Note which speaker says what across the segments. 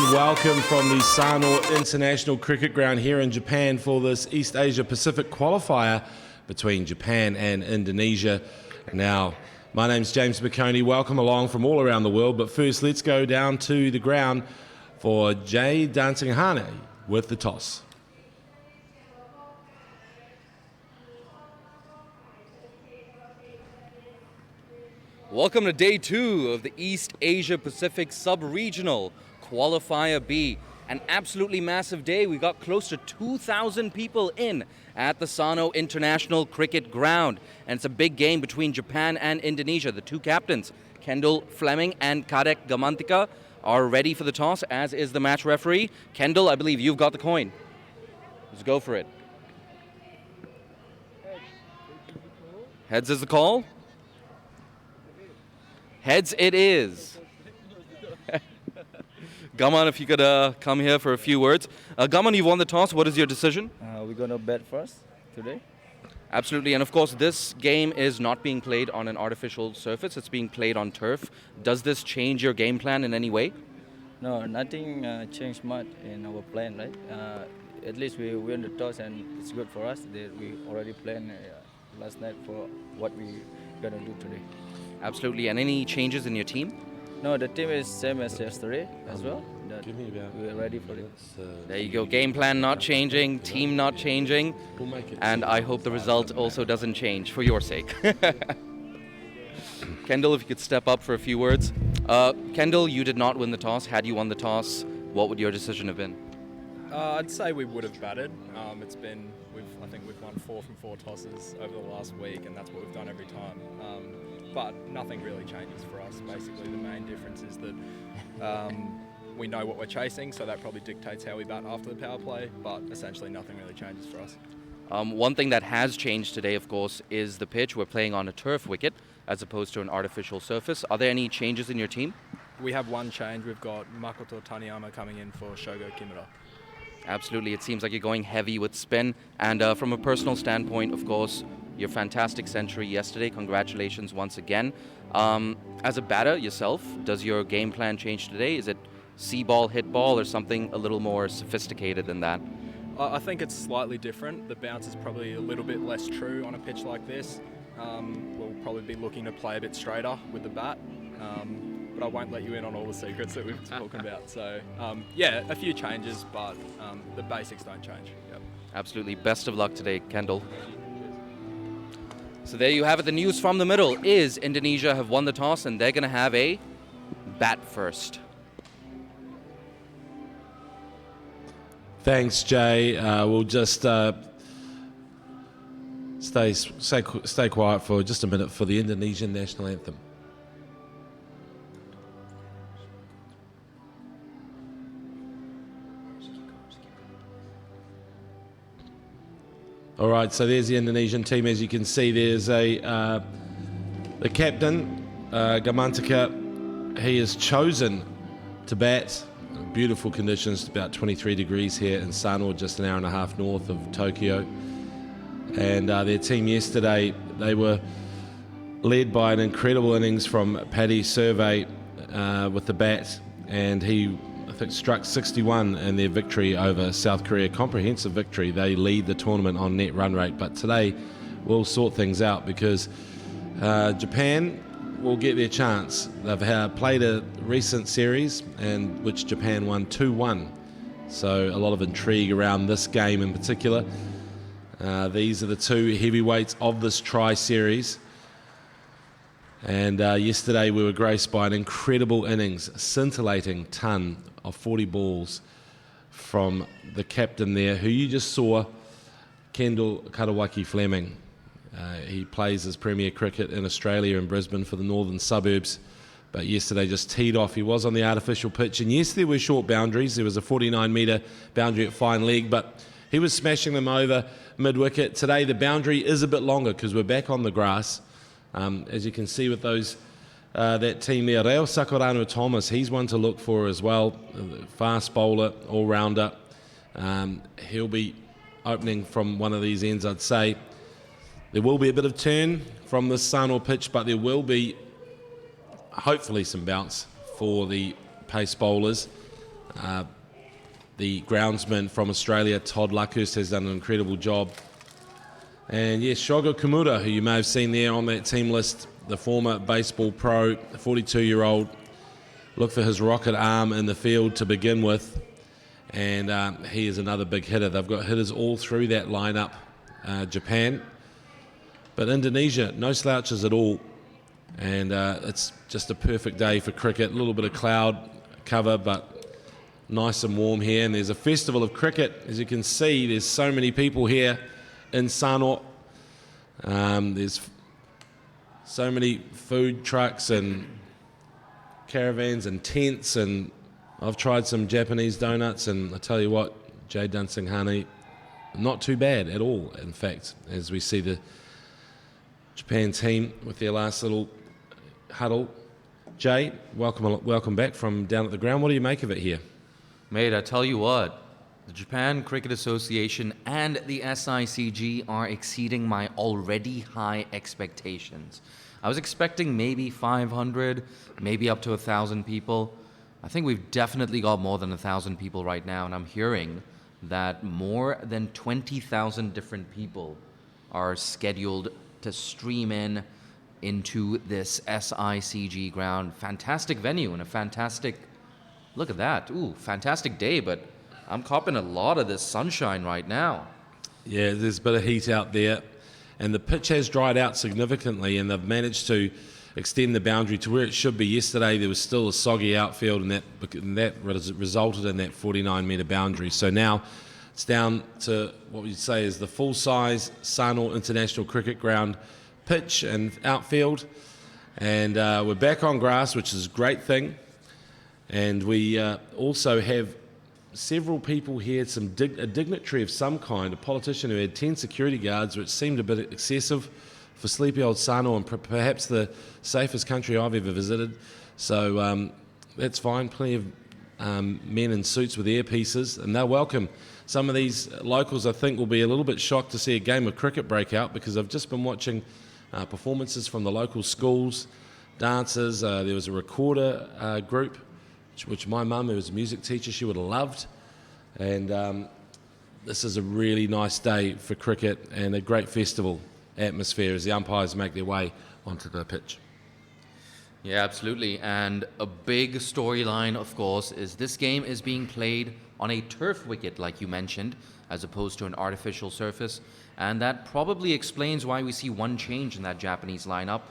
Speaker 1: and welcome from the Sano International Cricket Ground here in Japan for this East Asia Pacific qualifier between Japan and Indonesia. Now, my name's James McConey. Welcome along from all around the world, but first let's go down to the ground for Jay Dansinghane with the toss.
Speaker 2: Welcome to day 2 of the East Asia Pacific Sub-Regional Qualifier B. An absolutely massive day. We got close to 2,000 people in at the Sano International Cricket Ground. And it's a big game between Japan and Indonesia. The two captains, Kendall Fleming and Kadek Gamantika, are ready for the toss, as is the match referee. Kendall, I believe you've got the coin. Let's go for it. Heads is the call. Heads it is. Gaman, if you could come here for a few words. Gaman, you won the toss. What is your decision?
Speaker 3: We're going to bet first today.
Speaker 2: Absolutely. And of course, this game is not being played on an artificial surface. It's being played on turf. Does this change your game plan in any way?
Speaker 3: No, nothing changed much in our plan, right? At least we win the toss and it's good for us. We already planned last night for what we're going to do today.
Speaker 2: Absolutely. And any changes in your team?
Speaker 3: No, the team is same as yesterday as well.
Speaker 1: Give me about.
Speaker 3: We're ready for it.
Speaker 2: There you go. Game plan not changing, team not changing.
Speaker 1: We'll make it.
Speaker 2: And I hope the result also doesn't change for your sake. Kendall, if you could step up for a few words. Kendall, you did not win the toss. Had you won the toss, what would your decision have been?
Speaker 4: I'd say we would have batted. I think we've won 4 from 4 tosses over the last week, and that's what we've done every time. But nothing really changes for us. Basically, the main difference is that we know what we're chasing, so that probably dictates how we bat after the power play. But essentially, nothing really changes for us.
Speaker 2: One thing that has changed today, of course, is the pitch. We're playing on a turf wicket as opposed to an artificial surface. Are there any changes in your team?
Speaker 4: We have one change. We've got Makoto Taniyama coming in for Shogo Kimura.
Speaker 2: Absolutely. It seems like you're going heavy with spin. And from a personal standpoint, of course, your fantastic century yesterday. Congratulations once again. As a batter yourself, does your game plan change today? Is it see ball, hit ball, or something a little more sophisticated than that?
Speaker 4: I think it's slightly different. The bounce is probably a little bit less true on a pitch like this. We'll probably be looking to play a bit straighter with the bat. But I won't let you in on all the secrets that we've been talking about. So, yeah, a few changes, but the basics don't change. Yep.
Speaker 2: Absolutely. Best of luck today, Kendall. So there you have it. The news from the middle is Indonesia have won the toss, and they're going to have a bat first.
Speaker 1: Thanks, Jay. We'll just stay quiet for just a minute for the Indonesian national anthem. All right, so there's the Indonesian team. As you can see, there's the captain, Gamantika. He is chosen to bat. Beautiful conditions, about 23 degrees here in Sano, just an hour and a half north of Tokyo. And their team yesterday, they were led by an incredible innings from Paddy Survey with the bat, and he, I think, struck 61 in their victory over South Korea. Comprehensive victory. They lead the tournament on net run rate, but today we'll sort things out because Japan will get their chance. They've played a recent series in which Japan won 2-1, so a lot of intrigue around this game in particular. These are the two heavyweights of this tri-series. And yesterday we were graced by an incredible innings, scintillating ton of 40 balls from the captain there, who you just saw, Kendall Karawaki Fleming. He plays his Premier Cricket in Australia in Brisbane for the northern suburbs, but yesterday just teed off. He was on the artificial pitch, and yes, there were short boundaries. There was a 49-metre boundary at fine leg, but he was smashing them over mid-wicket. Today the boundary is a bit longer because we're back on the grass. As you can see with those that team there, Reo Sakurano Thomas, he's one to look for as well. Fast bowler, all-rounder. He'll be opening from one of these ends, I'd say. There will be a bit of turn from the Sano pitch, but there will be hopefully some bounce for the pace bowlers. The groundsman from Australia, Todd Luckhurst, has done an incredible job. And yes, Shogo Kimura, who you may have seen there on that team list, the former baseball pro, 42-year-old. Look for his rocket arm in the field to begin with. And he is another big hitter. They've got hitters all through that lineup, Japan. But Indonesia, no slouches at all. And it's just a perfect day for cricket. A little bit of cloud cover, but nice and warm here. And there's a festival of cricket. As you can see, there's so many people here in Sano. There's so many food trucks and caravans and tents, and I've tried some Japanese donuts, and I tell you what, Jay Dunsing honey, not too bad at all, in fact, as we see the Japan team with their last little huddle. Jay, welcome back from down at the ground. What do you make of it here?
Speaker 2: Mate, I tell you what, the Japan Cricket Association and the SICG are exceeding my already high expectations. I was expecting maybe 500, maybe up to 1,000 people. I think we've definitely got more than 1,000 people right now, and I'm hearing that more than 20,000 different people are scheduled to stream into this SICG ground. Fantastic venue and a fantastic, look at that, ooh, fantastic day, but I'm copping a lot of this sunshine right now.
Speaker 1: Yeah, there's a bit of heat out there, and the pitch has dried out significantly, and they've managed to extend the boundary to where it should be. Yesterday there was still a soggy outfield, and that resulted in that 49-metre boundary. So now it's down to what we'd say is the full-size Sano International Cricket Ground pitch and outfield, and we're back on grass, which is a great thing. And we also have several people here, a dignitary of some kind, a politician who had 10 security guards, which seemed a bit excessive for sleepy old Sano, and perhaps the safest country I've ever visited. So that's fine. Plenty of men in suits with earpieces, and they're welcome. Some of these locals, I think, will be a little bit shocked to see a game of cricket break out, because I've just been watching performances from the local schools, dancers. There was a recorder group, which my mum, who was a music teacher, she would have loved. And this is a really nice day for cricket and a great festival atmosphere as the umpires make their way onto the pitch.
Speaker 2: Yeah, absolutely. And a big storyline, of course, is this game is being played on a turf wicket, like you mentioned, as opposed to an artificial surface. And that probably explains why we see one change in that Japanese lineup.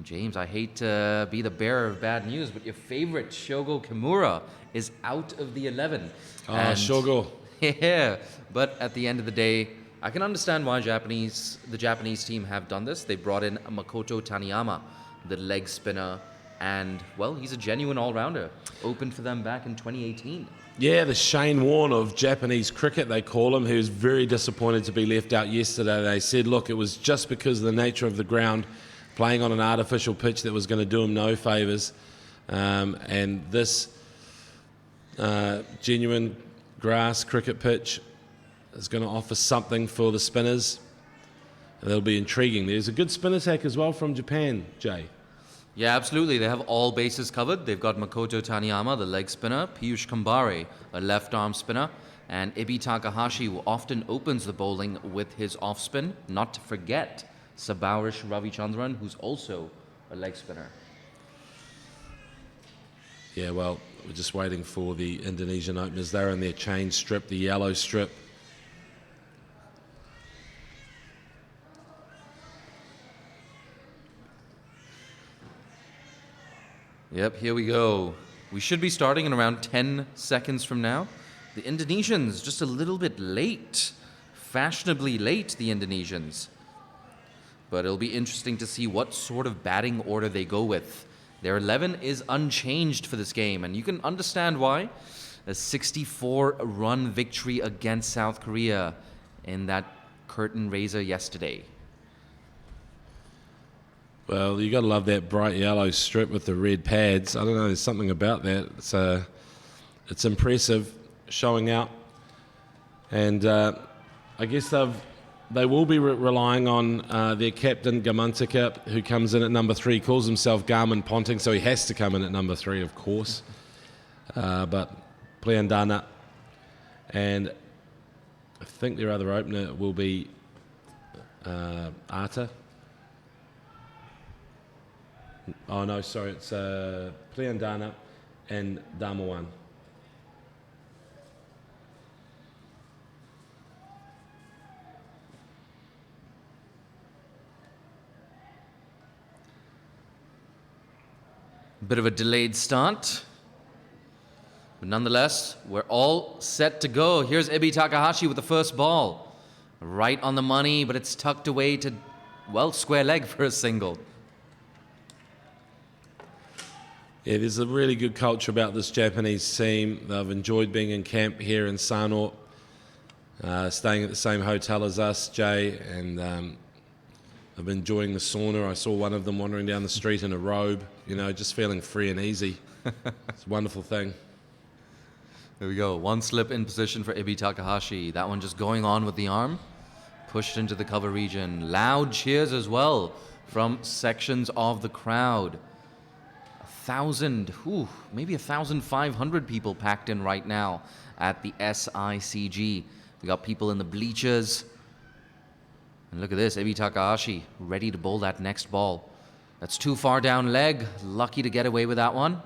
Speaker 2: James, I hate to be the bearer of bad news, but your favorite, Shogo Kimura, is out of the 11.
Speaker 1: Shogo.
Speaker 2: Yeah, but at the end of the day, I can understand why the Japanese team have done this. They brought in Makoto Taniyama, the leg spinner, and, well, he's a genuine all-rounder. Opened for them back in 2018.
Speaker 1: Yeah, the Shane Warne of Japanese cricket, they call him, who's very disappointed to be left out yesterday. They said, look, it was just because of the nature of the ground, playing on an artificial pitch, that was going to do him no favours. And this genuine grass cricket pitch is going to offer something for the spinners. And it'll be intriguing. There's a good spin attack as well from Japan, Jay.
Speaker 2: Yeah, absolutely. They have all bases covered. They've got Makoto Taniyama, the leg spinner, Piyush Kambare, a left-arm spinner, and Ibi Takahashi, who often opens the bowling with his off-spin. Not to forget Sabarish Ravichandran, who's also a leg spinner.
Speaker 1: Yeah, well, we're just waiting for the Indonesian openers. They're in their change strip, the yellow strip.
Speaker 2: Yep, here we go. We should be starting in around 10 seconds from now. The Indonesians just a little bit late. Fashionably late, the Indonesians. But it'll be interesting to see what sort of batting order they go with. Their 11 is unchanged for this game, and you can understand why. A 64-run victory against South Korea in that curtain raiser yesterday.
Speaker 1: Well, you got to love that bright yellow strip with the red pads. I don't know, there's something about that. It's impressive, showing out. And I guess they will be relying on their captain, Gamantika, who comes in at number 3, calls himself Garmin Ponting, so he has to come in at number 3, of course. But Pliandana, and I think their other opener will be Arta. Oh no, sorry, it's Pliandana and Damawan.
Speaker 2: Bit of a delayed start. But nonetheless, we're all set to go. Here's Ibi Takahashi with the first ball. Right on the money, but it's tucked away to, well, square leg for a single.
Speaker 1: Yeah, there's a really good culture about this Japanese team. They've enjoyed being in camp here in Sano, staying at the same hotel as us, Jay, and I've been enjoying the sauna. I saw one of them wandering down the street in a robe, just feeling free and easy. It's a wonderful thing.
Speaker 2: There we go. One slip in position for Ibi Takahashi. That one just going on with the arm. Pushed into the cover region. Loud cheers as well from sections of the crowd. 1,000, maybe 1,500 people packed in right now at the SICG. We got people in the bleachers. And look at this, Ibi Takahashi ready to bowl that next ball. That's too far down leg. Lucky to get away with that one.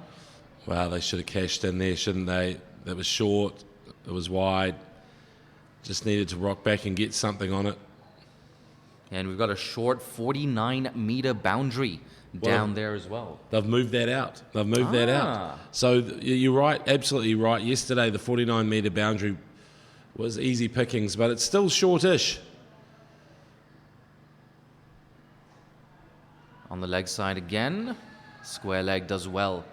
Speaker 1: Wow, they should have cashed in there, shouldn't they? That was short, it was wide. Just needed to rock back and get something on it.
Speaker 2: And we've got a short 49-meter boundary down there as well.
Speaker 1: They've moved that out. So you're right, absolutely right. Yesterday, the 49-meter boundary was easy pickings, but it's still shortish.
Speaker 2: On the leg side again, square leg does well.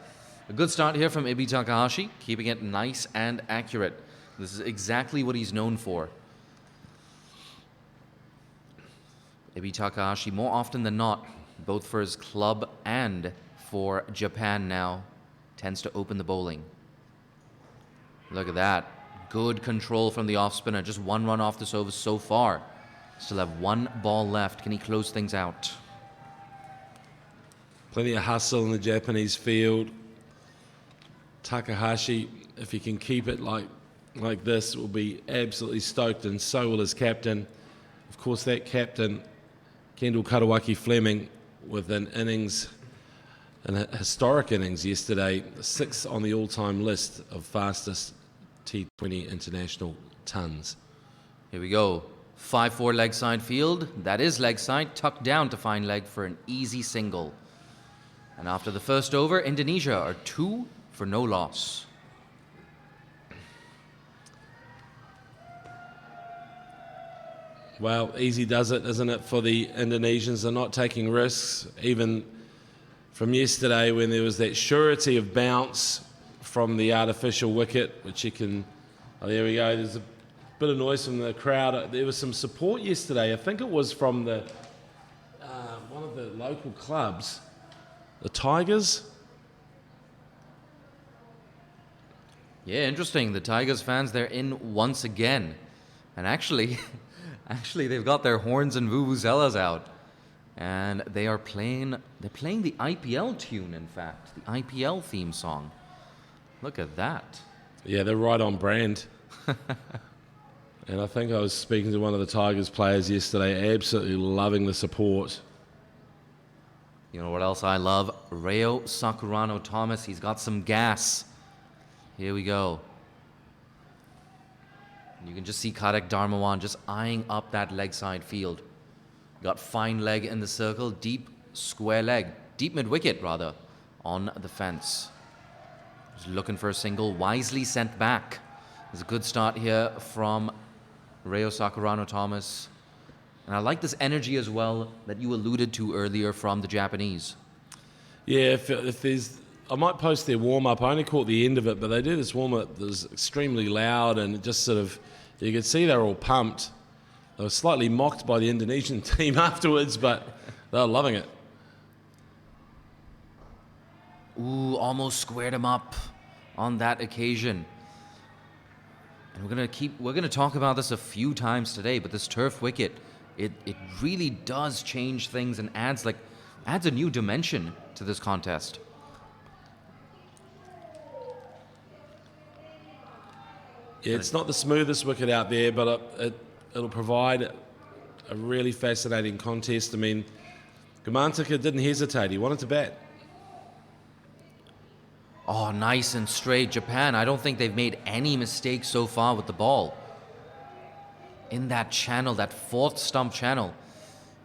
Speaker 2: A good start here from Ibi Takahashi, keeping it nice and accurate. This is exactly what he's known for. Ibi Takahashi, more often than not, both for his club and for Japan now, tends to open the bowling. Look at that. Good control from the off spinner. Just one run off this over so far. Still have one ball left. Can he close things out?
Speaker 1: Plenty of hustle in the Japanese field. Takahashi, if he can keep it like this, will be absolutely stoked, and so will his captain. Of course, that captain, Kendall Karawaki Fleming, with an historic innings yesterday, 6th on the all-time list of fastest T20 international tons.
Speaker 2: Here we go. 5-4 leg side field. That is leg side, tucked down to fine leg for an easy single. And after the first over, Indonesia are 2 for no loss.
Speaker 1: Well, easy does it, isn't it, for the Indonesians? They're not taking risks, even from yesterday when there was that surety of bounce from the artificial wicket, which you can... Oh, there we go. There's a bit of noise from the crowd. There was some support yesterday. I think it was from the one of the local clubs, the Tigers.
Speaker 2: Yeah, interesting. The Tigers fans, they're in once again. And actually, they've got their horns and vuvuzelas out. And they're playing the IPL tune, in fact. The IPL theme song. Look at that.
Speaker 1: Yeah, they're right on brand. And I think I was speaking to one of the Tigers players yesterday, absolutely loving the support.
Speaker 2: You know what else I love? Reo Sakurano Thomas. He's got some gas. Here we go. You can just see Karek Dharmawan just eyeing up that leg side field. Got fine leg in the circle, deep square leg, deep mid-wicket rather, on the fence. Just looking for a single, wisely sent back. There's a good start here from Reo Sakurano Thomas. And I like this energy as well that you alluded to earlier from the Japanese.
Speaker 1: Yeah, if there's... I might post their warm-up. I only caught the end of it, but they did this warm-up that was extremely loud, and it just sort of... You could see they were all pumped. They were slightly mocked by the Indonesian team afterwards, but they were loving it.
Speaker 2: Ooh, almost squared him up on that occasion. And we're gonna talk about this a few times today, but this turf wicket, it really does change things and adds a new dimension to this contest.
Speaker 1: Yeah, it's not the smoothest wicket out there, but it'll provide a really fascinating contest. I mean, Gamantika didn't hesitate. He wanted to bat.
Speaker 2: Oh, nice and straight. Japan, I don't think they've made any mistakes so far with the ball. In that channel, that fourth stump channel.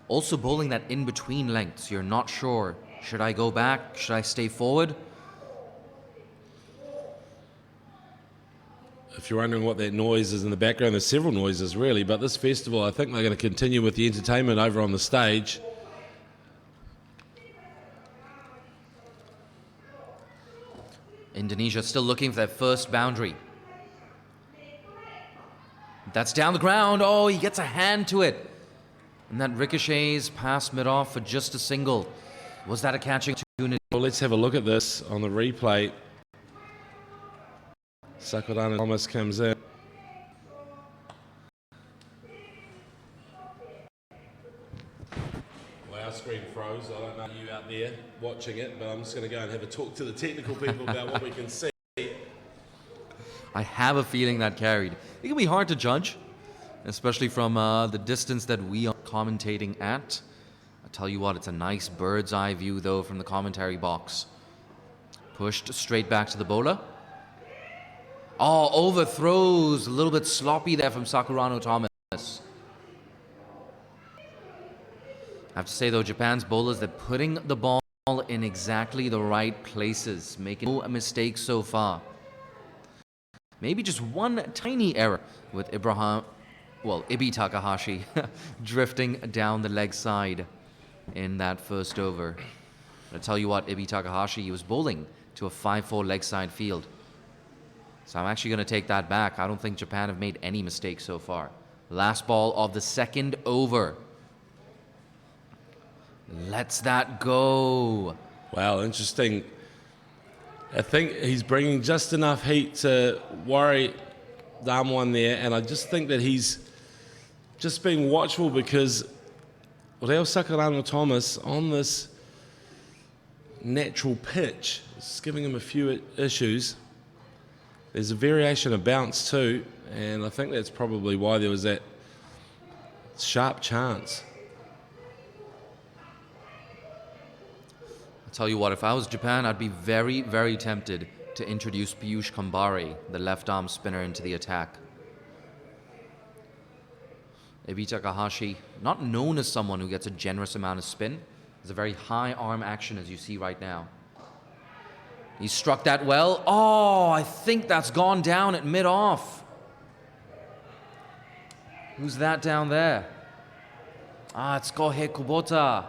Speaker 2: Also bowling that in-between lengths. You're not sure. Should I go back? Should I stay forward?
Speaker 1: If you're wondering what that noise is in the background, there's several noises really, but this festival, I think they're going to continue with the entertainment over on the stage.
Speaker 2: Indonesia still looking for their first boundary. That's down the ground. Oh, he gets a hand to it. And that ricochets past mid-off for just a single. Was that a catching opportunity?
Speaker 1: Well, let's have a look at this on the replay. Sakurana Thomas comes in. Well, our screen froze. I don't know you out there watching it, but I'm just going to go and have a talk to the technical people about what we can see.
Speaker 2: I have a feeling that carried. It can be hard to judge, especially from the distance that we are commentating at. I tell you what, it's a nice bird's eye view though from the commentary box. Pushed straight back to the bowler. Oh, overthrows. A little bit sloppy there from Sakurano Thomas. I have to say though, Japan's bowlers, they're putting the ball in exactly the right places, making no mistakes so far. Maybe just one tiny error with Ibi Takahashi drifting down the leg side in that first over. I tell you what, Ibi Takahashi, he was bowling to a 5-4 leg side field. So I'm actually going to take that back. I don't think Japan have made any mistakes so far. Last ball of the second over. Lets that go.
Speaker 1: Wow, interesting. I think he's bringing just enough heat to worry Damwon there, and I just think that he's just being watchful because Reo Sakurano Thomas on this natural pitch is giving him a few issues. There's a variation of bounce too, and I think that's probably why there was that sharp chance.
Speaker 2: I'll tell you what, if I was Japan, I'd be very, very tempted to introduce Piyush Kambare, the left-arm spinner, into the attack. Ibi Takahashi, not known as someone who gets a generous amount of spin. There's a very high arm action, as you see right now. He struck that well. Oh, I think that's gone down at mid-off. Who's that down there? Ah, it's Kohei Kubota.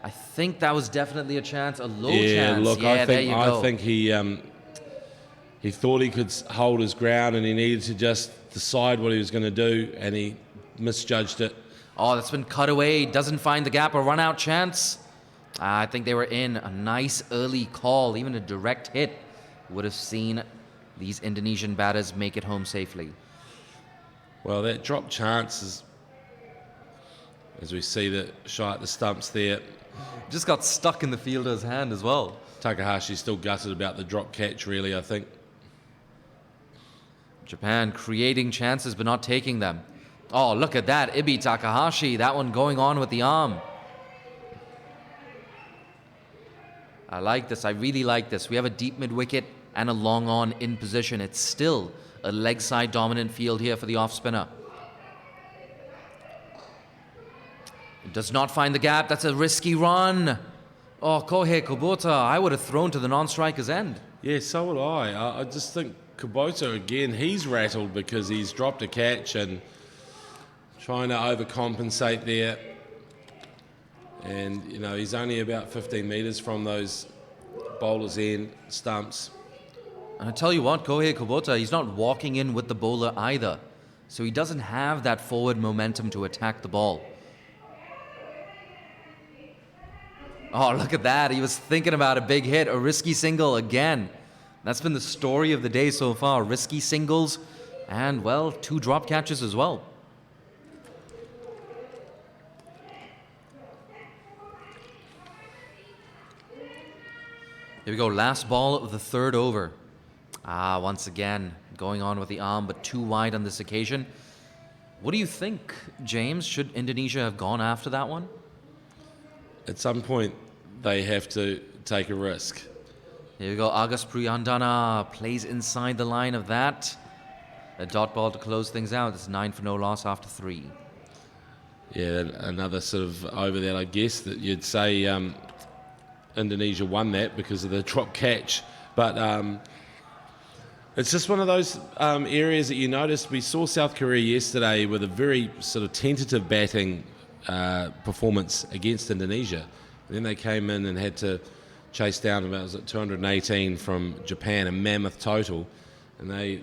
Speaker 2: I think that was definitely a chance, a low chance.
Speaker 1: Look,
Speaker 2: yeah,
Speaker 1: I think he thought he could hold his ground and he needed to just decide what he was going to do, and he misjudged it.
Speaker 2: Oh, that's been cut away. Doesn't find the gap. A run-out chance. I think they were in. A nice early call. Even a direct hit would have seen these Indonesian batters make it home safely.
Speaker 1: Well, that drop chance is, as we see the shot at the stumps there.
Speaker 2: Just got stuck in the fielder's hand as well.
Speaker 1: Takahashi's still gutted about the drop catch, really, I think.
Speaker 2: Japan creating chances but not taking them. Oh, look at that. Ibi Takahashi. That one going on with the arm. I like this. I really like this. We have a deep mid-wicket and a long on in position. It's still a leg side dominant field here for the off spinner. Does not find the gap. That's a risky run. Oh, Kohei Kubota. I would have thrown to the non-striker's end.
Speaker 1: Yeah, so would I. I just think Kubota, again, he's rattled because he's dropped a catch and trying to overcompensate there. And, you know, he's only about 15 metres from those bowler's end stumps.
Speaker 2: And I tell you what, Kohei Kubota, he's not walking in with the bowler either. So he doesn't have that forward momentum to attack the ball. Oh, look at that. He was thinking about a big hit, a risky single again. That's been the story of the day so far. Risky singles and, well, 2 drop catches as well. Here we go. Last ball of the third over. Once again, going on with the arm, but too wide on this occasion. What do you think, James? Should Indonesia have gone after that one?
Speaker 1: At some point, they have to take a risk.
Speaker 2: Here we go. Agus Priyandana plays inside the line of that. A dot ball to close things out. It's 9 for no loss after 3.
Speaker 1: Yeah, another sort of over that, I guess, that you'd say Indonesia won that because of the drop catch. But it's just one of those areas that you noticed. We saw South Korea yesterday with a very sort of tentative batting performance against Indonesia. And then they came in and had to chase down about 218 from Japan, a mammoth total. And they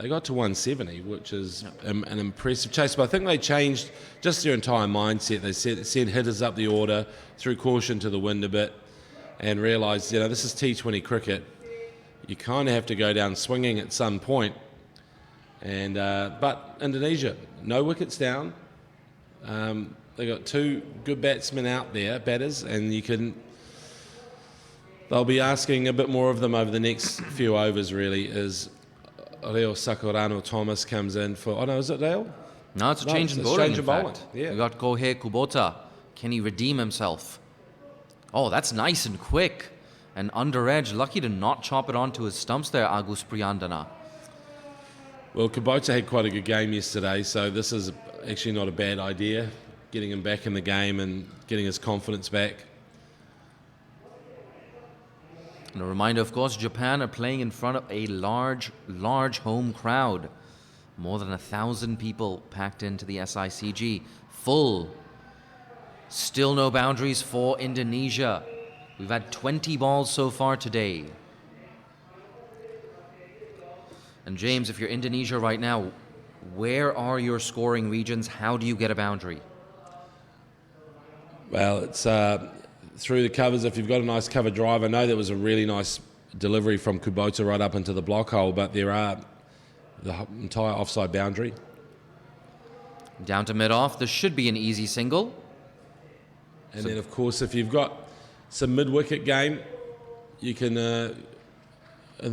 Speaker 1: got to 170, which is an impressive chase. But I think they changed just their entire mindset. They sent hitters up the order, threw caution to the wind a bit, and realised, this is T20 cricket. You kind of have to go down swinging at some point. And but Indonesia, no wickets down. They got 2 good batsmen out there, batters, and they'll be asking a bit more of them over the next few overs. Really, as Leo Sakurano Thomas comes in for. Oh no, is it Leo?
Speaker 2: No, it's a change in bowling.
Speaker 1: Change in bowling. Yeah.
Speaker 2: We got Kohei Kubota. Can he redeem himself? Oh, that's nice and quick. And under edge, lucky to not chop it onto his stumps there, Agus Priyandana.
Speaker 1: Well, Kubota had quite a good game yesterday, so this is actually not a bad idea, getting him back in the game and getting his confidence back.
Speaker 2: And a reminder, of course, Japan are playing in front of a large home crowd. More than 1,000 people packed into the SICG. Full. Still no boundaries for Indonesia. We've had 20 balls so far today. And James, if you're Indonesia right now, where are your scoring regions? How do you get a boundary?
Speaker 1: Well, it's through the covers. If you've got a nice cover drive, I know there was a really nice delivery from Kubota right up into the block hole, but there are the entire offside boundary.
Speaker 2: Down to mid-off, this should be an easy single.
Speaker 1: And then, of course, if you've got some mid-wicket game, you can, and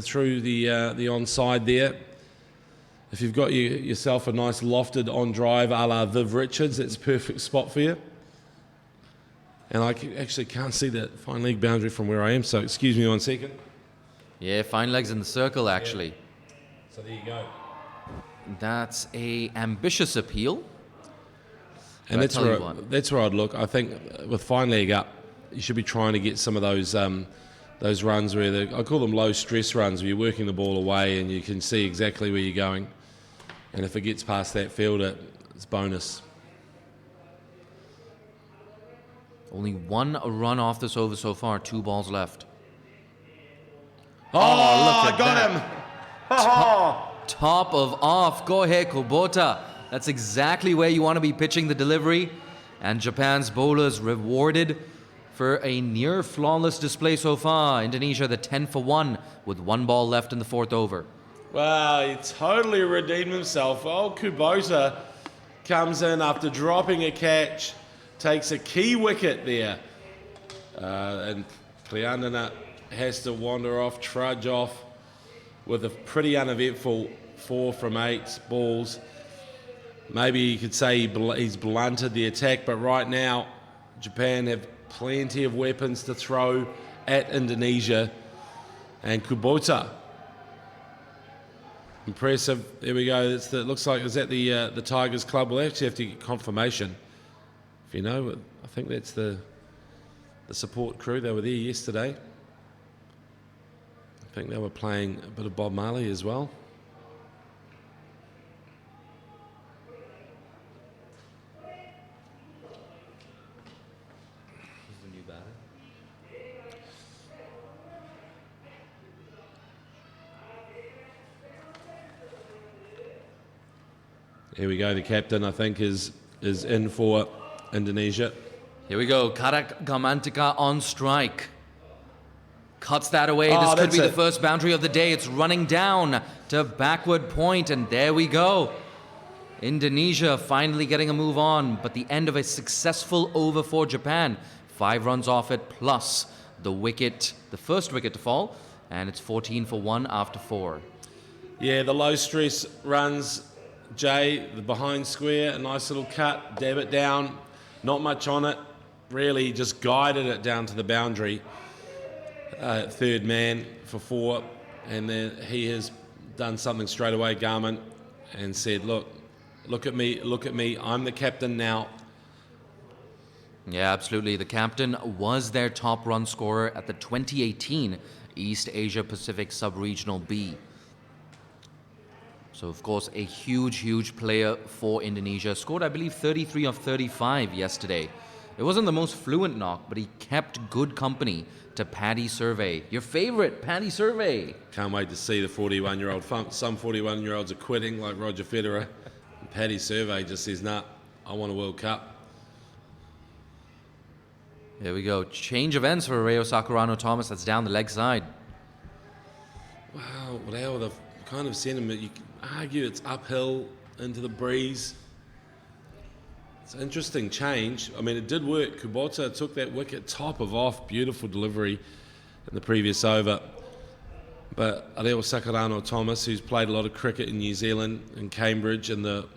Speaker 1: through the onside there, if you've got yourself a nice lofted on drive a la Viv Richards, that's a perfect spot for you. And I actually can't see that fine leg boundary from where I am, so excuse me 1 second.
Speaker 2: Yeah, fine legs in the circle, actually.
Speaker 1: Yeah. So there you go.
Speaker 2: That's a ambitious appeal.
Speaker 1: And that's where I'd look. I think with fine leg up, you should be trying to get some of those runs where I call them low stress runs, where you're working the ball away and you can see exactly where you're going. And if it gets past that fielder, it's bonus.
Speaker 2: Only 1 run off this over so far, 2 balls left.
Speaker 1: Oh,
Speaker 2: look at
Speaker 1: I got
Speaker 2: that.
Speaker 1: him!
Speaker 2: Top of off, go ahead, Kubota. That's exactly where you want to be pitching the delivery. And Japan's bowlers rewarded for a near flawless display so far. Indonesia, the 10 for 1 with 1 ball left in the 4th over.
Speaker 1: Wow, he totally redeemed himself. Oh, Kubota comes in after dropping a catch, takes a key wicket there. And Priyandana has to wander off, trudge off with a pretty uneventful 4 from 8 balls. Maybe you could say he's blunted the attack, but right now Japan have plenty of weapons to throw at Indonesia. And Kubota, impressive. There we go. It looks like it's at the Tigers Club. We'll actually have to get confirmation. If you know, I think that's the support crew. They were there yesterday. I think they were playing a bit of Bob Marley as well. Here we go. The captain, I think, is in for Indonesia.
Speaker 2: Here we go. Karak Gamantika on strike. Cuts that away.
Speaker 1: Oh,
Speaker 2: This could be the first boundary of the day. It's running down to backward point, and there we go. Indonesia finally getting a move on, but the end of a successful over for Japan. 5 runs off it, plus the wicket, the first wicket to fall, and it's 14 for 1 after 4.
Speaker 1: Yeah, the low stress runs, Jay, the behind square, a nice little cut, dab it down, not much on it, really just guided it down to the boundary. Third man for 4, and then he has done something straight away, Garmin, and said, look at me, I'm the captain now.
Speaker 2: Yeah, absolutely. The captain was their top run scorer at the 2018 East Asia Pacific Sub-Regional B. So, of course, a huge player for Indonesia. Scored, I believe, 33 of 35 yesterday. It wasn't the most fluent knock, but he kept good company to Paddy Survey. Your favorite, Paddy Survey.
Speaker 1: Can't wait to see the 41-year-old. Some 41-year-olds are quitting, like Roger Federer. Paddy Survey just says, nah, I want a World Cup.
Speaker 2: There we go. Change of ends for Rayo Sakurano Thomas. That's down the leg side.
Speaker 1: Wow, well, the kind of sentiment, you can argue it's uphill into the breeze. It's an interesting change. I mean, it did work. Kubota took that wicket top of off. Beautiful delivery in the previous over. But Rayo Sakurano Thomas, who's played a lot of cricket in New Zealand, in Cambridge, in the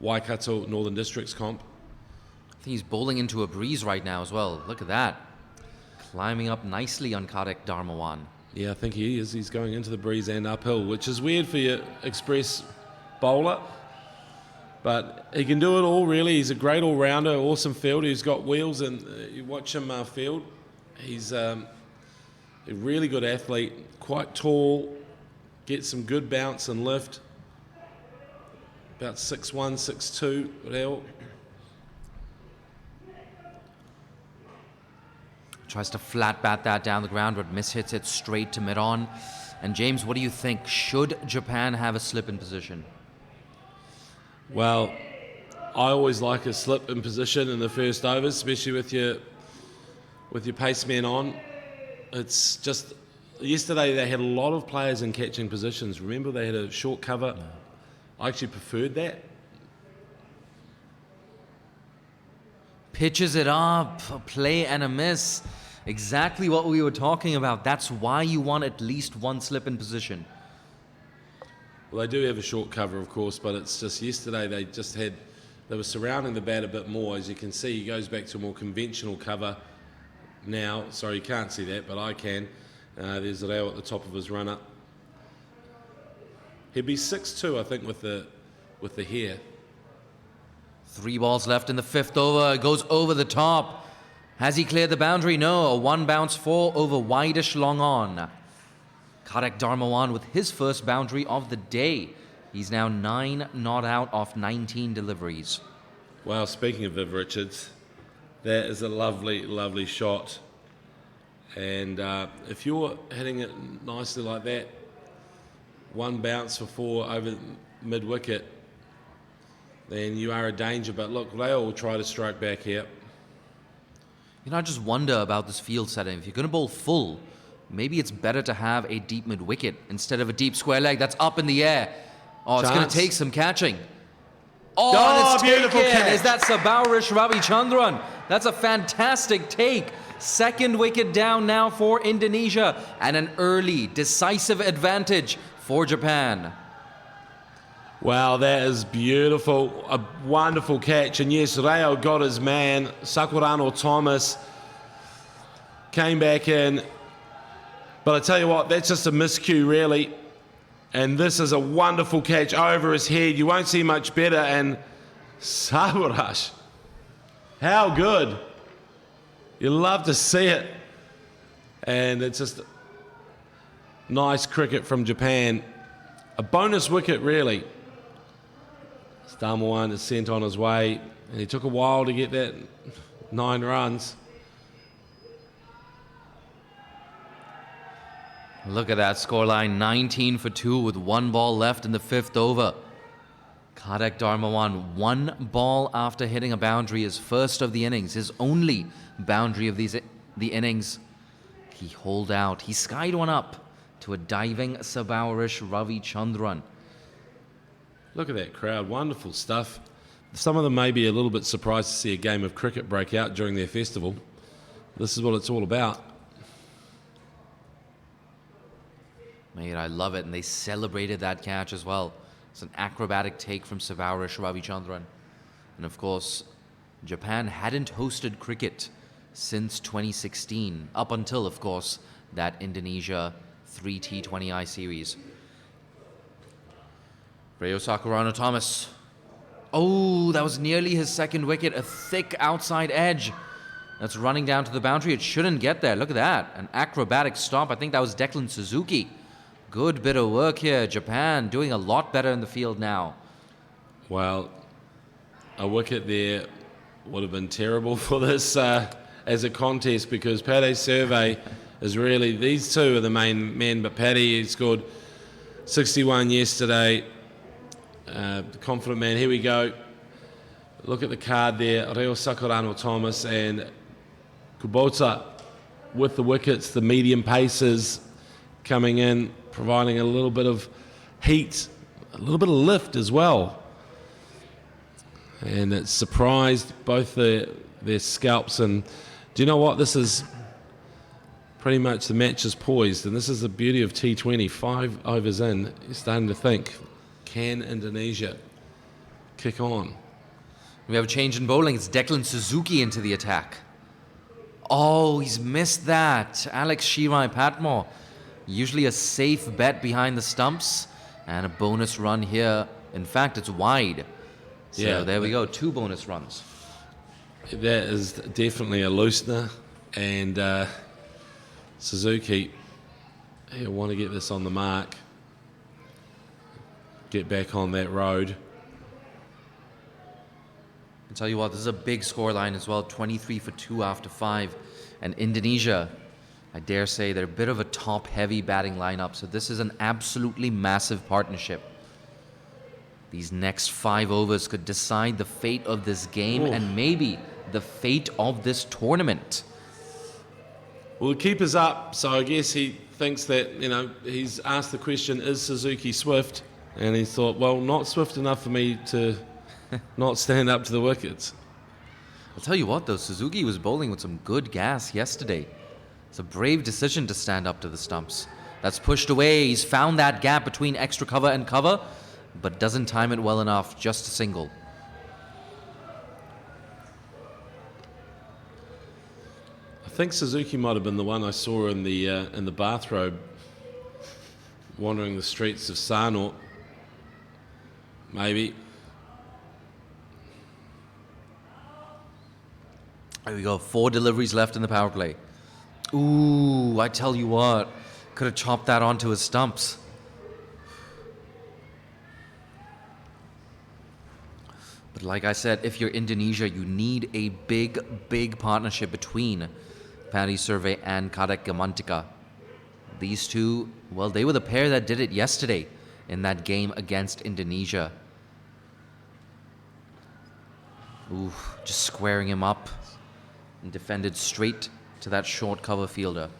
Speaker 1: Waikato Northern Districts comp.
Speaker 2: I think he's bowling into a breeze right now as well. Look at that. Climbing up nicely on Karek Dharmawan.
Speaker 1: Yeah, I think he is. He's going into the breeze and uphill, which is weird for your express bowler. But he can do it all, really. He's a great all-rounder, awesome fielder. He's got wheels, and you watch him field. He's a really good athlete, quite tall, gets some good bounce and lift. About 6'1", 6'2", Reo.
Speaker 2: Tries to flat bat that down the ground, but mishits it straight to mid-on. And James, what do you think? Should Japan have a slip in position?
Speaker 1: Well, I always like a slip in position in the first overs, especially with your paceman on. It's just, yesterday they had a lot of players in catching positions. Remember, they had a short cover. I actually preferred that.
Speaker 2: Pitches it up, a play and a miss. Exactly what we were talking about. That's why you want at least one slip in position.
Speaker 1: Well, they do have a short cover, of course, but it's just yesterday they were surrounding the bat a bit more. As you can see, he goes back to a more conventional cover now. Sorry, you can't see that, but I can. There's Rao at the top of his run-up. He'd be 6'2", I think, with the hair.
Speaker 2: 3 balls left in the 5th over. It goes over the top. Has he cleared the boundary? No. A 1 bounce 4 over wideish long on. Karek Dharmawan with his first boundary of the day. He's now 9 not out off 19 deliveries.
Speaker 1: Well, speaking of Viv Richards, that is a lovely shot. And if you're hitting it nicely like that, 1 bounce for 4 over mid-wicket, then you are a danger. But look, Leo will try to strike back here.
Speaker 2: You know, I just wonder about this field setting. If you're going to bowl full, maybe it's better to have a deep mid-wicket instead of a deep square leg that's up in the air. Oh, it's going to take some catching. Oh, and it's
Speaker 1: beautiful
Speaker 2: taken.
Speaker 1: catch.
Speaker 2: Is that Sabaurish Ravichandran? That's a fantastic take. 2nd wicket down now for Indonesia, and an early, decisive advantage for Japan.
Speaker 1: Wow, that is beautiful. A wonderful catch. And yes, Rayo got his man. Sakurano Thomas came back in. But I tell you what, that's just a miscue, really. And this is a wonderful catch over his head. You won't see much better. And Saburash, how good. You love to see it. And it's just nice cricket from Japan. A bonus wicket, really. Dharmawan is sent on his way, and he took a while to get that 9 runs.
Speaker 2: Look at that scoreline, 19 for 2 with 1 ball left in the 5th over. Karek Dharmawan, 1 ball after hitting a boundary, his first of the innings, his only boundary of the innings. He holed out. He skied one up to a diving Sabaurish Ravichandran.
Speaker 1: Look at that crowd, wonderful stuff. Some of them may be a little bit surprised to see a game of cricket break out during their festival. This is what it's all about.
Speaker 2: Mate, I love it. And they celebrated that catch as well. It's an acrobatic take from Savarish Ravichandran. And of course, Japan hadn't hosted cricket since 2016, up until, of course, that Indonesia 3 T20I series. Reo Sakurano Thomas. Oh, that was nearly his second wicket. A thick outside edge. That's running down to the boundary. It shouldn't get there. Look at that. An acrobatic stop. I think that was Declan Suzuki. Good bit of work here. Japan doing a lot better in the field now.
Speaker 1: Well, a wicket there would have been terrible for this as a contest, because Paddy's survey is really, these two are the main men, but Paddy, he scored 61 yesterday. Confident man. Here we go. Look at the card there. Reo Sakurano Thomas and Kubota with the wickets. The medium paces coming in, providing a little bit of heat, a little bit of lift as well. And it surprised both their scalps. And do you know what? This is pretty much the match is poised. And this is the beauty of T20. 5 overs in, you're starting to think, can Indonesia kick on?
Speaker 2: We have a change in bowling. It's Declan Suzuki into the attack. Oh, he's missed that. Alex Shirai Patmore. Usually a safe bet behind the stumps. And a bonus run here. In fact, it's wide. So yeah, there we go. 2 bonus runs.
Speaker 1: That is definitely a loosener. And Suzuki, he'll want to get this on the mark. Get back on that road.
Speaker 2: I'll tell you what, this is a big scoreline as well. 23 for 2 after 5. And Indonesia, I dare say, they're a bit of a top-heavy batting lineup. So this is an absolutely massive partnership. These next 5 overs could decide the fate of this game and maybe the fate of this tournament.
Speaker 1: Well, the keeper's up, so I guess he thinks that, you know, he's asked the question, is Suzuki swift? And he thought, well, not swift enough for me to not stand up to the wickets.
Speaker 2: I'll tell you what, though, Suzuki was bowling with some good gas yesterday. It's a brave decision to stand up to the stumps. That's pushed away. He's found that gap between extra cover and cover, but doesn't time it well enough. Just a single.
Speaker 1: I think Suzuki might have been the one I saw in the bathrobe, wandering the streets of Sano. Maybe.
Speaker 2: There we go. 4 deliveries left in the power play. Ooh, I tell you what, could have chopped that onto his stumps. But like I said, if you're Indonesia, you need a big partnership between Paddy Survey and Kadek Gamantika. These two, well, they were the pair that did it yesterday in that game against Indonesia. Ooh, just squaring him up and defended straight to that short cover fielder.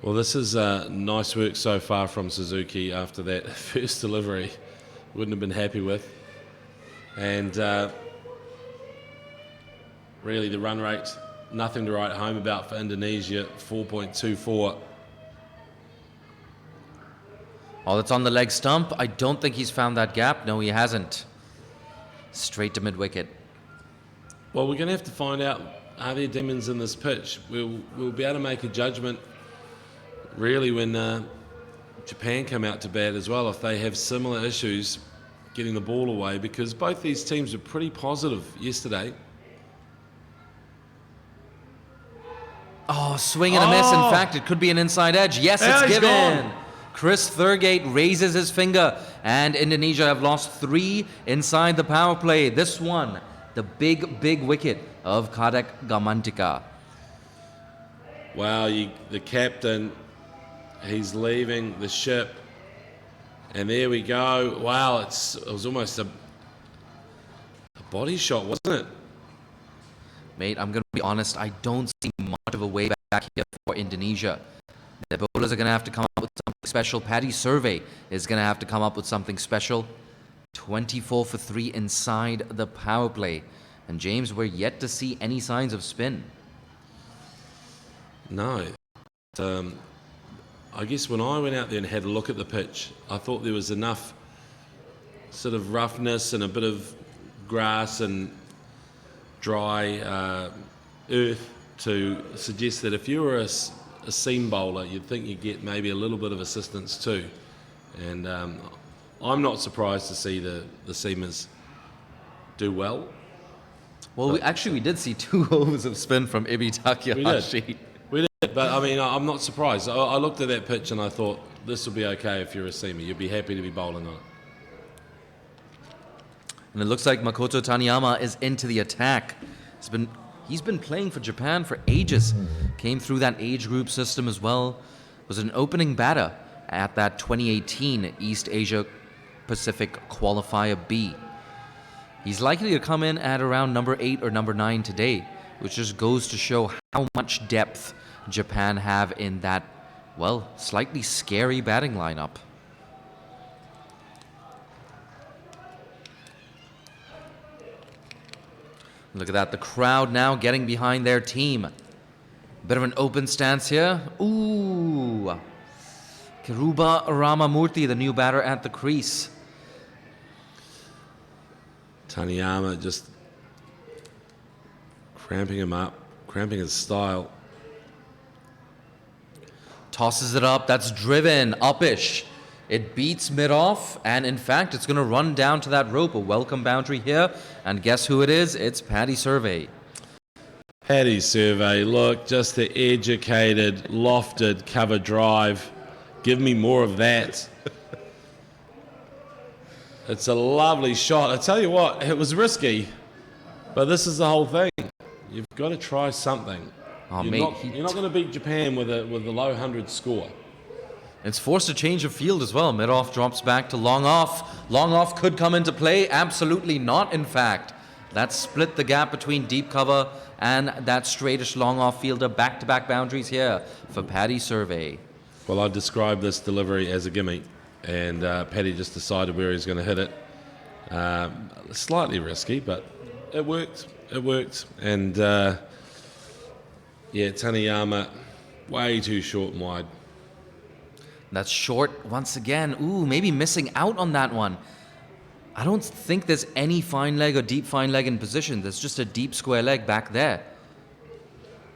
Speaker 1: Well, this is nice work so far from Suzuki after that first delivery. Wouldn't have been happy with. And really the run rate, nothing to write home about for Indonesia, 4.24.
Speaker 2: Oh, that's on the leg stump. I don't think he's found that gap. No, he hasn't. Straight to mid-wicket.
Speaker 1: Well, we're going to have to find out, are there demons in this pitch? We'll be able to make a judgment really when Japan come out to bat as well, if they have similar issues getting the ball away, because both these teams were pretty positive yesterday.
Speaker 2: Oh, swing and a miss. In fact, it could be an inside edge. Yes, it's given.
Speaker 1: Gone.
Speaker 2: Chris Thurgate raises his finger, and Indonesia have lost 3 inside the power play. This one, the big wicket of Kadek Gamantika.
Speaker 1: Wow, the captain, he's leaving the ship. And there we go. Wow, it was almost a body shot, wasn't it?
Speaker 2: Mate, I'm going to be honest, I don't see much of a way back here for Indonesia. The bowlers are going to have to come up with something special. Paddy Survey is going to have to come up with something special. 24 for 3 inside the power play. And James, we're yet to see any signs of spin.
Speaker 1: No. I guess when I went out there and had a look at the pitch, I thought there was enough sort of roughness and a bit of grass and dry earth to suggest that if you were a seam bowler, you'd think you'd get maybe a little bit of assistance too. And I'm not surprised to see the seamers do well.
Speaker 2: Well, we did see 2 overs of spin from Ibi Takahashi.
Speaker 1: We did, but I mean, I'm not surprised. I looked at that pitch and I thought, this will be okay if you're a seamer. You'd be happy to be bowling on it.
Speaker 2: And it looks like Makoto Taniyama is into the attack. He's been playing for Japan for ages. Came through that age group system as well. Was an opening batter at that 2018 East Asia Pacific Qualifier B. He's likely to come in at around number 8 or number 9 today, which just goes to show how much depth Japan have in that, well, slightly scary batting lineup. Look at that, the crowd now getting behind their team. Bit of an open stance here. Ooh. Kiruba Ramamurthy, the new batter at the crease.
Speaker 1: Taniyama just cramping him up, cramping his style.
Speaker 2: Tosses it up, that's driven, uppish. It beats mid-off, and in fact, it's going to run down to that rope. A welcome boundary here, and guess who it is? It's Paddy Survey.
Speaker 1: Paddy Survey, look, just the educated, lofted cover drive. Give me more of that. It's a lovely shot. I tell you what, it was risky, but this is the whole thing. You've got to try something.
Speaker 2: Oh,
Speaker 1: you're not going to beat Japan with a low 100 score.
Speaker 2: It's forced a change of field as well. Mid-off drops back to long off. Long off could come into play. Absolutely not, in fact. That split the gap between deep cover and that straightish long off fielder. Back-to-back boundaries here for Paddy Survey.
Speaker 1: Well, I described this delivery as a gimme, and Paddy just decided where he's going to hit it. Slightly risky, but it worked. It worked. And, Taniyama, way too short and wide.
Speaker 2: That's short once again. Ooh, maybe missing out on that one. I don't think there's any fine leg or deep fine leg in position. There's just a deep square leg back there.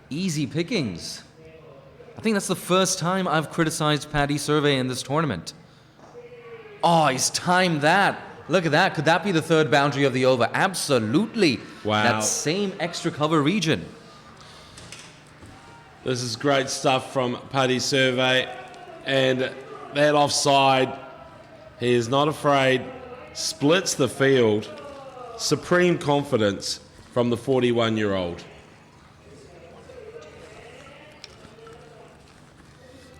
Speaker 2: Easy pickings. I think that's the first time I've criticized Paddy Survey in this tournament. Oh, he's timed that. Look at that. Could that be the third boundary of the over? Absolutely.
Speaker 1: Wow.
Speaker 2: That same extra cover region.
Speaker 1: This is great stuff from Paddy Survey. And that offside, he is not afraid, splits the field. Supreme confidence from the 41-year-old.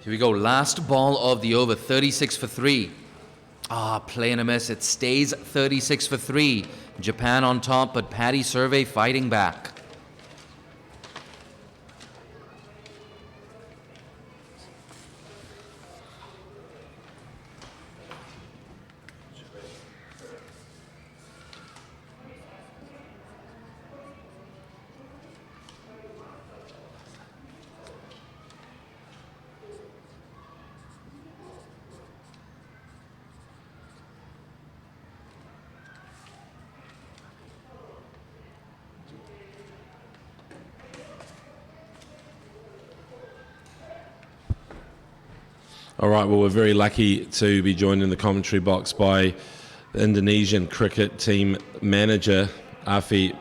Speaker 2: Here we go, last ball of the over, 36 for 3. Play and a miss. It stays 36 for 3. Japan on top, but Paddy Survey fighting back.
Speaker 1: All right, well, we're very lucky to be joined in the commentary box by the Indonesian cricket team manager, Afi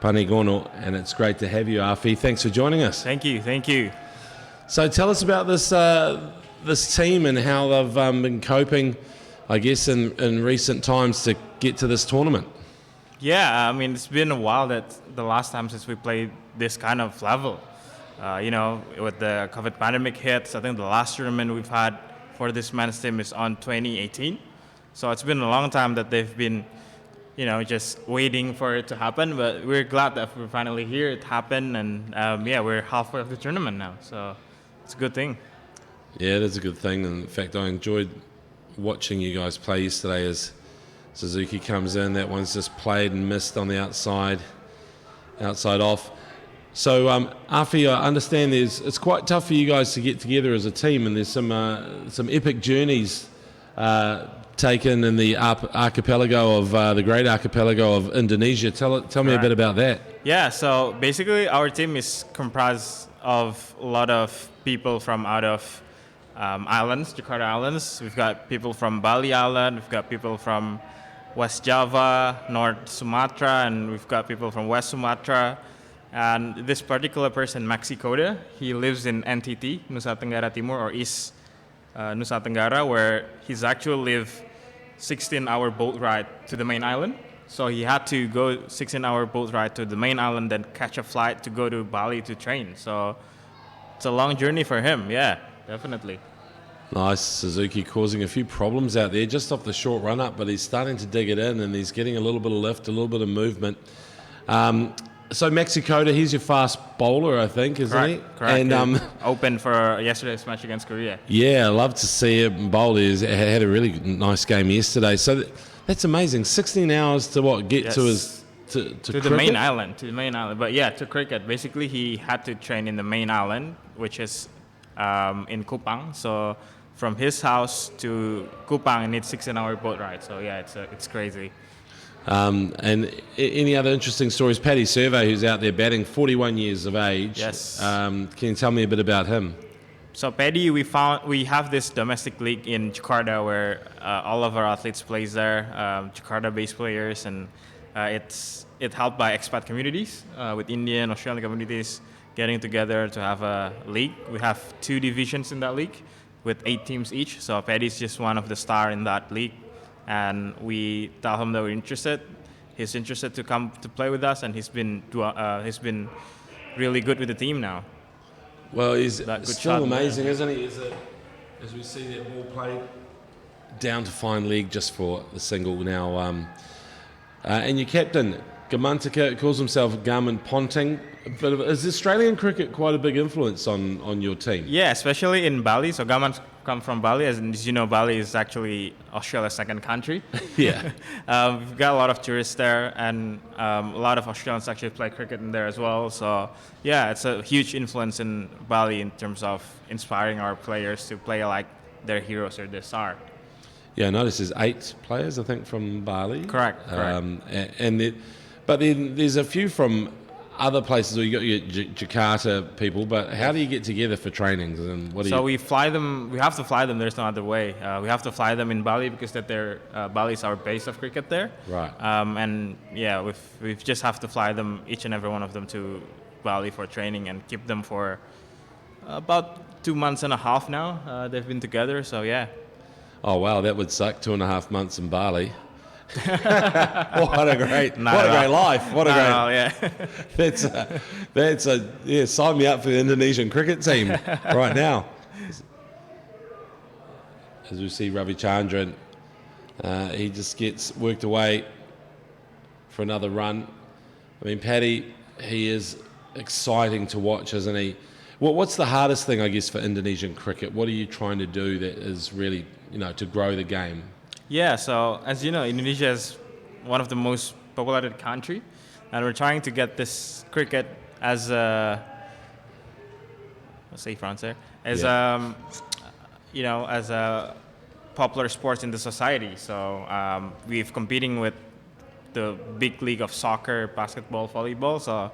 Speaker 1: Panigono, and it's great to have you, Afi. Thanks for joining us.
Speaker 5: Thank you.
Speaker 1: So tell us about this team and how they've been coping, I guess, in recent times to get to this tournament.
Speaker 5: Yeah, I mean, it's been a while the last time since we played this kind of level. With the COVID pandemic hits, I think the last tournament we've had for this men's team is on 2018. So it's been a long time that they've been, just waiting for it to happen. But we're glad that we're finally here. It happened, and we're halfway of the tournament now. So it's a good thing.
Speaker 1: Yeah, it is a good thing. And in fact, I enjoyed watching you guys play yesterday as Suzuki comes in. That one's just played and missed on the outside off. So, Afi, I understand it's quite tough for you guys to get together as a team, and there's some epic journeys taken in the archipelago of the great archipelago of Indonesia. Tell me a bit about that.
Speaker 5: Yeah, so basically our team is comprised of a lot of people from out of islands, Jakarta Islands. We've got people from Bali Island, we've got people from West Java, North Sumatra, and we've got people from West Sumatra. And this particular person, Maxi Koda, he lives in NTT, Nusa Tenggara Timur, or East Nusa Tenggara, where he's actually live 16-hour boat ride to the main island. So he had to go 16-hour boat ride to the main island, then catch a flight to go to Bali to train. So it's a long journey for him, yeah, definitely.
Speaker 1: Nice. Suzuki causing a few problems out there just off the short run up, but he's starting to dig it in and he's getting a little bit of lift, a little bit of movement. So Maxi Koda, he's your fast bowler, I think, isn't he?
Speaker 5: Correct.
Speaker 1: And
Speaker 5: open for yesterday's match against Korea.
Speaker 1: yeah, I love to see him bowl. He had a really nice game yesterday. So that's amazing. 16 hours to what? Get to his to
Speaker 5: the main island. To the main island. But yeah, to cricket. Basically, he had to train in the main island, which is in Kupang. So from his house to Kupang, it needs 16-hour boat ride. So yeah, it's crazy.
Speaker 1: And any other interesting stories? Paddy Survey, who's out there batting, 41 years of age.
Speaker 5: Yes.
Speaker 1: Can you tell me a bit about him?
Speaker 5: So Paddy, we have this domestic league in Jakarta where all of our athletes plays there, Jakarta-based players, and it's helped by expat communities with Indian, Australian communities getting together to have a league. We have 2 divisions in that league with 8 teams each. So Paddy's just one of the star in that league. And we tell him that we're interested. He's interested to come to play with us, and he's been really good with the team now.
Speaker 1: Well, he's
Speaker 5: That good
Speaker 1: still
Speaker 5: shot,
Speaker 1: amazing, isn't he? As we see that ball played down to fine leg just for the single now. And your captain, Gamantika, calls himself Garmin Ponting. Is Australian cricket quite a big influence on your team?
Speaker 5: Yeah, especially in Bali. So Gaman come from Bali. As you know, Bali is actually Australia's second country.
Speaker 1: Yeah.
Speaker 5: We've got a lot of tourists there, and a lot of Australians actually play cricket in there as well. So yeah, it's a huge influence in Bali in terms of inspiring our players to play like their heroes or their star.
Speaker 1: Yeah, I noticed there's 8 players, I think, from Bali.
Speaker 5: Correct.
Speaker 1: But then there's a few from other places where you got your Jakarta people, but how do you get together for trainings and what do you?
Speaker 5: So we fly them. We have to fly them. There's no other way. We have to fly them in Bali because Bali is our base of cricket there.
Speaker 1: Right.
Speaker 5: And yeah, we just have to fly them, each and every one of them, to Bali for training and keep them for about 2 months and a half now. They've been together, so yeah.
Speaker 1: Oh wow, that would suck. 2.5 months in Bali. What a great life! What a great.
Speaker 5: Yeah.
Speaker 1: That's a yeah. Sign me up for the Indonesian cricket team right now. As we see Ravichandran, he just gets worked away for another run. I mean, Paddy, he is exciting to watch, isn't he? What's the hardest thing, I guess, for Indonesian cricket? What are you trying to do that is really, to grow the game?
Speaker 5: Yeah, so as you know, Indonesia is one of the most populated country, and we're trying to get this cricket as a, as a popular sports in the society. So we've competing with the big league of soccer, basketball, volleyball. So,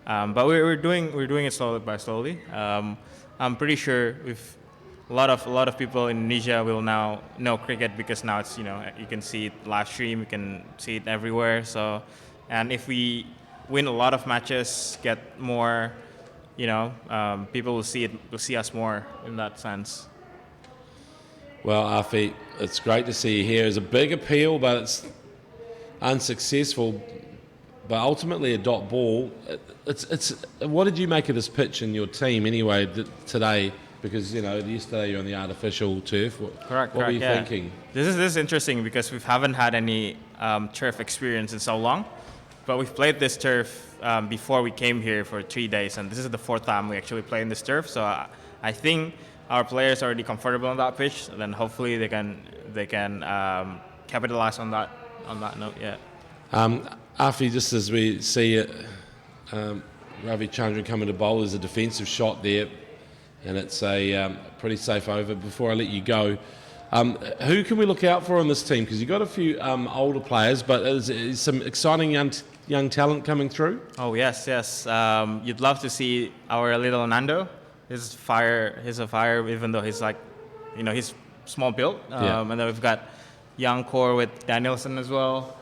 Speaker 5: but we're doing it slowly by slowly. I'm pretty sure a lot of people in Indonesia will now know cricket because now it's you can see it live stream, you can see it everywhere. So, and if we win a lot of matches, get more, people will see us more in that sense.
Speaker 1: Well, Afi, it's great to see you here. It's a big appeal, but it's unsuccessful. But ultimately, a dot ball. It's. What did you make of this pitch in your team anyway today? Because yesterday you're on the artificial turf. What were you thinking?
Speaker 5: This is interesting because we haven't had any turf experience in so long, but we've played this turf before we came here for 3 days, and this is the 4th time we actually play in this turf. So I think our players are already comfortable on that pitch. And then hopefully they can capitalize on that note. Yeah.
Speaker 1: Afi, just as we see it, Ravi Chandran coming to bowl. There's a defensive shot there, and it's a pretty safe over. Before I let you go, who can we look out for on this team? Because you've got a few older players, but is some exciting young talent coming through?
Speaker 5: Oh yes. You'd love to see our little Nando. He's a fire, even though he's like, he's small built. And then we've got young core with Danielson as well.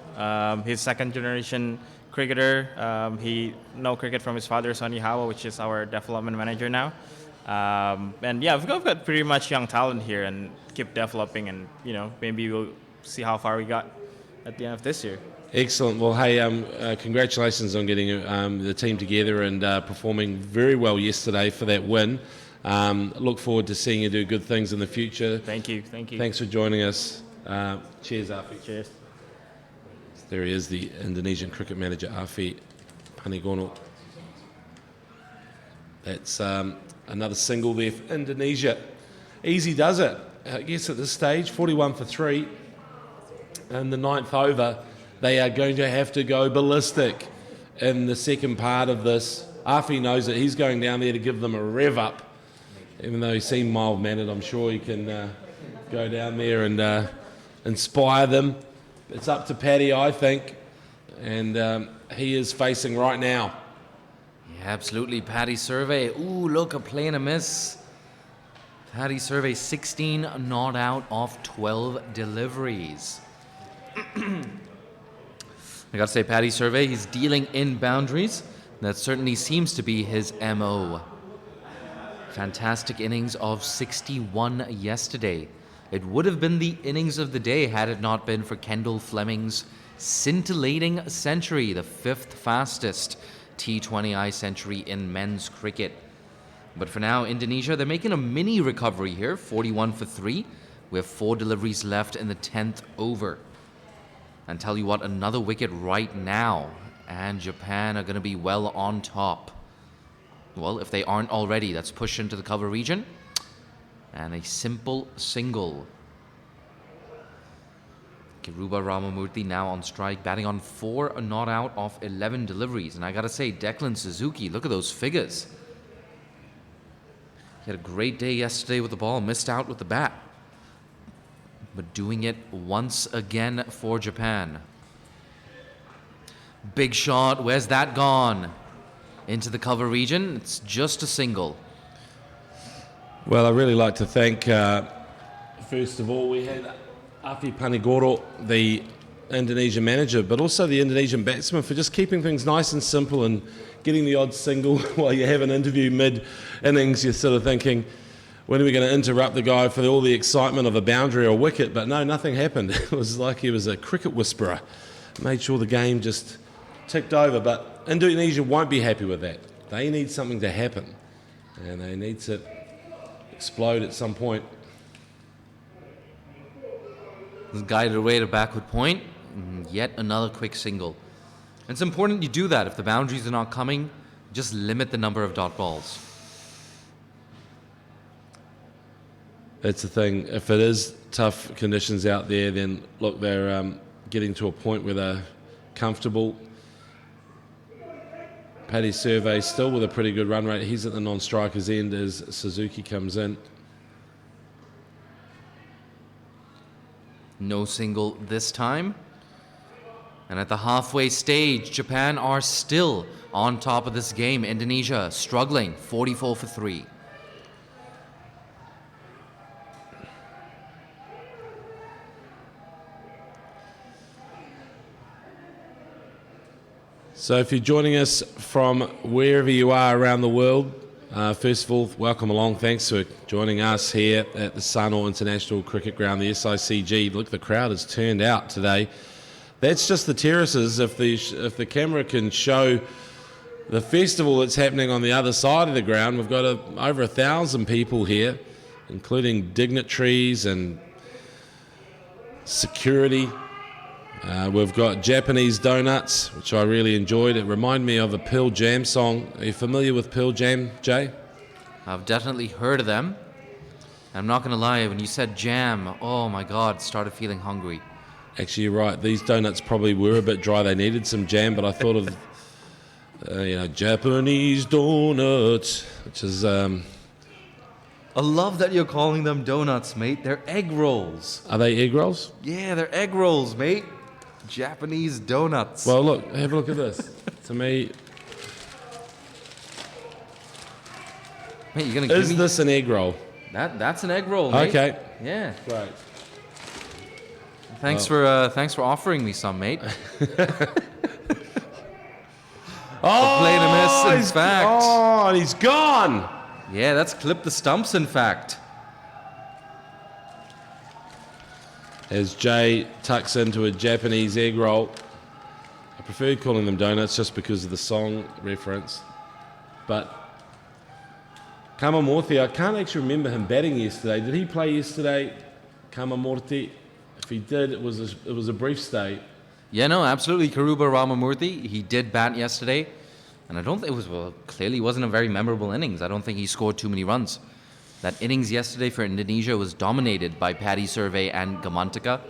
Speaker 5: He's second generation cricketer. He know cricket from his father, Sonny Hawa, which is our development manager now. And yeah, we've got pretty much young talent here, and keep developing, and maybe we'll see how far we got at the end of this year.
Speaker 1: Excellent. Well, hey, congratulations on getting the team together and performing very well yesterday for that win. Look forward to seeing you do good things in the future.
Speaker 5: Thank you.
Speaker 1: Thanks for joining us. Cheers, Afi.
Speaker 5: Cheers.
Speaker 1: There he is, the Indonesian cricket manager, Afi Panigono. That's another single there for Indonesia. Easy does it. I guess at this stage, 41 for 3. In the 9th over, they are going to have to go ballistic in the second part of this. Afi knows that he's going down there to give them a rev up. Even though he seemed mild-mannered, I'm sure he can go down there and inspire them. It's up to Paddy, I think, and he is facing right now.
Speaker 2: Yeah, absolutely. Paddy Survey. Ooh, look, a play and a miss. Paddy Survey, 16 not out of 12 deliveries. I gotta say, Paddy Survey, he's dealing in boundaries. That certainly seems to be his MO. Fantastic innings of 61 yesterday. It would have been the innings of the day had it not been for Kendall Fleming's scintillating century, the 5th fastest T20I century in men's cricket. But for now, Indonesia, they're making a mini recovery here, 41 for 3. We have 4 deliveries left in the 10th over. And tell you what, another wicket right now, and Japan are going to be well on top. Well, if they aren't already, that's pushed into the cover region. And a simple single. Kiruba Ramamurthy now on strike, batting on 4 not out of 11 deliveries. And I gotta say, Declan Suzuki, look at those figures. He had a great day yesterday with the ball, missed out with the bat. But doing it once again for Japan. Big shot, where's that gone? Into the cover region, it's just a single.
Speaker 1: Well, I'd really like to thank, first of all, we had Afi Panigoro, the Indonesian manager, but also the Indonesian batsman for just keeping things nice and simple and getting the odd single while you have an interview mid-innings. You're sort of thinking, when are we going to interrupt the guy for all the excitement of a boundary or a wicket? But no, nothing happened. It was like he was a cricket whisperer. Made sure the game just ticked over. But Indonesia won't be happy with that. They need something to happen. And they need to explode at some point.
Speaker 2: Guided away to backward point. Yet another quick single. It's important you do that. If the boundaries are not coming, just limit the number of dot balls.
Speaker 1: That's the thing. If it is tough conditions out there, then look, they're getting to a point where they're comfortable. Paddy Survey still with a pretty good run rate. He's at the non-striker's end as Suzuki comes in.
Speaker 2: No single this time. And at the halfway stage, Japan are still on top of this game. Indonesia struggling, 44 for 3.
Speaker 1: So if you're joining us from wherever you are around the world, first of all, welcome along. Thanks for joining us here at the Sano International Cricket Ground, the SICG. Look, the crowd has turned out today. That's just the terraces. If the camera can show the festival that's happening on the other side of the ground, we've got over 1,000 people here, including dignitaries and security. We've got Japanese donuts, which I really enjoyed. It reminded me of a Pearl Jam song. Are you familiar with Pearl Jam, Jay?
Speaker 2: I've definitely heard of them. I'm not going to lie, when you said jam, oh my God, started feeling hungry.
Speaker 1: Actually, you're right. These donuts probably were a bit dry. They needed some jam, but I thought of Japanese donuts, which is
Speaker 2: I love that you're calling them donuts, mate. They're egg rolls.
Speaker 1: are they egg rolls?
Speaker 2: Yeah, they're egg rolls, mate. Japanese donuts.
Speaker 1: Well, look, have a look at this. To me,
Speaker 2: mate, you're gonna give
Speaker 1: is
Speaker 2: me
Speaker 1: this an egg roll?
Speaker 2: that's an egg roll, mate.
Speaker 1: Okay,
Speaker 2: Yeah.
Speaker 1: great.
Speaker 2: Thanks for offering me some, mate.
Speaker 1: Oh,
Speaker 2: played a miss, in
Speaker 1: he's-
Speaker 2: fact.
Speaker 1: Oh, and he's gone.
Speaker 2: Yeah, that's clip the stumps, in fact.
Speaker 1: As Jay tucks into a Japanese egg roll. I prefer calling them donuts just because of the song reference. But Kamamorti, I can't actually remember him batting yesterday. Did he play yesterday, Kamamorti? If he did, it was a brief stay.
Speaker 2: Yeah, no, absolutely. Karuba Ramamurthy, he did bat yesterday. And I don't think clearly wasn't a very memorable innings. I don't think he scored too many runs. That innings yesterday for Indonesia was dominated by Paddy Survey and Gamantika.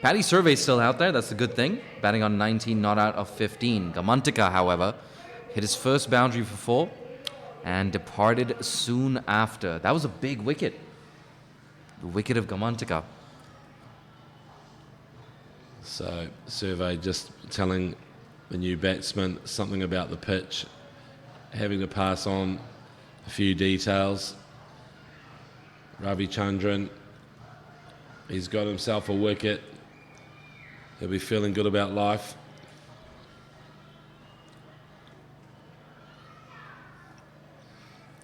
Speaker 2: Paddy Survey's still out there, that's a good thing. Batting on 19 not out of 15. Gamantika, however, hit his first boundary for 4 and departed soon after. That was a big wicket. The wicket of Gamantika.
Speaker 1: So, Survey just telling the new batsman something about the pitch, having to pass on a few details. Ravi Chandran, he's got himself a wicket. He'll be feeling good about life.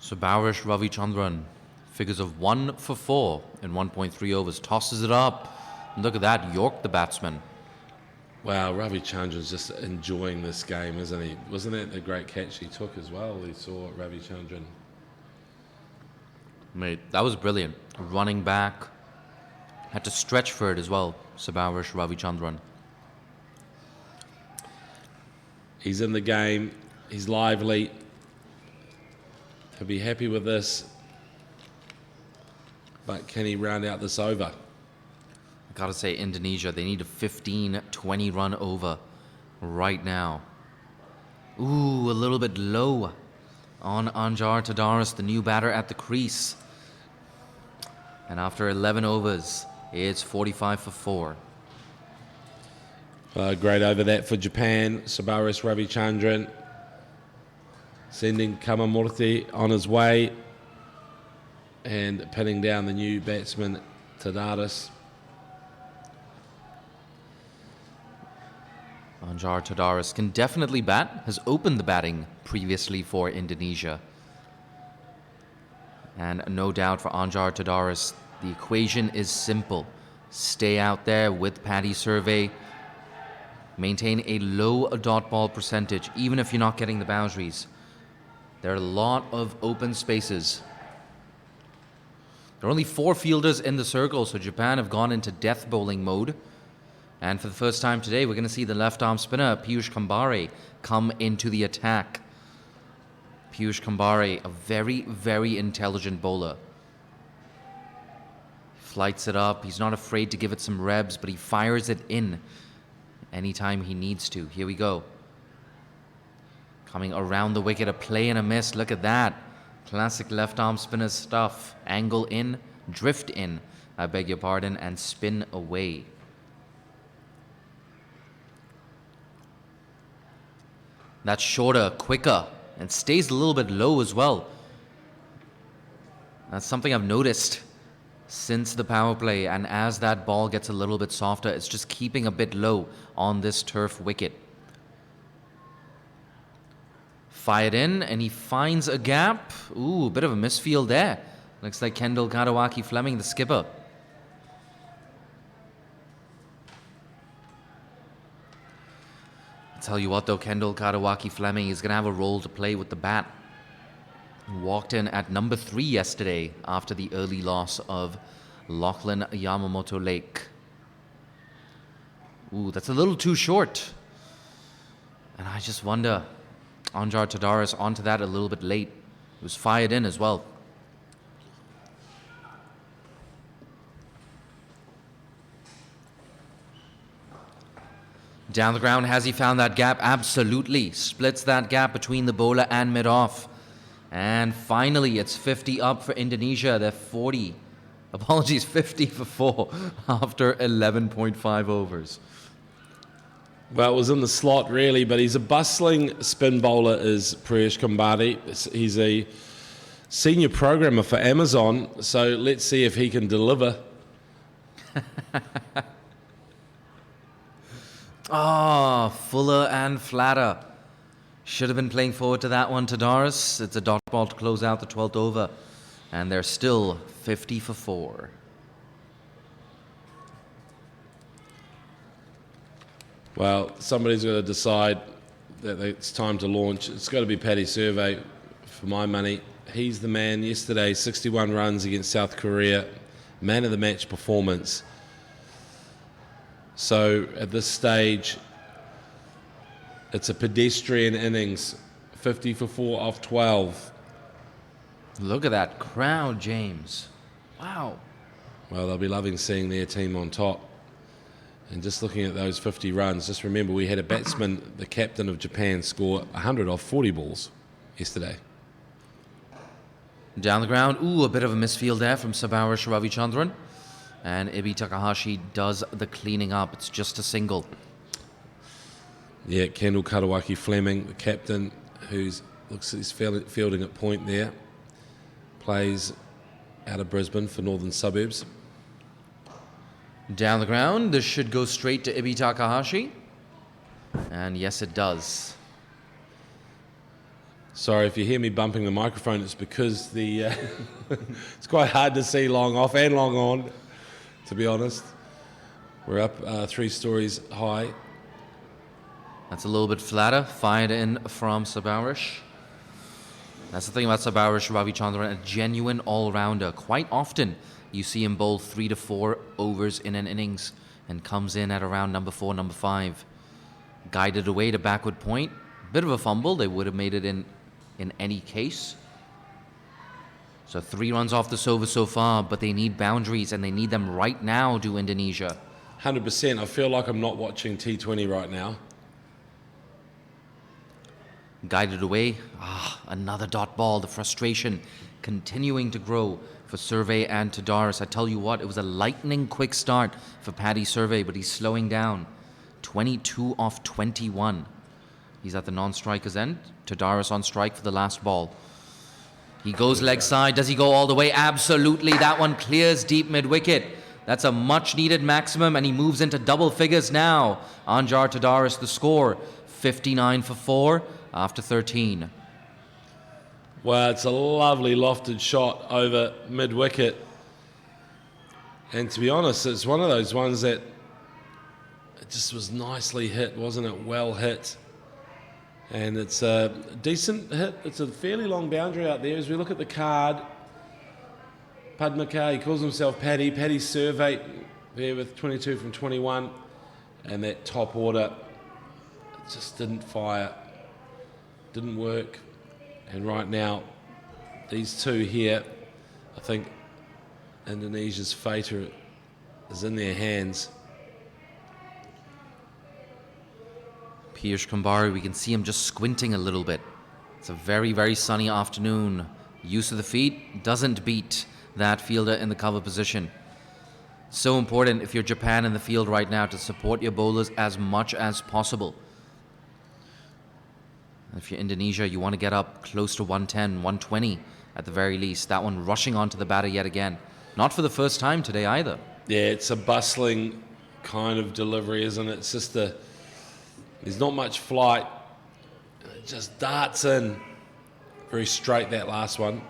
Speaker 2: So Bowrish Ravichandran, figures of 1 for 4 in 1.3 overs, tosses it up. And look at that, York the batsman.
Speaker 1: Wow, Ravi Chandran's just enjoying this game, isn't he? Wasn't that the great catch he took as well? He saw Ravi Chandran.
Speaker 2: Mate, that was brilliant. Running back, had to stretch for it as well. Sabarish Ravichandran.
Speaker 1: He's in the game. He's lively. He'll be happy with this. But can he round out this over?
Speaker 2: I gotta say, Indonesia, they need a 15-20 run over right now. Ooh, a little bit low on Anjar Tadaris, the new batter at the crease. And after 11 overs, it's 45 for 4.
Speaker 1: Great over that for Japan. Sabaris Ravichandran sending Kamamurti on his way and pinning down the new batsman Tadaris.
Speaker 2: Anjar Tadaris can definitely bat, has opened the batting previously for Indonesia. And no doubt for Anjar Tadaris, the equation is simple. Stay out there with Paddy Survey. Maintain a low dot ball percentage, even if you're not getting the boundaries. There are a lot of open spaces. There are only 4 fielders in the circle, so Japan have gone into death bowling mode. And for the first time today, we're going to see the left-arm spinner, Piyush Kambare, come into the attack. Piyush Kambare, a very, very intelligent bowler. Flights it up. He's not afraid to give it some rebs, but he fires it in anytime he needs to. Here we go. Coming around the wicket, a play and a miss. Look at that. Classic left-arm spinner stuff. Angle in, drift in, I beg your pardon, and spin away. That's shorter, quicker, and stays a little bit low as well. That's something I've noticed since the power play, and as that ball gets a little bit softer, it's just keeping a bit low on this turf wicket. Fired in, and he finds a gap. Ooh, a bit of a misfield there. Looks like Kendall Kadawaki Fleming, the skipper. Tell you what though, Kendall Kadawaki Fleming is going to have a role to play with the bat. Walked in at number 3 yesterday after the early loss of Lachlan Yamamoto Lake. Ooh, that's a little too short. And I just wonder, Anjar Tadaris onto that a little bit late. It was fired in as well. Down the ground, has he found that gap? Absolutely. Splits that gap between the bowler and mid-off. And finally, it's 50 up for Indonesia. They're 40. Apologies, 50 for 4 after 11.5 overs.
Speaker 1: Well, it was in the slot, really, but he's a bustling spin bowler, is Priyesh Kambari. He's a senior programmer for Amazon, so let's see if he can deliver.
Speaker 2: Ah, fuller and flatter. Should have been playing forward to that one, Tadaris. It's a dot ball to close out the 12th over. And they're still 50 for 4.
Speaker 1: Well, somebody's got to decide that it's time to launch. It's got to be Paddy Survey, for my money. He's the man yesterday, 61 runs against South Korea, man of the match performance. So at this stage, it's a pedestrian innings, 50 for 4 off 12.
Speaker 2: Look at that crowd, James. Wow.
Speaker 1: Well, they'll be loving seeing their team on top. And just looking at those 50 runs, just remember we had a batsman, the captain of Japan, score 100 off 40 balls yesterday.
Speaker 2: Down the ground, a bit of a misfield there from Sabarish Ravichandran. And Ibi Takahashi does the cleaning up. It's just a single.
Speaker 1: Yeah, Kendall Karawaki Fleming, the captain, who's looks he's fielding at point there, plays out of Brisbane for Northern Suburbs.
Speaker 2: Down the ground, this should go straight to Ibi Takahashi. And yes, it does.
Speaker 1: Sorry if you hear me bumping the microphone, it's because the it's quite hard to see long off and long on, to be honest. We're up 3 stories high.
Speaker 2: That's a little bit flatter, fired in from Sabarish. That's the thing about Sabarish Ravichandran, a genuine all-rounder. Quite often, you see him bowl 3 to 4 overs in an innings and comes in at around number 4, number 5. Guided away to backward point. Bit of a fumble. They would have made it in any case. So 3 runs off this over so far, but they need boundaries, and they need them right now, do Indonesia.
Speaker 1: 100%. I feel like I'm not watching T20 right now.
Speaker 2: Guided away. Another dot ball. The frustration continuing to grow for Survey and Tadaris. I tell you what, it was a lightning quick start for Paddy Survey, but he's slowing down. 22 off 21. He's at the non-striker's end. Tadaris on strike for the last ball. He goes leg side. Does he go all the way? Absolutely. That one clears deep mid-wicket. That's a much-needed maximum, and he moves into double figures now. Anjar Tadaris, the score, 59 for 4 after 13.
Speaker 1: Well, it's a lovely lofted shot over mid-wicket. And to be honest, it's one of those ones that it just was nicely hit, wasn't it? Well hit. And it's a decent hit. It's a fairly long boundary out there. As we look at the card, Padmakar, he calls himself Paddy. Paddy Survey there with 22 from 21. And that top order just didn't fire. Didn't work. And right now, these two here, I think Indonesia's fate is in their hands.
Speaker 2: Piyush Kambari, we can see him just squinting a little bit. It's a very, very sunny afternoon. Use of the feet doesn't beat that fielder in the cover position. So important if you're Japan in the field right now to support your bowlers as much as possible. If you're Indonesia, you want to get up close to 110, 120 at the very least. That one rushing onto the batter yet again. Not for the first time today either.
Speaker 1: Yeah, it's a bustling kind of delivery, isn't it? It's just there's not much flight. It just darts in. Very straight, that last one.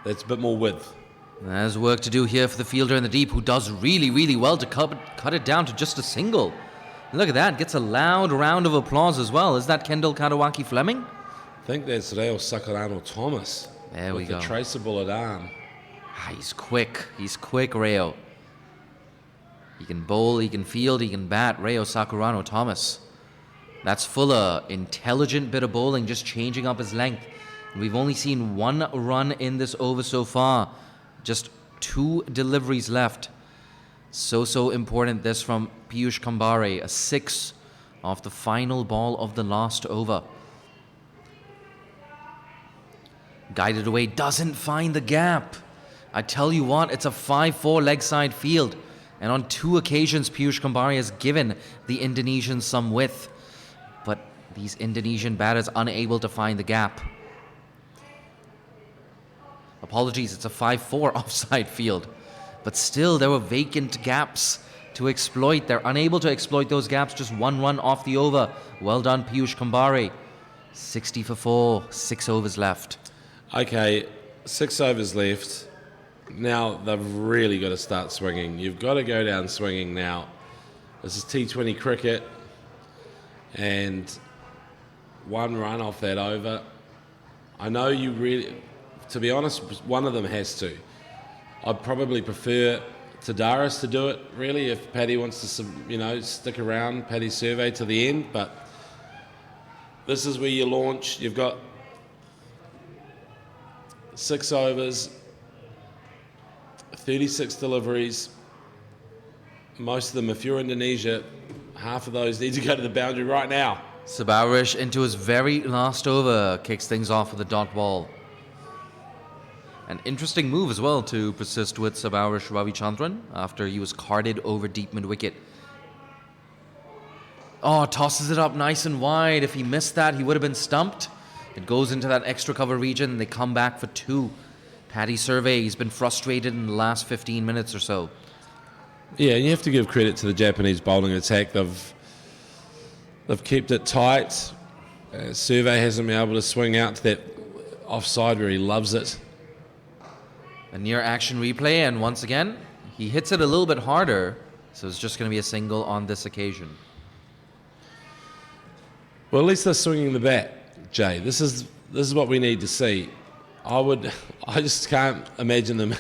Speaker 1: That's a bit more width.
Speaker 2: There's work to do here for the fielder in the deep, who does really, really well to cut it down to just a single. Look at that, gets a loud round of applause as well. Is that Kendall Karawaki Fleming?
Speaker 1: I think that's Reo Sakarano Thomas.
Speaker 2: There we go.
Speaker 1: With the traceable at arm.
Speaker 2: He's quick, Reo. He can bowl, he can field, he can bat. Reo Sakurano Thomas. That's fuller, intelligent bit of bowling, just changing up his length. And we've only seen 1 run in this over so far. Just 2 deliveries left. So important, this from Piyush Kambari. A 6 of the final ball of the last over. Guided away, doesn't find the gap. I tell you what, it's a 5-4 leg side field. And on 2 occasions, Piyush Kambari has given the Indonesians some width. But these Indonesian batters unable to find the gap. Apologies, it's a 5-4 offside field. But still, there were vacant gaps to exploit. They're unable to exploit those gaps. Just 1 run off the over. Well done, Piyush Kambari. 60 for 4, 6 overs left.
Speaker 1: Okay, 6 overs left. Now they've really got to start swinging. You've got to go down swinging now. This is T20 cricket, and 1 run off that over. I know you really, to be honest, one of them has to. I'd probably prefer Tadaris to do it, really, if Paddy wants to, stick around Paddy's survey to the end. But this is where you launch. You've got 6 overs, 36 deliveries. Most of them, if you're Indonesia, half of those need to go to the boundary right now.
Speaker 2: Sabarish into his very last over, kicks things off with a dot ball. An interesting move as well to persist with Sabarish Ravichandran after he was carded over deep mid-wicket. Oh, tosses it up nice and wide. If he missed that, he would have been stumped. It goes into that extra cover region, and they come back for 2. Paddy Survey, he's been frustrated in the last 15 minutes or so.
Speaker 1: Yeah, and you have to give credit to the Japanese bowling attack. They've kept it tight. Survey hasn't been able to swing out to that offside where he loves it.
Speaker 2: A near action replay, and once again, he hits it a little bit harder, so it's just going to be a single on this occasion.
Speaker 1: Well, at least they're swinging the bat, Jay. This is what we need to see. I just can't imagine them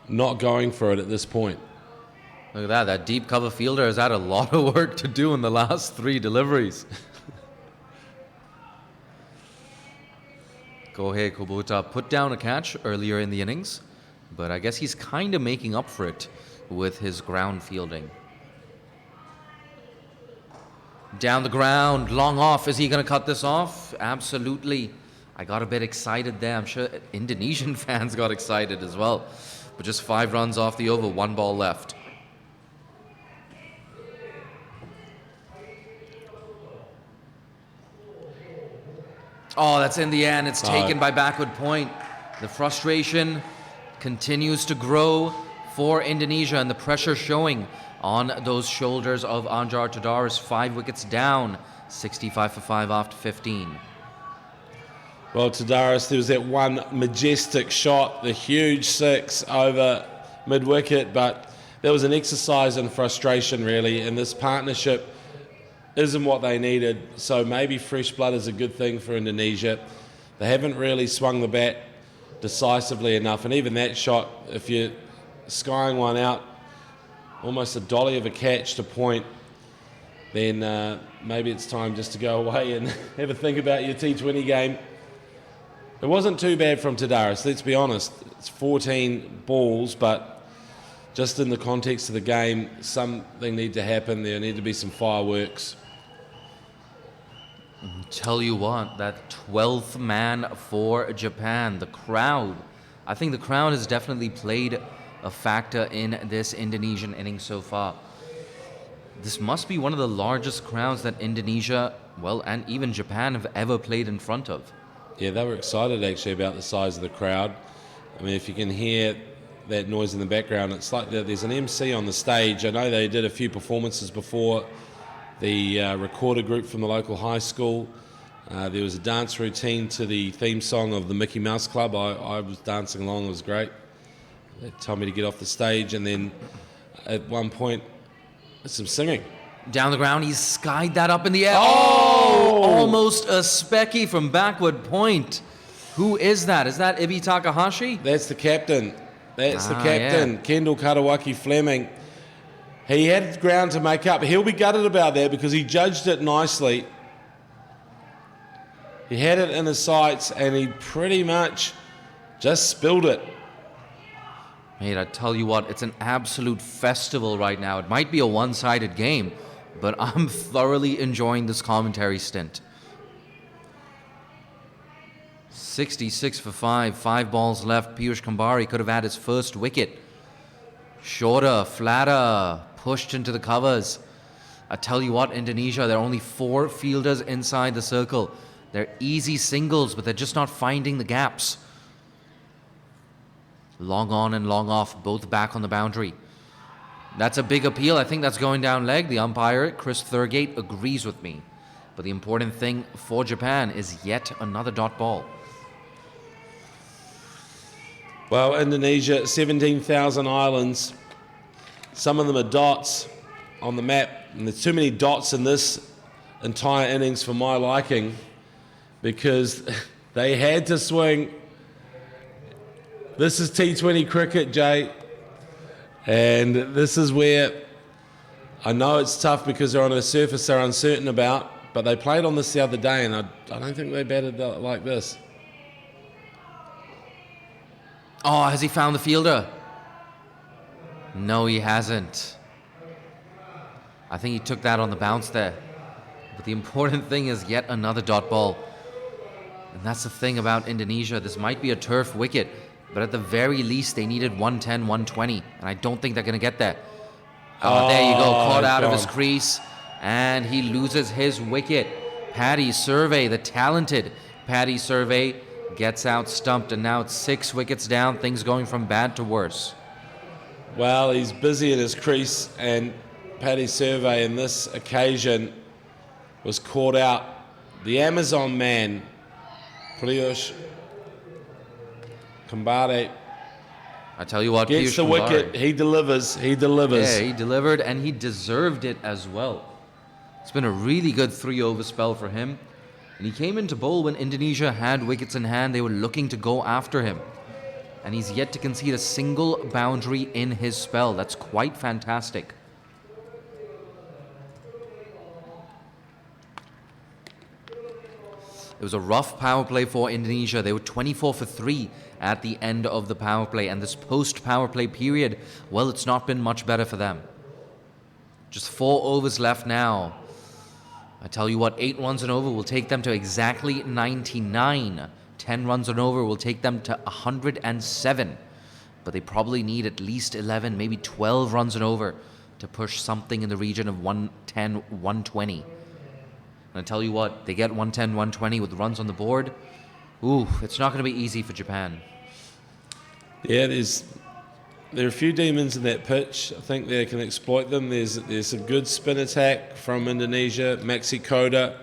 Speaker 1: not going for it at this point.
Speaker 2: Look at that. That deep cover fielder has had a lot of work to do in the last 3 deliveries. Kohei Kubota put down a catch earlier in the innings, but I guess he's kind of making up for it with his ground fielding. Down the ground, long off. Is he going to cut this off? Absolutely. I got a bit excited there. I'm sure Indonesian fans got excited as well. But just 5 runs off the over, 1 ball left. Oh, that's in the end. It's taken by backward point. The frustration continues to grow for Indonesia, and the pressure showing on those shoulders of Anjar Tadaris. 5 wickets down, 65 for 5 after 15.
Speaker 1: Well, Tadaris, there was that one majestic shot, the huge 6 over mid-wicket, but that was an exercise in frustration, really, and this partnership isn't what they needed, so maybe fresh blood is a good thing for Indonesia. They haven't really swung the bat decisively enough, and even that shot, if you're skying one out, almost a dolly of a catch to point, then maybe it's time just to go away and have a think about your T20 game. It wasn't too bad from Tadaris, let's be honest. It's 14 balls, but just in the context of the game, something need to happen. There need to be some fireworks.
Speaker 2: Tell you what, that 12th man for Japan, the crowd. I think the crowd has definitely played a factor in this Indonesian innings so far. This must be one of the largest crowds that Indonesia, well, and even Japan have ever played in front of.
Speaker 1: Yeah, they were excited actually about the size of the crowd. I mean, if you can hear that noise in the background, it's like there's an MC on the stage. I know they did a few performances before, the recorder group from the local high school. There was a dance routine to the theme song of the Mickey Mouse Club. I was dancing along, it was great. They told me to get off the stage, and then at one point, some singing.
Speaker 2: Down the ground, he's skied that up in the air. Oh! Almost a specky from backward point. Who is that? Is that Ibi Takahashi?
Speaker 1: That's the captain. That's the captain, yeah. Kendall Karawaki Fleming. He had ground to make up. He'll be gutted about that because he judged it nicely. He had it in his sights and he pretty much just spilled it.
Speaker 2: Mate, I tell you what, it's an absolute festival right now. It might be a one-sided game, but I'm thoroughly enjoying this commentary stint. 66 for 5 balls left. Piyush Kambari could have had his first wicket. Shorter, flatter, pushed into the covers. I tell you what, Indonesia, there are only 4 fielders inside the circle. They're easy singles, but they're just not finding the gaps. Long on and long off, both back on the boundary. That's a big appeal. I think that's going down leg. The umpire, Chris Thurgate, agrees with me. But the important thing for Japan is yet another dot ball.
Speaker 1: Well, Indonesia, 17,000 islands. Some of them are dots on the map. And there's too many dots in this entire innings for my liking, because they had to swing. This is T20 cricket, Jay. And this is where I know it's tough because they're on a surface they're uncertain about, but they played on this the other day, and I don't think they batted like this.
Speaker 2: Oh, has he found the fielder? No, he hasn't. I think he took that on the bounce there. But the important thing is yet another dot ball. And that's the thing about Indonesia. This might be a turf wicket, but at the very least, they needed 110, 120. And I don't think they're going to get there. Oh, there you go. Caught out of his crease. And he loses his wicket. Paddy Survey, the talented Paddy Survey, gets out stumped. And now it's 6 wickets down. Things going from bad to worse.
Speaker 1: Well, he's busy in his crease, and Paddy Survey in this occasion was caught out. The Amazon man, Piyush Kambari,
Speaker 2: I tell you what,
Speaker 1: gets
Speaker 2: Piyush
Speaker 1: the
Speaker 2: Kambari,
Speaker 1: wicket. He delivers.
Speaker 2: Yeah, he delivered, and he deserved it as well. It's been a really good 3-over spell for him. And he came into bowl when Indonesia had wickets in hand. They were looking to go after him. And he's yet to concede a single boundary in his spell. That's quite fantastic. It was a rough power play for Indonesia. They were 24 for 3 at the end of the power play. And this post-power play period, well, it's not been much better for them. Just 4 overs left now. I tell you what, 8 runs and over will take them to exactly 99. 10 runs and over will take them to 107. But they probably need at least 11, maybe 12 runs and over to push something in the region of 110, 120. And I tell you what, they get 110, 120 with runs on the board. Ooh, it's not going to be easy for Japan.
Speaker 1: Yeah, there are a few demons in that pitch. I think they can exploit them. There's a good spin attack from Indonesia. Maxi Koda,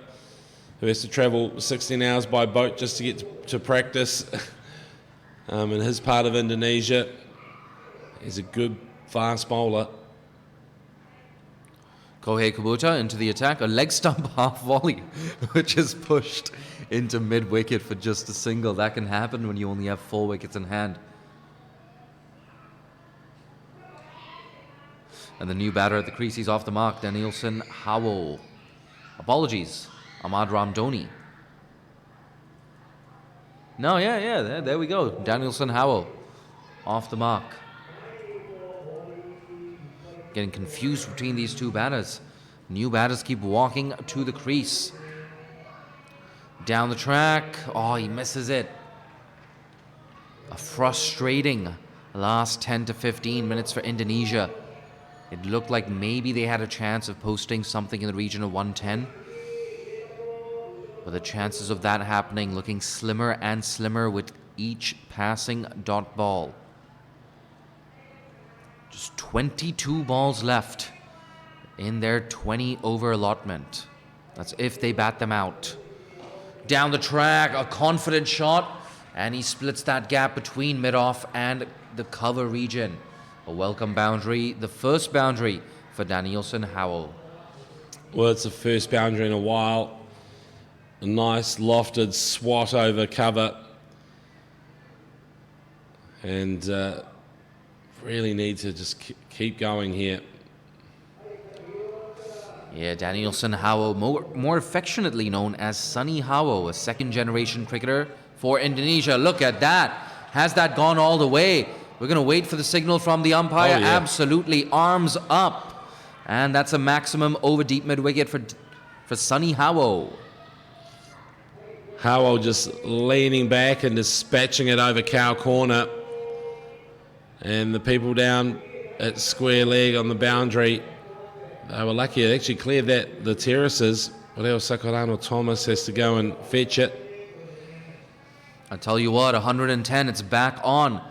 Speaker 1: who has to travel 16 hours by boat just to get to practice in his part of Indonesia. He's a good fast bowler.
Speaker 2: Kohei Kabuta into the attack, a leg stump half volley, which is pushed into mid-wicket for just a single. That can happen when you only have 4 wickets in hand. And the new batter at the crease, he's off the mark, Danielson Howell. Apologies, Ahmad Ramdoni. No, yeah, there we go. Danielson Howell off the mark. Getting confused between these two batters. New batters keep walking to the crease. Down the track. Oh, he misses it. A frustrating last 10 to 15 minutes for Indonesia. It looked like maybe they had a chance of posting something in the region of 110. But the chances of that happening looking slimmer and slimmer with each passing dot ball. Just 22 balls left in their 20-over allotment. That's if they bat them out. Down the track, a confident shot, and he splits that gap between mid-off and the cover region. A welcome boundary, the first boundary for Danielson Howell.
Speaker 1: Well, it's the first boundary in a while. A nice lofted swat over cover. And really need to just keep going here.
Speaker 2: Yeah, Danielson Howell, more affectionately known as Sunny Howell, a second-generation cricketer for Indonesia. Look at that. Has that gone all the way? We're going to wait for the signal from the umpire.
Speaker 1: Oh, yeah.
Speaker 2: Absolutely. Arms up. And that's a maximum over deep mid-wicket for Sunny Howell.
Speaker 1: Howell just leaning back and dispatching it over cow corner. And the people down at square leg on the boundary, they were lucky it actually cleared the terraces. Leo Sakorano Thomas has to go and fetch it.
Speaker 2: I tell you what, 110, it's back on.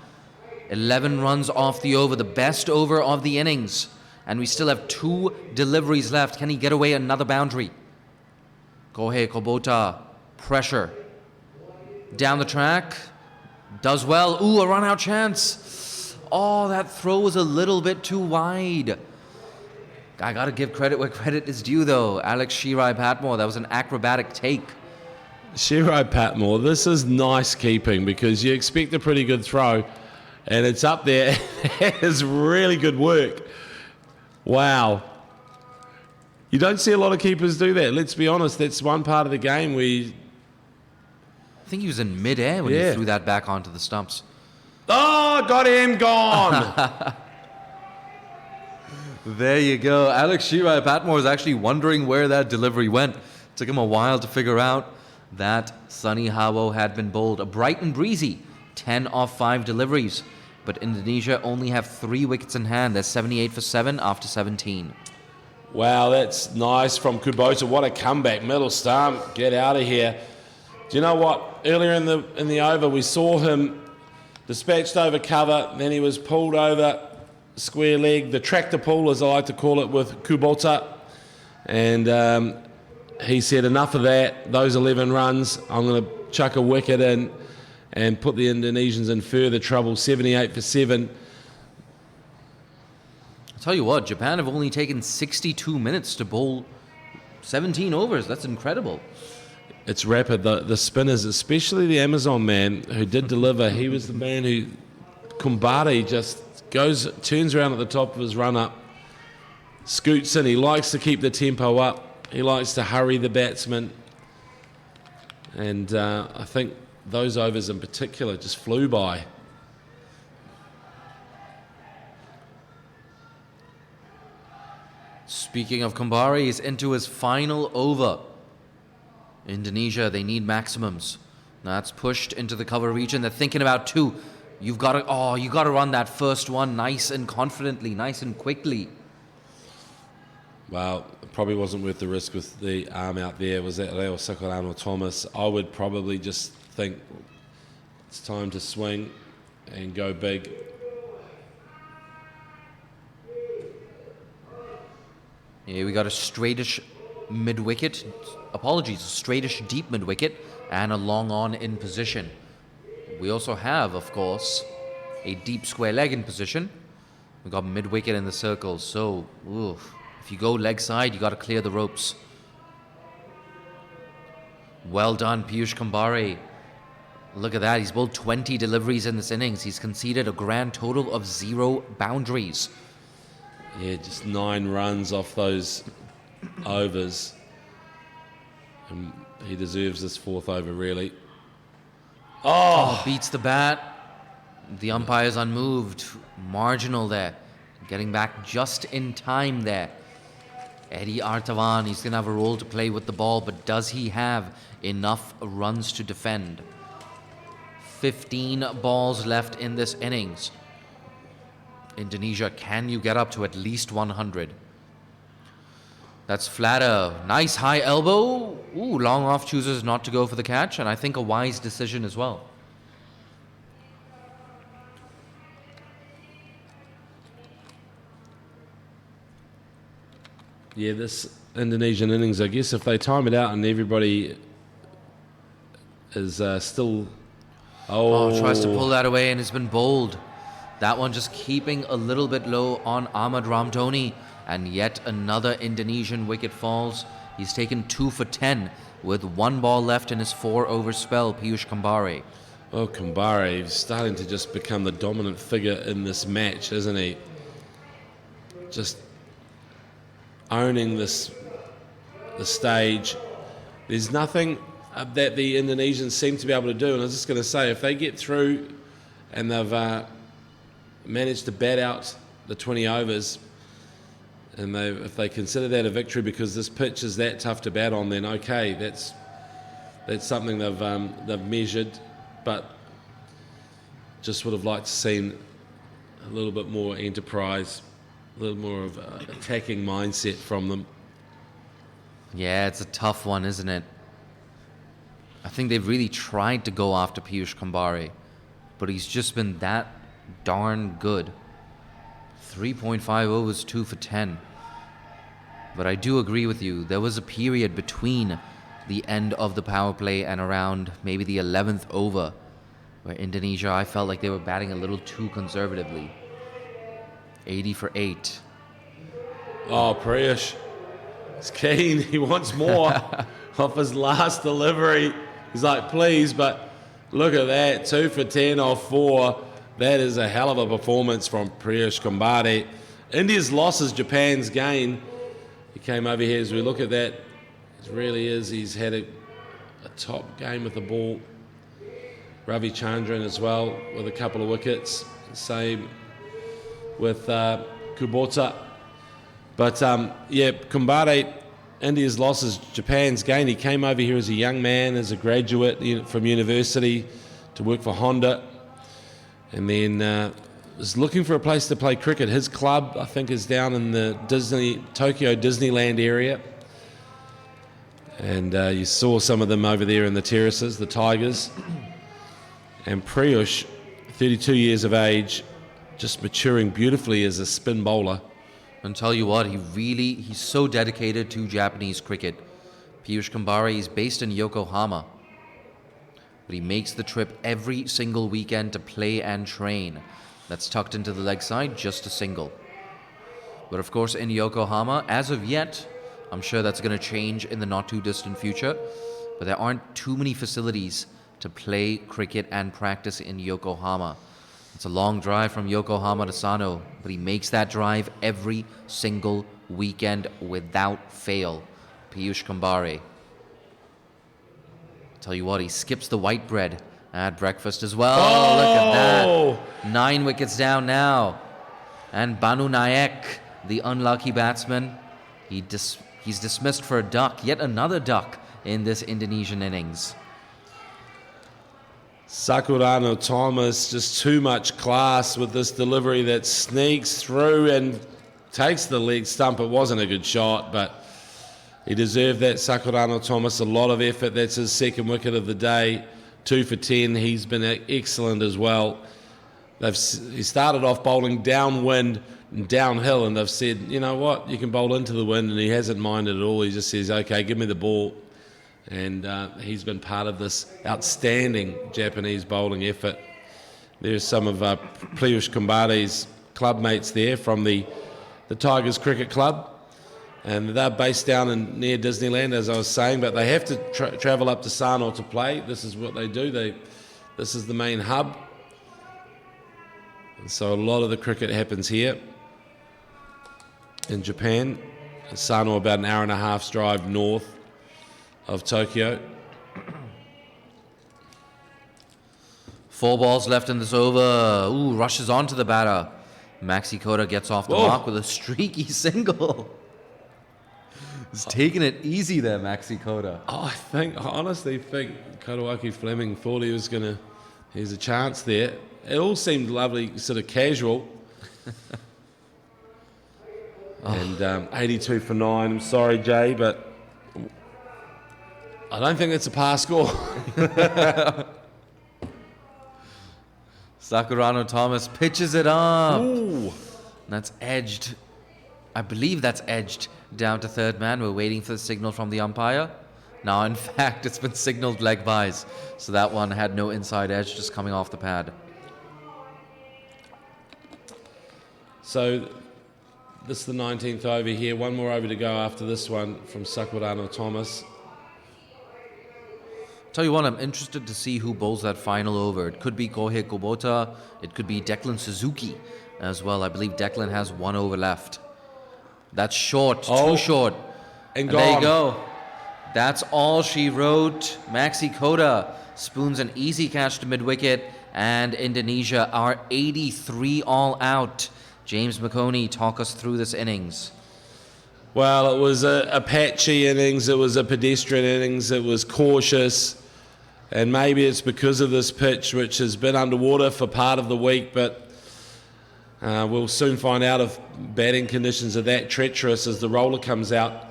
Speaker 2: 11 runs off the over, the best over of the innings. And we still have 2 deliveries left. Can he get away another boundary? Kohei Kubota, pressure. Down the track, does well. Ooh, a run-out chance. Oh, that throw was a little bit too wide. I gotta give credit where credit is due, though. Alex Shirai Patmore, that was an acrobatic take.
Speaker 1: Shirai Patmore, this is nice keeping because you expect a pretty good throw, and it's up there. It's really good work. Wow. You don't see a lot of keepers do that. Let's be honest, that's one part of the game where
Speaker 2: I think he was in mid-air when he threw that back onto the stumps.
Speaker 1: Oh, got him, gone.
Speaker 2: There you go. Alex Shirai Patmore was actually wondering where that delivery went. Took him a while to figure out that Sunny Howell had been bowled. A bright and breezy 10 off 5 deliveries. But Indonesia only have 3 wickets in hand. They're 78 for 7 after 17.
Speaker 1: Wow, that's nice from Kubota. What a comeback. Middle stump. Get out of here. Do you know what? Earlier in the over, we saw him dispatched over cover. Then he was pulled over square leg, the tractor pull, as I like to call it, with Kubota. And he said, enough of that. Those 11 runs, I'm going to chuck a wicket in and put the Indonesians in further trouble. 78 for 7.
Speaker 2: I'll tell you what, Japan have only taken 62 minutes to bowl 17 overs. That's incredible.
Speaker 1: It's rapid. The spinners, especially the Amazon man who did deliver, he was the man who, Kumbari, just turns around at the top of his run-up, scoots in. He likes to keep the tempo up. He likes to hurry the batsman. And I think those overs in particular just flew by.
Speaker 2: Speaking of Kumbari, he's into his final over. Indonesia, they need maximums. That's pushed into the cover region. They're thinking about 2. You got to run that first one nice and confidently, nice and quickly.
Speaker 1: Well, it probably wasn't worth the risk with the arm out there. Was that Leo Sakorano Thomas? I would probably just think it's time to swing and go big.
Speaker 2: Yeah, we got a straightish mid-wicket. Apologies, a straightish deep mid-wicket and a long on in position. We also have, of course, a deep square leg in position. We got mid-wicket in the circle, so if you go leg side, you got to clear the ropes. Well done, Piyush Kumbari. Look at that, he's bowled 20 deliveries in this innings. He's conceded a grand total of 0 boundaries.
Speaker 1: Yeah, just 9 runs off those overs. And he deserves this 4th over, really. Oh,
Speaker 2: beats the bat. The umpire's unmoved. Marginal there. Getting back just in time there. Eddie Artavan, he's going to have a role to play with the ball, but does he have enough runs to defend? 15 balls left in this innings. Indonesia, can you get up to at least 100? That's flatter. Nice high elbow. Ooh, long off chooses not to go for the catch, and I think a wise decision as well.
Speaker 1: yeah, this Indonesian innings, I guess if they time it out and everybody is still...
Speaker 2: Tries to pull that away and has been bowled. That one just keeping a little bit low on Ahmad Ramdhani. And yet another Indonesian wicket falls. He's taken 2 for 10 with 1 ball left in his 4-over spell, Piyush Kumbari.
Speaker 1: Oh, Kumbari is starting to just become the dominant figure in this match, isn't he? Just owning the stage. There's nothing that the Indonesians seem to be able to do. And I was just going to say, if they get through and they've managed to bat out the 20 overs, And if they consider that a victory because this pitch is that tough to bat on, then okay, that's something they've measured, but just would have liked to seen a little bit more enterprise, a little more of an attacking mindset from them.
Speaker 2: Yeah, it's a tough one, isn't it? I think they've really tried to go after Piyush Kambare, but he's just been that darn good. 3.5 overs, 2 for 10. But I do agree with you. There was a period between the end of the power play and around maybe the 11th over where Indonesia, I felt like they were batting a little too conservatively. 80 for 8.
Speaker 1: Oh, Priyash. He's keen. He wants more off his last delivery. He's like, please, but look at that. 2 for 10 off 4. That is a hell of a performance from Priyash Kambare. India's loss is Japan's gain. He came over here as we look at that. It really is. He's had a top game with the ball. Ravi Chandran as well with a couple of wickets. Same with Kubota. But yeah, Kambare, India's loss is Japan's gain. He came over here as a young man, as a graduate from university to work for Honda. And then was looking for a place to play cricket. His club, I think, is down in the Tokyo Disneyland area. And you saw some of them over there in the terraces, the Tigers. And Priyush, 32 years of age, just maturing beautifully as a spin bowler.
Speaker 2: And tell you what, he's so dedicated to Japanese cricket. Piyush Kambare is based in Yokohama, but he makes the trip every single weekend to play and train. That's tucked into the leg side, just a single. But of course, in Yokohama, as of yet, I'm sure that's going to change in the not too distant future, but there aren't too many facilities to play cricket and practice in Yokohama. It's a long drive from Yokohama to Sano, but he makes that drive every single weekend without fail. Piyush Kambare. Tell you what, he skips the white bread at breakfast as well.
Speaker 1: Oh!
Speaker 2: Look at that. 9 wickets down now. And Banu Nayak, the unlucky batsman, he's dismissed for a duck. Yet another duck in this Indonesian innings.
Speaker 1: Sakurano Thomas, just too much class with this delivery that sneaks through and takes the leg stump. It wasn't a good shot, but he deserved that. Sakurano Thomas, a lot of effort. That's his second wicket of the day. 2 for 10. He's been excellent as well. He started off bowling downwind and downhill, and they've said, you know what, you can bowl into the wind, and he hasn't minded at all. He just says, okay, give me the ball. And he's been part of this outstanding Japanese bowling effort. There's some of Piyush Kambare's club mates there from the Tigers Cricket Club. And they're based down near Disneyland, as I was saying, but they have to travel up to Sano to play. This is what they do. This is the main hub. And so a lot of the cricket happens here in Japan. Sano, about an hour and a half's drive north of Tokyo.
Speaker 2: 4 balls left in this over. Ooh, rushes onto the batter. Maxi Kota gets off the mark with a streaky single. He's taking it easy there, Maxi Kota.
Speaker 1: I honestly think Kodawaki Fleming thought here's a chance there. It all seemed lovely, sort of casual. And 82 for 9. I'm sorry, Jay, but I don't think it's a par score.
Speaker 2: Sakurano Thomas pitches it up.
Speaker 1: Ooh.
Speaker 2: That's edged. I believe that's edged down to third man. We're waiting for the signal from the umpire. Now, in fact, it's been signaled leg byes. So that one had no inside edge, just coming off the pad.
Speaker 1: So this is the 19th over here. One more over to go after this one from Sakurano Thomas.
Speaker 2: Tell you what, I'm interested to see who bowls that final over. It could be Kohei Kubota. It could be Declan Suzuki as well. I believe Declan has 1 over left. That's short, too short.
Speaker 1: And
Speaker 2: there you go. That's all she wrote. Maxi Kota spoons an easy catch to mid-wicket, and Indonesia are 83 all out. James McConey, talk us through this innings.
Speaker 1: Well, it was a patchy innings, it was a pedestrian innings, it was cautious, and maybe it's because of this pitch, which has been underwater for part of the week, but we'll soon find out if batting conditions are that treacherous as the roller comes out.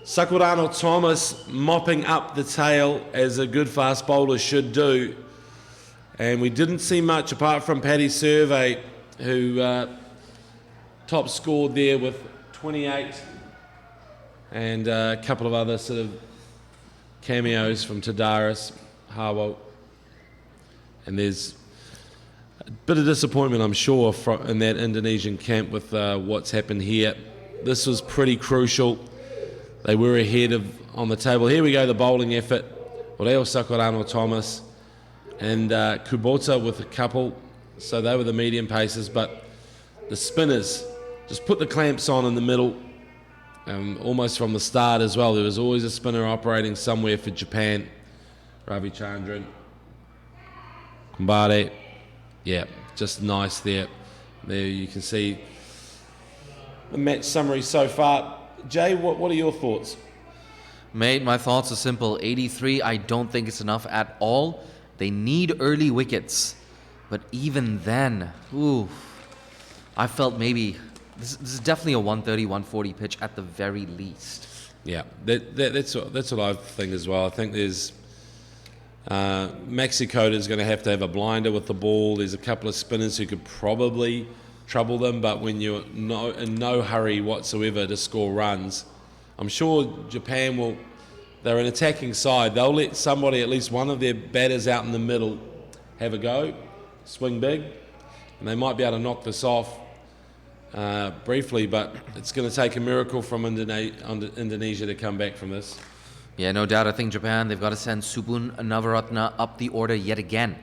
Speaker 1: Sakurano Thomas mopping up the tail as a good fast bowler should do, and we didn't see much apart from Paddy Survey, who top scored there with 28, and a couple of other sort of cameos from Tadaris, Harwell, and there's a bit of disappointment, I'm sure, in that Indonesian camp with what's happened here. This was pretty crucial. They were ahead on the table. Here we go, the bowling effort. Oreo Sakurano Thomas and Kubota with a couple, so they were the medium paces, but the spinners just put the clamps on in the middle. Almost from the start as well. There was always a spinner operating somewhere for Japan. Ravichandran, Kumbare, yeah, just nice there. There you can see the match summary so far. Jay, what are your thoughts?
Speaker 2: Mate, my thoughts are simple. 83, I don't think it's enough at all. They need early wickets. But even then, I felt maybe this is definitely a 130, 140 pitch at the very least.
Speaker 1: Yeah, that's what I think as well. I think there's Maxi Coda's going to have a blinder with the ball. There's a couple of spinners who could probably trouble them, but when you're in no hurry whatsoever to score runs, I'm sure Japan will. They're an attacking side. They'll let somebody, at least one of their batters out in the middle, have a go, swing big, and they might be able to knock this off briefly, but it's going to take a miracle from Indonesia to come back from this.
Speaker 2: Yeah, no doubt. I think Japan, they've got to send Subun Navaratna up the order yet again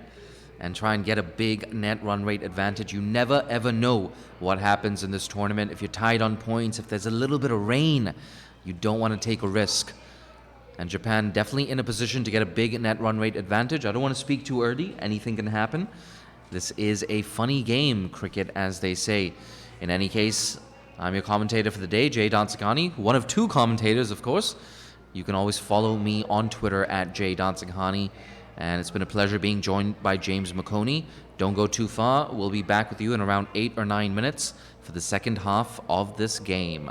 Speaker 2: and try and get a big net run rate advantage. You never, ever know what happens in this tournament. If you're tied on points, if there's a little bit of rain, you don't want to take a risk. And Japan definitely in a position to get a big net run rate advantage. I don't want to speak too early. Anything can happen. This is a funny game, cricket, as they say. In any case, I'm your commentator for the day, Jay Dansaghani, one of two commentators, of course. You can always follow me on Twitter at Jay Dansaghani. And it's been a pleasure being joined by James McConey. Don't go too far. We'll be back with you in around 8 or 9 minutes for the second half of this game.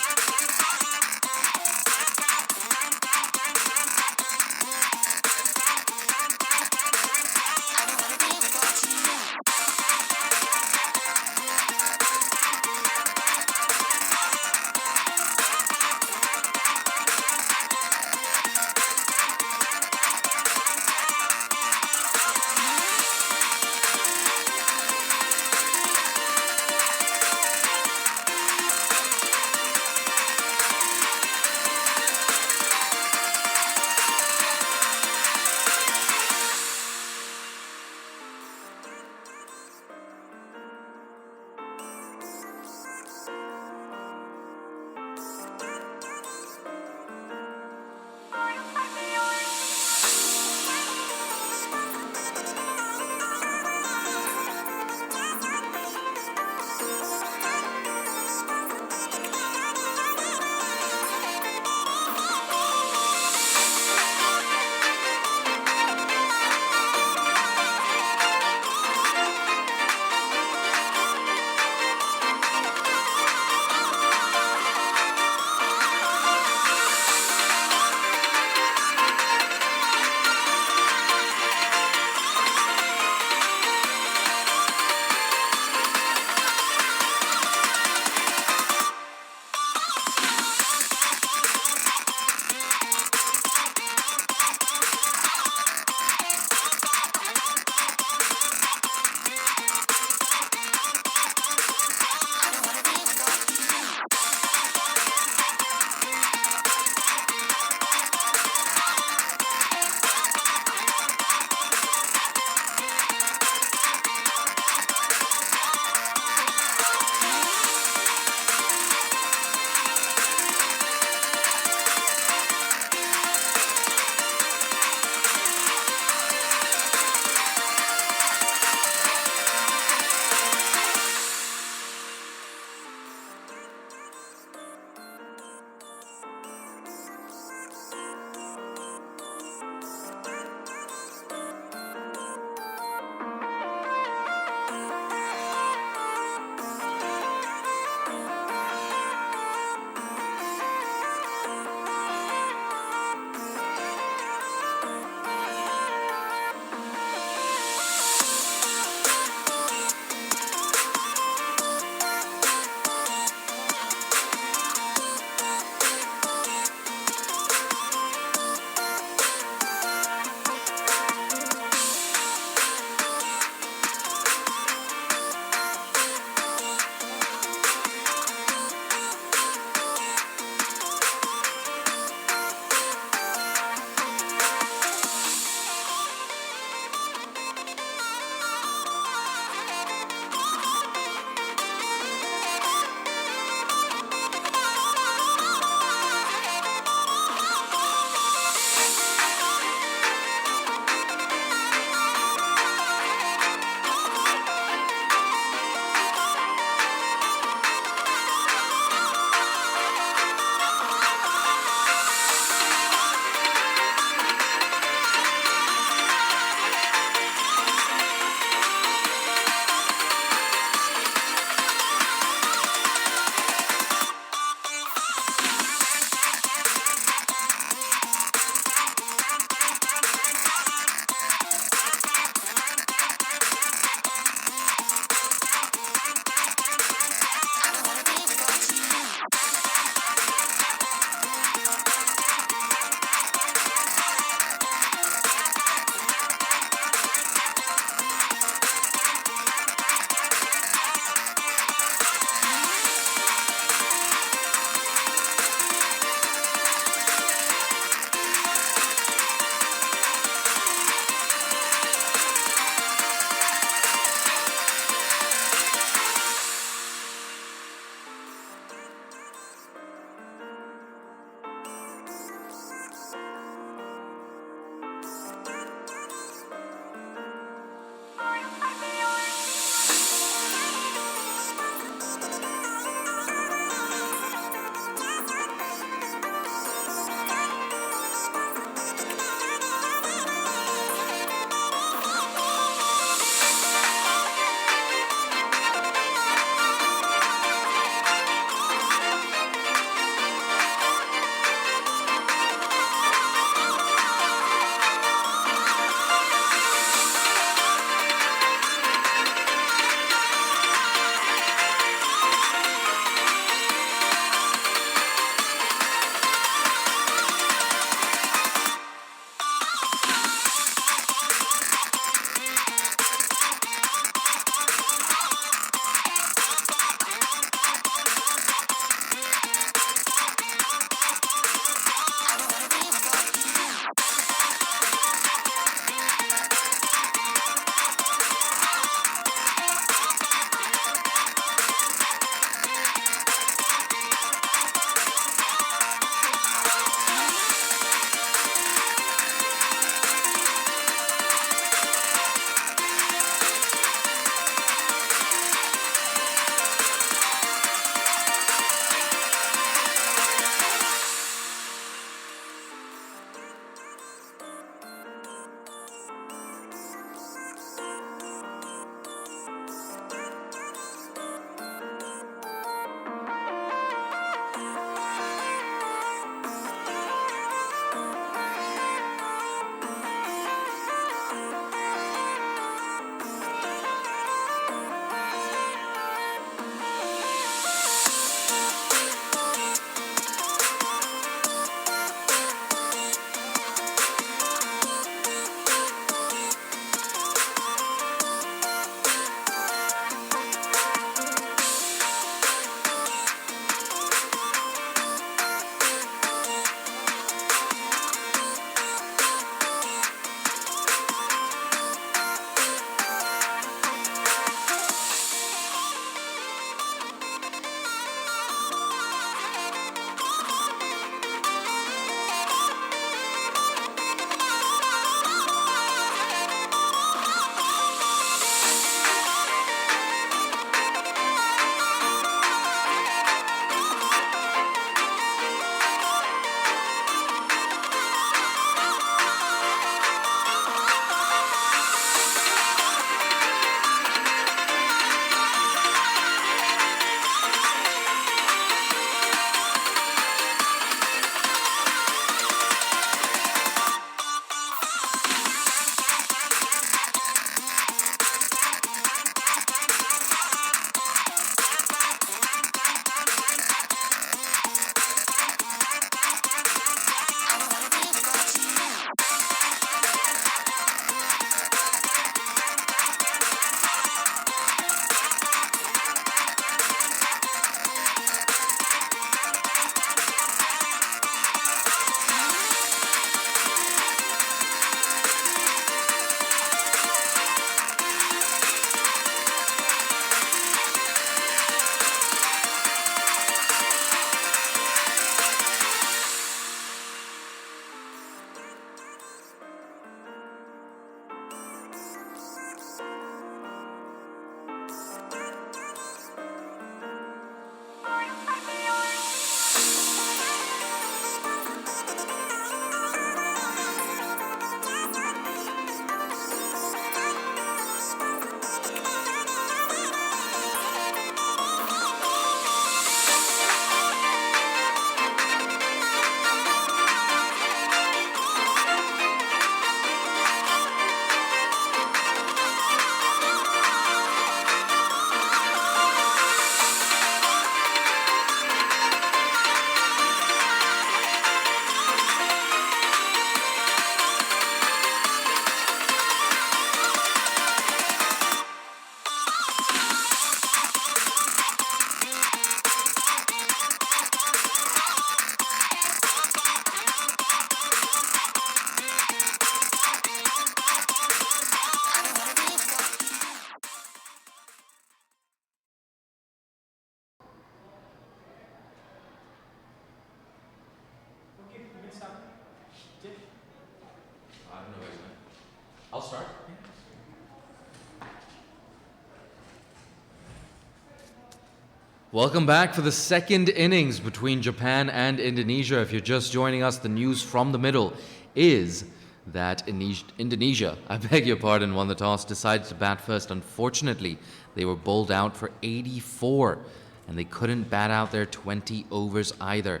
Speaker 2: Welcome back for the second innings between Japan and Indonesia. If you're just joining us, the news from the middle is that Indonesia, I beg your pardon, won the toss, decided to bat first. Unfortunately, they were bowled out for 84, and they couldn't bat out their 20 overs either.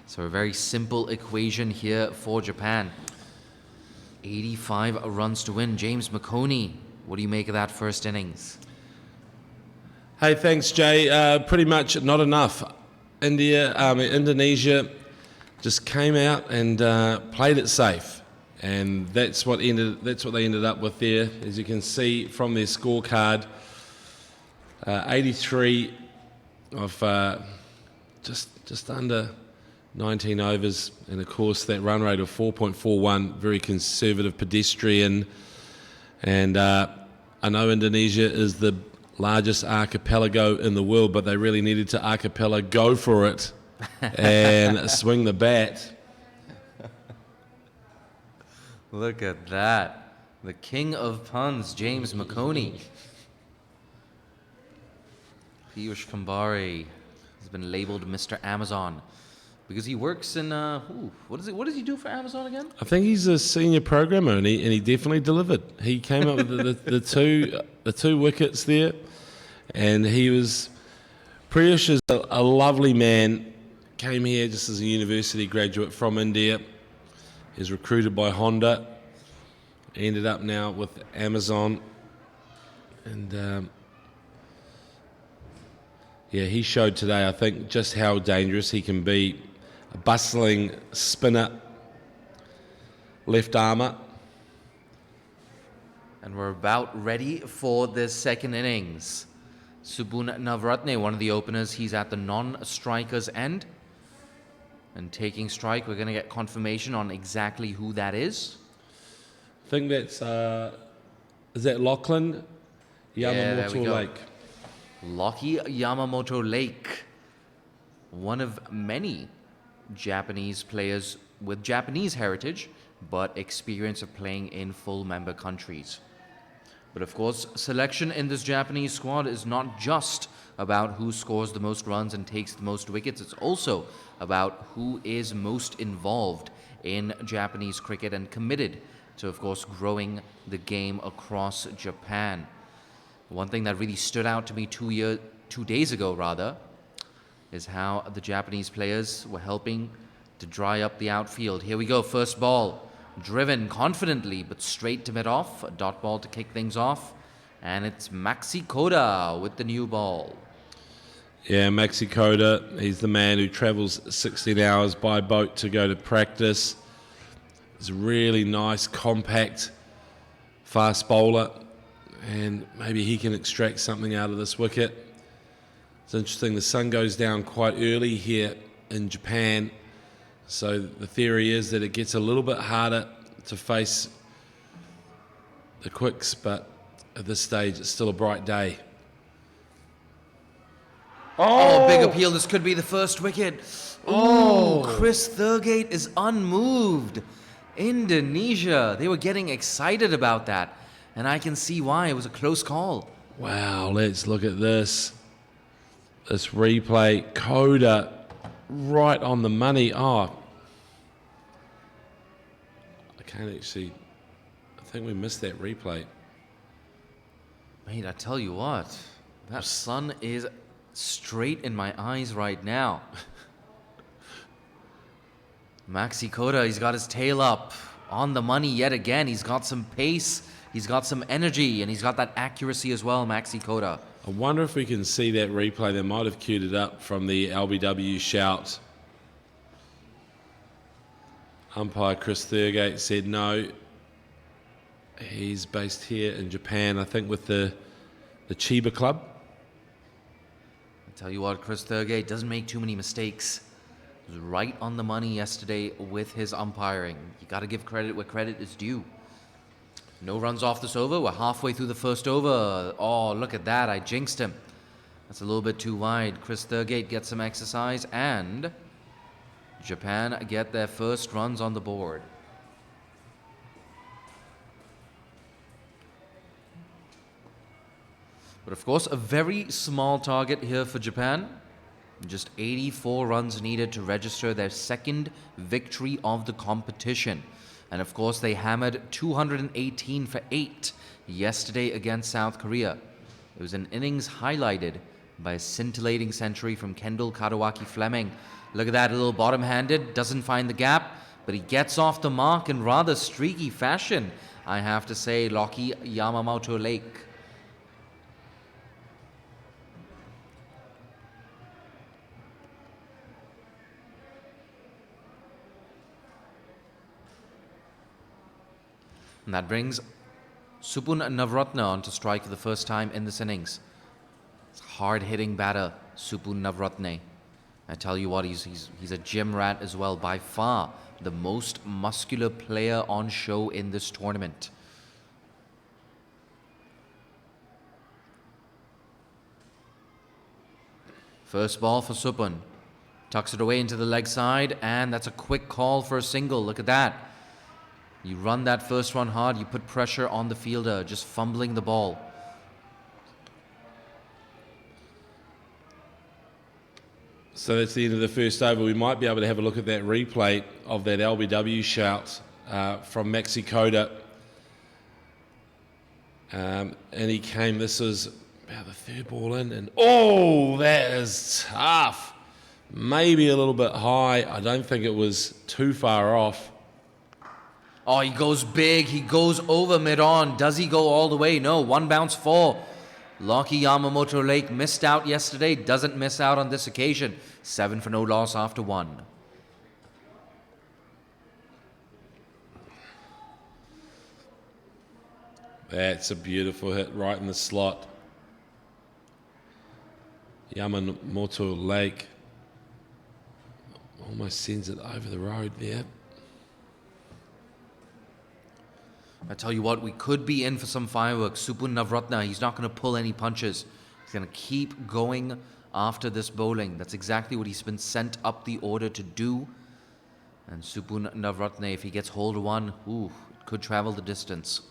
Speaker 2: So a very simple equation here for Japan. 85 runs to win. James McConey, what do you make of that first innings?
Speaker 1: Hey, thanks, Jay. Pretty much not enough. Indonesia just came out and played it safe, and that's what they ended up with there. As you can see from their scorecard, 83 of just under 19 overs, and of course that run rate of 4.41, very conservative pedestrian. And I know Indonesia is the largest archipelago in the world, but they really needed to archipelago for it and swing the bat.
Speaker 2: Look at that. The king of puns, James McConey. Piyush Kambari has been labeled Mr. Amazon because he works in what does he do for Amazon again?
Speaker 1: I think he's a senior programmer, and he definitely delivered. He came up with the two wickets there, and he was Piyush is a lovely man. Came here just as a university graduate from India. He's recruited by Honda. Ended up now with Amazon, and he showed today, I think, just how dangerous he can be. A bustling spinner, left armour.
Speaker 2: And we're about ready for the second innings. Subun Navratne, one of the openers, he's at the non-strikers end. And taking strike, we're going to get confirmation on exactly who that is.
Speaker 1: I think that's, is that Lachlan Yamamoto Lake?
Speaker 2: Lockie Yamamoto Lake, one of many Japanese players with Japanese heritage, but experience of playing in full member countries. But of course, selection in this Japanese squad is not just about who scores the most runs and takes the most wickets. It's also about who is most involved in Japanese cricket and committed to, of course, growing the game across Japan. One thing that really stood out to me 2 days ago, is how the Japanese players were helping to dry up the outfield. Here we go, first ball. Driven confidently, but straight to mid-off. A dot ball to kick things off. And it's Maxi Koda with the new ball.
Speaker 1: Yeah, Maxi Koda, he's the man who travels 16 hours by boat to go to practice. He's a really nice, compact, fast bowler. And maybe he can extract something out of this wicket. It's interesting, the sun goes down quite early here in Japan, so the theory is that it gets a little bit harder to face the quicks, but at this stage it's still a bright day.
Speaker 2: Oh, big appeal, this could be the first wicket. Oh, Chris Thurgate is unmoved. Indonesia, they were getting excited about that, and I can see why. It was a close call.
Speaker 1: Wow, let's look at this. This replay, Koda right on the money. Oh, I can't actually, I think we missed that replay.
Speaker 2: Mate, I tell you what, that sun is straight in my eyes right now. Maxi Koda, he's got his tail up on the money yet again. He's got some pace, he's got some energy, and he's got that accuracy as well, Maxi Koda.
Speaker 1: I wonder if we can see that replay. They might have queued it up from the LBW shout. Umpire Chris Thurgate said no. He's based here in Japan, I think, with the Chiba club.
Speaker 2: I tell you what, Chris Thurgate doesn't make too many mistakes. He was right on the money yesterday with his umpiring. You got to give credit where credit is due. No runs off this over. We're halfway through the first over. Oh, look at that. I jinxed him. That's a little bit too wide. Chris Thurgate gets some exercise, and Japan get their first runs on the board. But of course, a very small target here for Japan. Just 84 runs needed to register their second victory of the competition. And of course, they hammered 218 for 8 yesterday against South Korea. It was an innings highlighted by a scintillating century from Kendall Kadawaki Fleming. Look at that, a little bottom-handed, doesn't find the gap, but he gets off the mark in rather streaky fashion, I have to say, Loki Yamamoto Lake. And that brings Supun Navratna on to strike for the first time in this innings. It's a hard-hitting batter, Supun Navratne. I tell you what, he's a gym rat as well. By far, the most muscular player on show in this tournament. First ball for Supun. Tucks it away into the leg side, and that's a quick call for a single. Look at that. You run that first one hard, you put pressure on the fielder, just fumbling the ball.
Speaker 1: So that's the end of the first over. We might be able to have a look at that replay of that LBW shout from Maxi Coda. And he came, this is about the third ball in, and oh, that is tough. Maybe a little bit high. I don't think it was too far off.
Speaker 2: Oh, he goes big. He goes over mid-on. Does he go all the way? No. One bounce four. Loki Yamamoto Lake missed out yesterday. Doesn't miss out on this occasion. 7 for no loss after 1.
Speaker 1: That's a beautiful hit right in the slot. Yamamoto Lake almost sends it over the road there.
Speaker 2: I tell you what, we could be in for some fireworks. Supun Navratna, he's not going to pull any punches. He's going to keep going after this bowling. That's exactly what he's been sent up the order to do. And Supun Navratna, if he gets hold of one, it could travel the distance.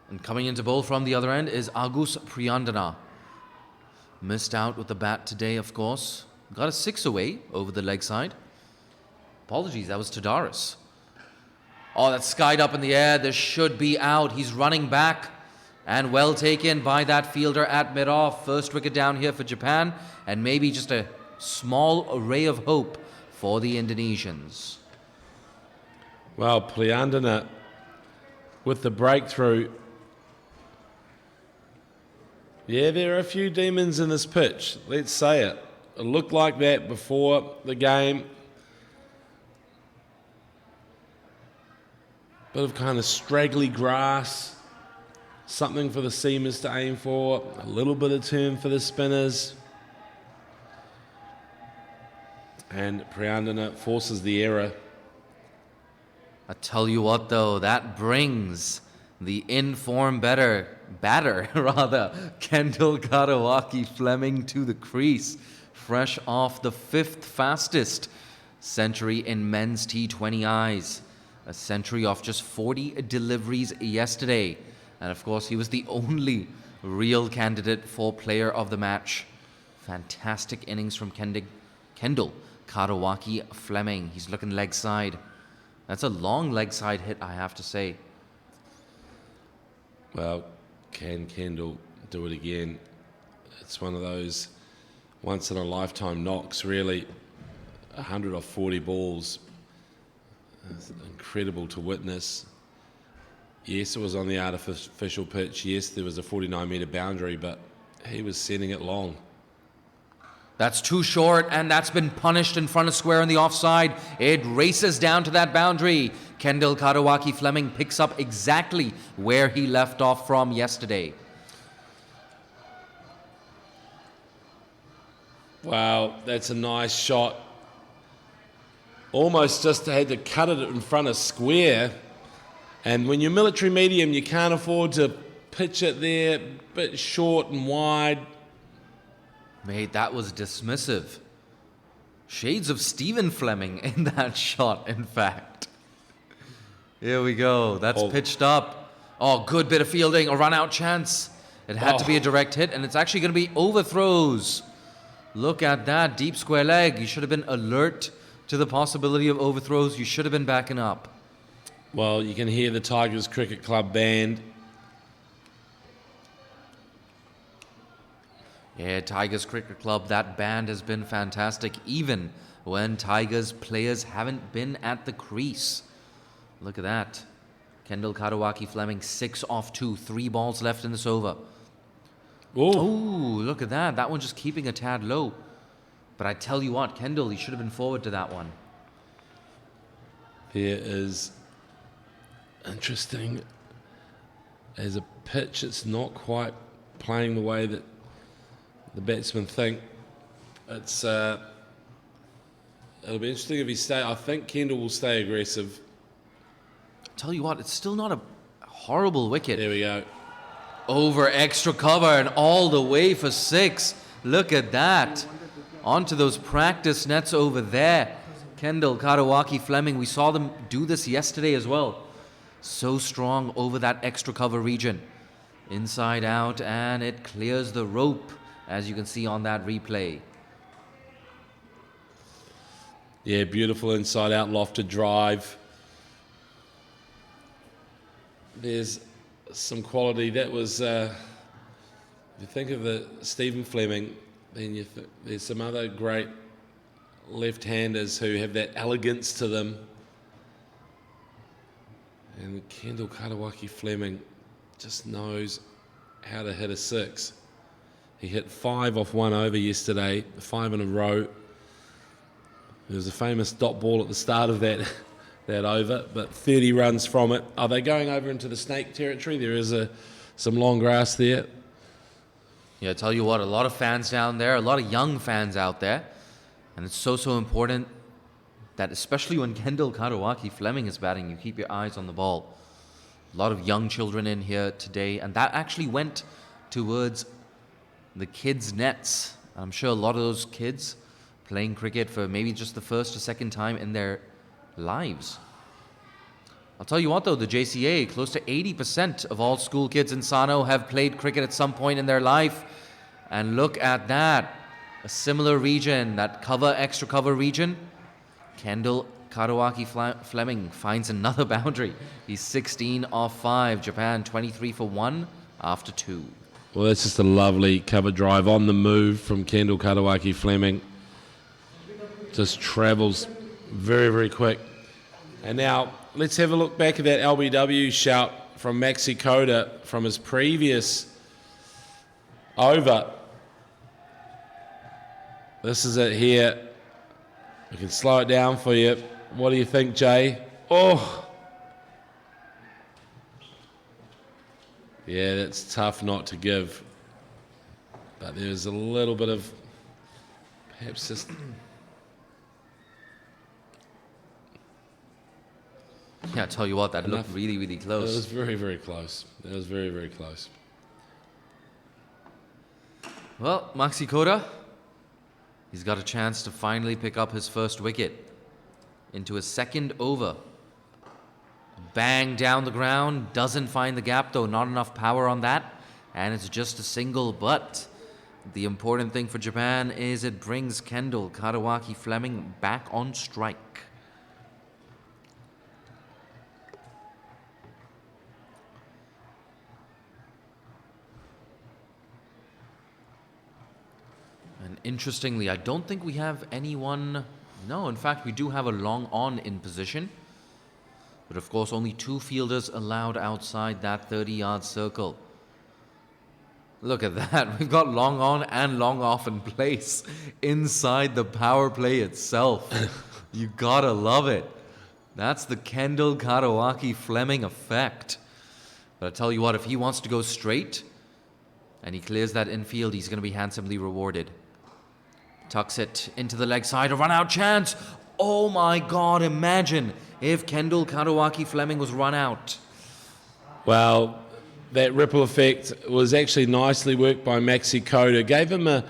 Speaker 2: And coming into bowl from the other end is Agus Priyandana. Missed out with the bat today, of course. Got a 6 away over the leg side. Apologies, that was Tadaris. Oh, that's skied up in the air. This should be out. He's running back. And well taken by that fielder at mid-off. First wicket down here for Japan. And maybe just a small ray of hope for the Indonesians.
Speaker 1: Well, Priyandana with the breakthrough. Yeah, there are a few demons in this pitch. Let's say it. It looked like that before the game. Bit of kind of straggly grass. Something for the seamers to aim for. A little bit of turn for the spinners. And Priyandana forces the error.
Speaker 2: I tell you what, though, that brings the in-form batter, Kendall Kadawaki Fleming to the crease, fresh off the 5th fastest century in men's T20Is. A century off just 40 deliveries yesterday. And of course, he was the only real candidate for player of the match. Fantastic innings from Kendall Kadawaki Fleming. He's looking leg side. That's a long leg side hit, I have to say.
Speaker 1: Well, can Kendall do it again? It's one of those once-in-a-lifetime knocks, really. 100 off 40 balls. It's incredible to witness. Yes, it was on the artificial pitch. Yes, there was a 49-metre boundary, but he was sending it long.
Speaker 2: That's too short, and that's been punished in front of square on the offside. It races down to that boundary. Kendall Kadawaki Fleming picks up exactly where he left off from yesterday.
Speaker 1: Wow, that's a nice shot. almost just had to cut it in front of square. And when you're military medium, you can't afford to pitch it there, a bit short and wide.
Speaker 2: Mate, that was dismissive. Shades of Stephen Fleming in that shot, in fact. Here we go. That's pitched up. Oh, good bit of fielding. A run-out chance. It had to be a direct hit, and it's actually going to be overthrows. Look at that. Deep square leg. You should have been alert to the possibility of overthrows. You should have been backing up.
Speaker 1: Well, you can hear the Tigers Cricket Club band.
Speaker 2: Yeah, Tigers Cricket Club, that band has been fantastic, even when Tigers players haven't been at the crease. Look at that. Kendall Karawaki Fleming, 6 off 2, 3 balls left in this over. Ooh, look at that. That one just keeping a tad low. But I tell you what, Kendall, you should have been forward to that one.
Speaker 1: There is interesting. As a pitch, it's not quite playing the way that the batsmen think. It's it'll be interesting if he stay. I think Kendall will stay aggressive.
Speaker 2: Tell you what, it's still not a horrible wicket.
Speaker 1: There we go.
Speaker 2: Over extra cover and all the way for 6. Look at that. Onto those practice nets over there. Kendall Karawaki Fleming, we saw them do this yesterday as well. So strong over that extra cover region. Inside out, and it clears the rope, as you can see on that replay.
Speaker 1: Yeah, beautiful inside out lofted drive. There's some quality. That was, if you think of the Stephen Fleming, then there's some other great left-handers who have that elegance to them. And Kendall Karawaki Fleming just knows how to hit a 6. He hit 5 off 1 over yesterday, 5 in a row. There was a famous dot ball at the start of that over, but 30 runs from it. Are they going over into the snake territory? There is some long grass there.
Speaker 2: Yeah, I tell you what, a lot of fans down there, a lot of young fans out there. And it's so important that especially when Kendall Karawaki Fleming is batting, you keep your eyes on the ball. A lot of young children in here today, and that actually went towards the kids' nets. I'm sure a lot of those kids playing cricket for maybe just the first or second time in their lives. I'll tell you what though, the JCA, close to 80% of all school kids in Sano have played cricket at some point in their life. And look at that. A similar region, that extra cover region. Kendall Karawaki Fleming finds another boundary. He's 16 off 5. Japan 23 for 1 after 2.
Speaker 1: Well, that's just a lovely cover drive on the move from Kendall Karawaki Fleming. Just travels very, very quick. And now let's have a look back at that LBW shout from Maxi Coda from his previous over. This is it here. We can slow it down for you. What do you think, Jay? Oh! Yeah, that's tough not to give. But there's a little bit of perhaps just...
Speaker 2: Yeah, I tell you what, that looked really, really close.
Speaker 1: It was very, very close. It was very, very close.
Speaker 2: Well, Maxi Koda, he's got a chance to finally pick up his first wicket into his second over. Bang down the ground, doesn't find the gap though, not enough power on that, and it's just a single. But the important thing for Japan is it brings Kendall Karawaki Fleming back on strike. And interestingly, I don't think we have anyone... No, in fact, we do have a long on in position. But of course, only 2 fielders allowed outside that 30-yard circle. Look at that. We've got long on and long off in place inside the power play itself. You gotta love it. That's the Kendall Karawaki Fleming effect. But I tell you what, if he wants to go straight and he clears that infield, he's going to be handsomely rewarded. Tucks it into the leg side, a run-out chance. Oh my God, imagine if Kendall Karawaki Fleming was run out.
Speaker 1: Well, that ripple effect was actually nicely worked by Maxi Coda. Gave him a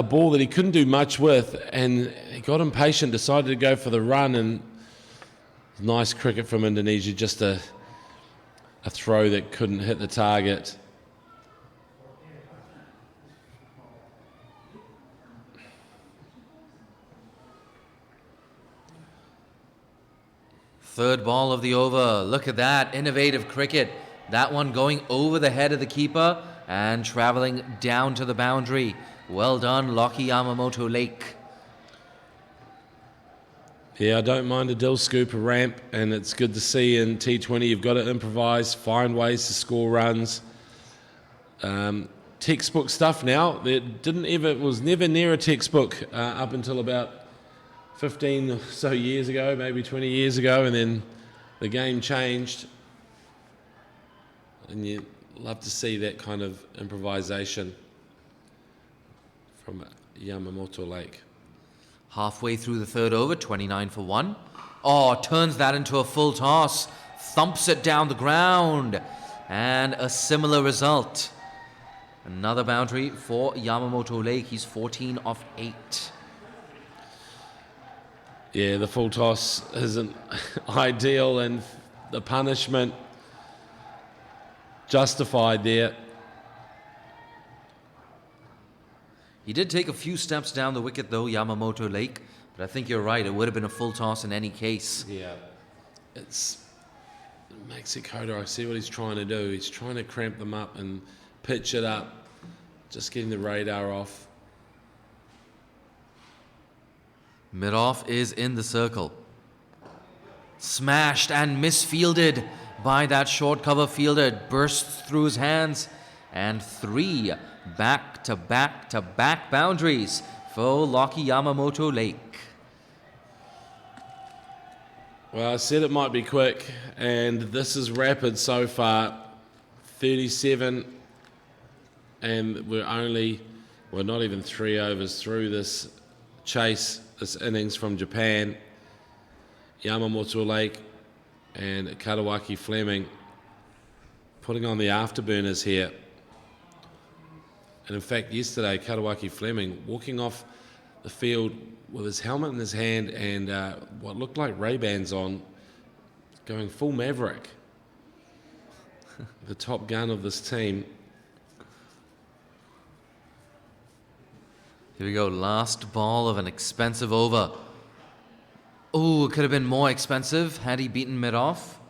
Speaker 1: ball that he couldn't do much with, and he got impatient, decided to go for the run, and nice cricket from Indonesia, just a throw that couldn't hit the target.
Speaker 2: Third ball of the over. Look at that. Innovative cricket. That one going over the head of the keeper and traveling down to the boundary. Well done, Lockie Yamamoto Lake.
Speaker 1: Yeah, I don't mind a dill scoop, a ramp, and it's good to see in T20 you've got to improvise, find ways to score runs. Textbook stuff now. It was never near a textbook up until about 15 or so years ago, maybe 20 years ago, and then the game changed. And you love to see that kind of improvisation from Yamamoto Lake.
Speaker 2: Halfway through the third over, 29 for 1. Oh, turns that into a full toss. Thumps it down the ground. And a similar result. Another boundary for Yamamoto Lake. He's 14 off 8.
Speaker 1: Yeah, the full toss isn't ideal, and the punishment justified there.
Speaker 2: He did take a few steps down the wicket though, Yamamoto Lake, but I think you're right, it would have been a full toss in any case.
Speaker 1: Yeah, it's Mexico. I see what he's trying to do. He's trying to cramp them up and pitch it up, just getting the radar off.
Speaker 2: Mid-off is in the circle. Smashed and misfielded by that short cover fielder. It bursts through his hands. And 3 back-to-back-to-back boundaries for Lockie Yamamoto Lake.
Speaker 1: Well, I said it might be quick, and this is rapid so far. 37, and we're not even 3 overs through this chase, this innings from Japan. Yamamoto Lake and Karawaki Fleming putting on the afterburners here. And in fact, yesterday, Karawaki Fleming walking off the field with his helmet in his hand and what looked like Ray-Bans on, going full Maverick. The top gun of this team.
Speaker 2: Here we go, last ball of an expensive over. Oh, it could have been more expensive had he beaten mid-off.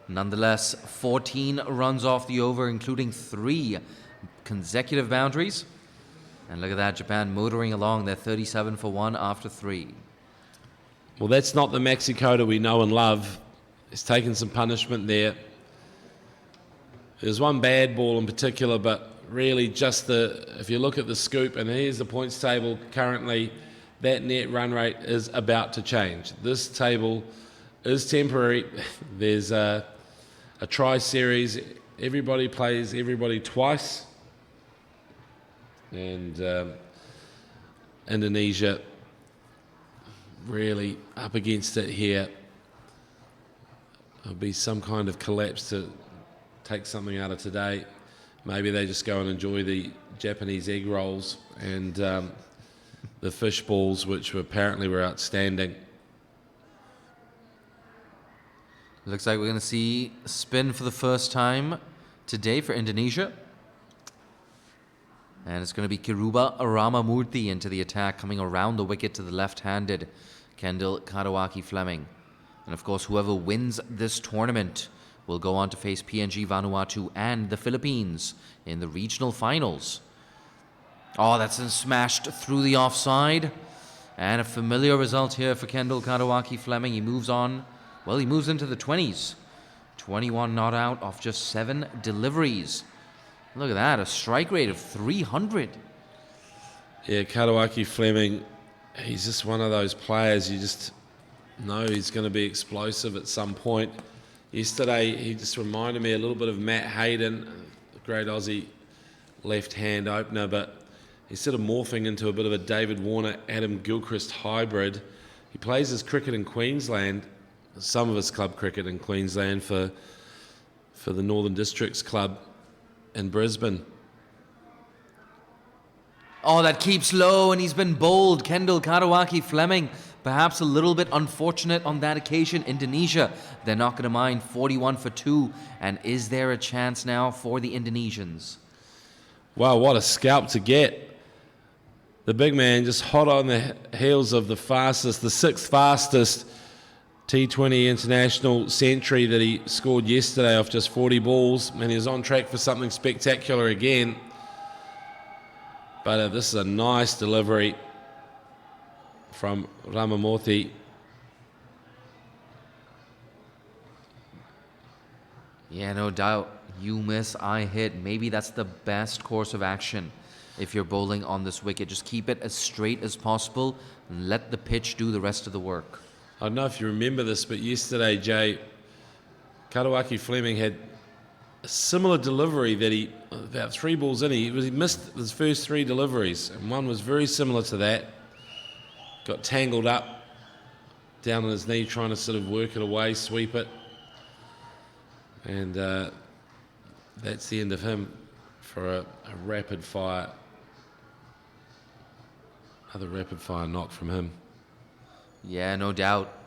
Speaker 2: Nonetheless, 14 runs off the over, including 3 consecutive boundaries. And look at that, Japan motoring along. They're 37 for 1 after 3.
Speaker 1: Well, that's not the Maxi Coda we know and love. He's taken some punishment there. There's one bad ball in particular, but really just if you look at the scoop, and here's the points table currently, that net run rate is about to change. This table is temporary. There's a tri-series. Everybody plays everybody twice. And Indonesia really up against it here. There'll be some kind of collapse to take something out of today. Maybe they just go and enjoy the Japanese egg rolls and the fish balls, which apparently were outstanding.
Speaker 2: Looks like we're going to see a spin for the first time today for Indonesia. And it's going to be Kiruba Ramamurthy into the attack, coming around the wicket to the left-handed Kendall Karawaki Fleming. And of course, whoever wins this tournament will go on to face PNG Vanuatu and the Philippines in the regional finals. Oh, that's been smashed through the offside. And a familiar result here for Kendall Karawaki Fleming. He moves on. Well, he moves into the 20s. 21 not out off just 7 deliveries. Look at that, a strike rate of 300.
Speaker 1: Yeah, Karawaki Fleming, he's just one of those players you just know he's going to be explosive at some point. Yesterday, he just reminded me a little bit of Matt Hayden, the great Aussie left-hand opener, but he's sort of morphing into a bit of a David Warner, Adam Gilchrist hybrid He plays his cricket in Queensland, some of his club cricket in Queensland for the Northern Districts Club in Brisbane.
Speaker 2: Oh, that keeps low, and he's been bowled. Kendall Karawaki Fleming, perhaps a little bit unfortunate on that occasion. Indonesia, they're not going to mind. 41 for 2. And is there a chance now for the Indonesians?
Speaker 1: Wow, what a scalp to get. The big man just hot on the heels of the 6th fastest T20 international century that he scored yesterday off just 40 balls. And he was on track for something spectacular again. But this is a nice delivery from Ramamurthy.
Speaker 2: Yeah, no doubt. You miss, I hit. Maybe that's the best course of action if you're bowling on this wicket. Just keep it as straight as possible and let the pitch do the rest of the work.
Speaker 1: I don't know if you remember this, but yesterday, Jay, Karawaki Fleming had a similar delivery that he, about 3 balls in, he missed his first 3 deliveries, and one was very similar to that. Got tangled up down on his knee trying to sort of work it away, sweep it. And that's the end of him for a rapid fire. Another rapid fire knock from him.
Speaker 2: Yeah, no doubt.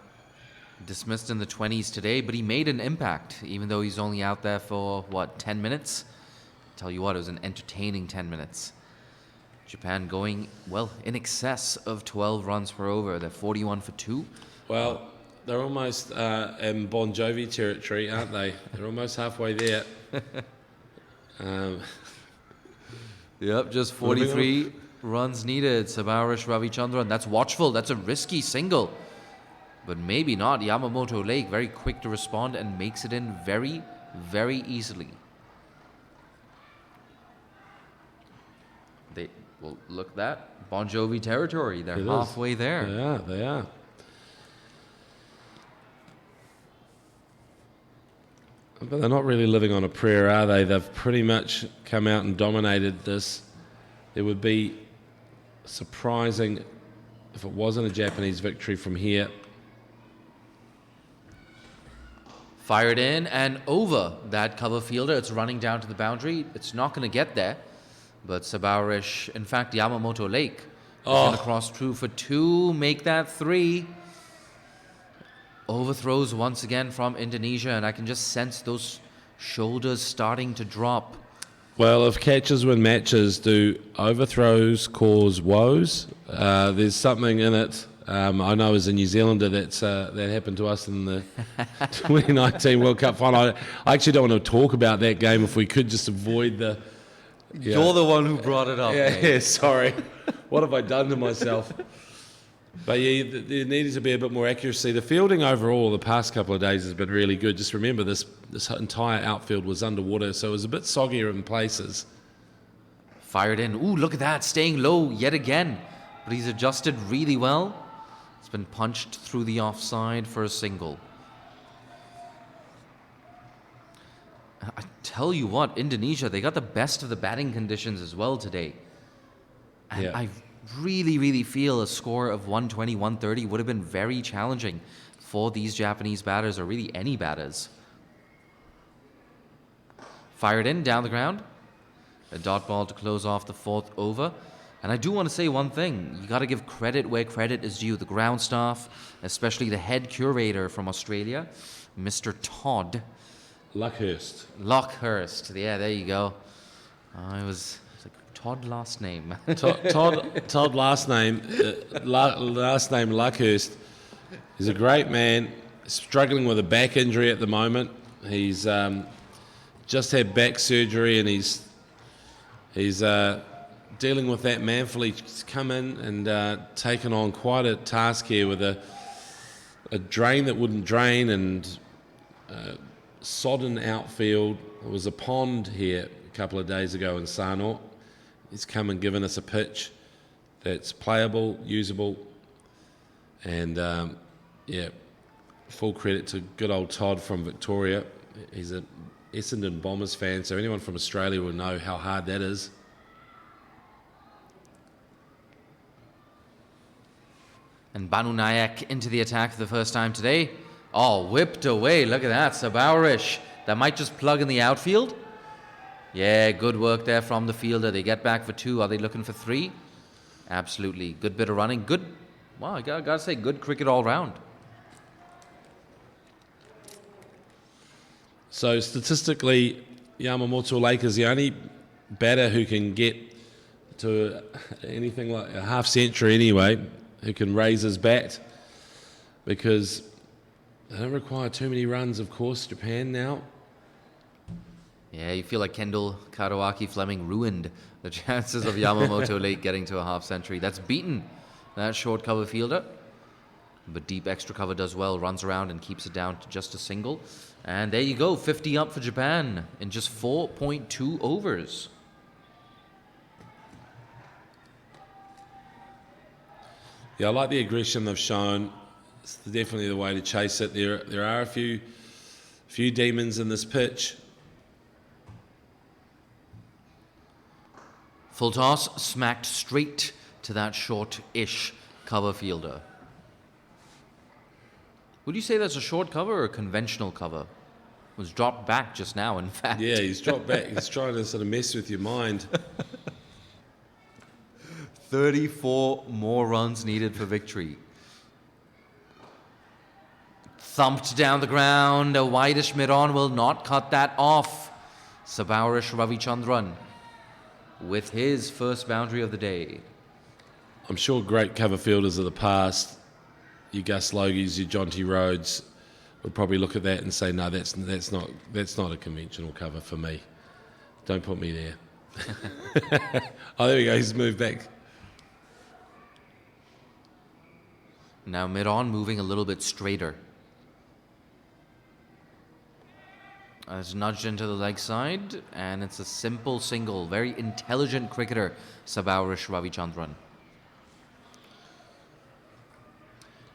Speaker 2: Dismissed in the 20s today, but he made an impact, even though he's only out there for, 10 minutes? Tell you what, it was an entertaining 10 minutes. Japan going, well, in excess of 12 runs per over. They're 41 for 2.
Speaker 1: Well, they're almost in Bon Jovi territory, aren't they? They're almost halfway there.
Speaker 2: Yep, just 43 runs needed. Sabarish Ravichandran, that's watchful. That's a risky single. But maybe not. Yamamoto Lake, very quick to respond and makes it in very, very easily. Well, look at that. Bon Jovi territory. They're halfway there.
Speaker 1: They are. But they're not really living on a prayer, are they? They've pretty much come out and dominated this. It would be surprising if it wasn't a Japanese victory from here.
Speaker 2: Fired in and over that cover fielder. It's running down to the boundary. It's not going to get there. But Sabarish, in fact, Yamamoto Lake, is going to cross through for 2, make that 3. Overthrows once again from Indonesia, and I can just sense those shoulders starting to drop.
Speaker 1: Well, if catches win matches, do overthrows cause woes? There's something in it. I know as a New Zealander that happened to us in the 2019 World Cup final. I actually don't want to talk about that game if we could just avoid the... Yeah.
Speaker 2: You're the one who brought it up.
Speaker 1: Yeah, sorry. What have I done to myself? But yeah, there needed to be a bit more accuracy. The fielding overall the past couple of days has been really good. Just remember this entire outfield was underwater, so it was a bit soggier in places.
Speaker 2: Fired in. Ooh, look at that. Staying low yet again. But he's adjusted really well. It's been punched through the offside for a single. I tell you what, Indonesia, they got the best of the batting conditions as well today. And
Speaker 1: Yeah.
Speaker 2: I really, really feel a score of 120, 130 would have been very challenging for these Japanese batters, or really any batters. Fired in, down the ground. A dot ball to close off the 4th over. And I do want to say one thing. You got to give credit where credit is due. The ground staff, especially the head curator from Australia, Mr. Todd Lockhurst. Yeah, there you go. It's like Todd last name.
Speaker 1: Todd last name Luckhurst. He's a great man. Struggling with a back injury at the moment. He's just had back surgery, and he's dealing with that manfully. He's come in and taken on quite a task here with a drain that wouldn't drain and sodden outfield. There was a pond here a couple of days ago in Sano. He's come and given us a pitch that's playable, usable, and full credit to good old Todd from Victoria. He's a Essendon Bombers fan, so anyone from Australia will know how hard that is.
Speaker 2: And Banu Nayak into the attack for the first time today. Oh, whipped away. Look at that. Sabowrish. That might just plug in the outfield. Yeah, good work there from the fielder. They get back for 2. Are they looking for 3? Absolutely. Good bit of running. Good. Wow, I gotta say, good cricket all round.
Speaker 1: So statistically, Yamamoto Lake is the only batter who can get to anything like a half century anyway, who can raise his bat, because they don't require too many runs, of course, Japan now.
Speaker 2: Yeah, you feel like Kendall Karuaki Fleming ruined the chances of Yamamoto Lake getting to a half century. That's beaten that short cover fielder. But deep extra cover does well, runs around and keeps it down to just a single. And there you go, 50 up for Japan in just 4.2 overs.
Speaker 1: Yeah, I like the aggression they've shown. It's definitely the way to chase it. There are a few demons in this pitch.
Speaker 2: Full toss, smacked straight to that short-ish cover fielder. Would you say that's a short cover or a conventional cover? It was dropped back just now, in fact.
Speaker 1: Yeah, he's dropped back. He's trying to sort of mess with your mind.
Speaker 2: 34 more runs needed for victory. Thumped down the ground. A wideish mid-on will not cut that off. Sabowrish Ravichandran with his first boundary of the day.
Speaker 1: I'm sure great cover fielders of the past, your Gus Logies, your Jonty Rhodes, would probably look at that and say, no, that's not a conventional cover for me. Don't put me there. Oh, there we go. He's moved back.
Speaker 2: Now mid-on moving a little bit straighter. It's nudged into the leg side, and it's a simple single. Very intelligent cricketer, Sabowrish Ravichandran.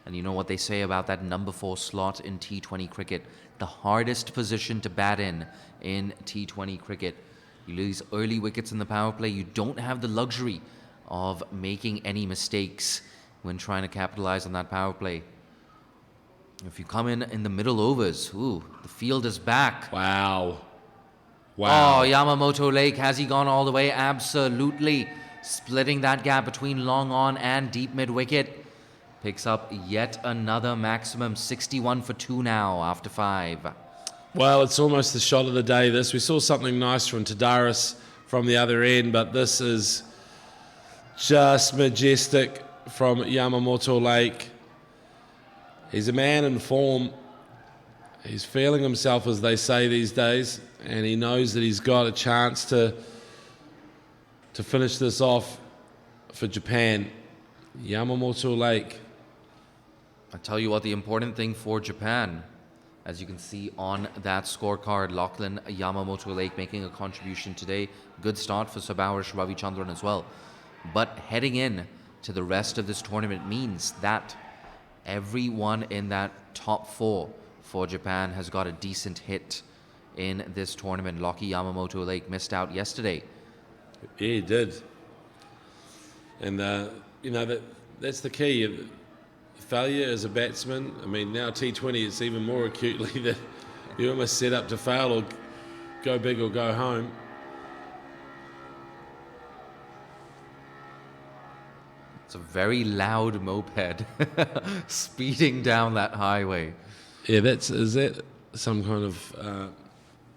Speaker 2: And you know what they say about that number 4 slot in T20 cricket? The hardest position to bat in T20 cricket. You lose early wickets in the power play. You don't have the luxury of making any mistakes when trying to capitalize on that power play. If you come in the middle overs, ooh, the field is back.
Speaker 1: Wow.
Speaker 2: Oh, Yamamoto Lake, has he gone all the way? Absolutely. Splitting that gap between long on and deep mid wicket. Picks up yet another maximum, 61 for 2 now after 5.
Speaker 1: Well, it's almost the shot of the day, this. We saw something nice from Tadaris from the other end, but this is just majestic from Yamamoto Lake. He's a man in form. He's feeling himself, as they say these days, and he knows that he's got a chance to finish this off for Japan. Yamamoto Lake.
Speaker 2: I tell you what, the important thing for Japan, as you can see on that scorecard, Lachlan Yamamoto Lake making a contribution today. Good start for Sabowrish Ravichandran as well. But heading in to the rest of this tournament means that everyone in that top 4 for Japan has got a decent hit in this tournament. Lockie Yamamoto Lake missed out yesterday.
Speaker 1: Yeah, he did. And, that's the key. Failure as a batsman, I mean, now T20, it's even more acutely that you're almost set up to fail or go big or go home.
Speaker 2: It's a very loud moped speeding down that highway.
Speaker 1: Yeah, is that some kind of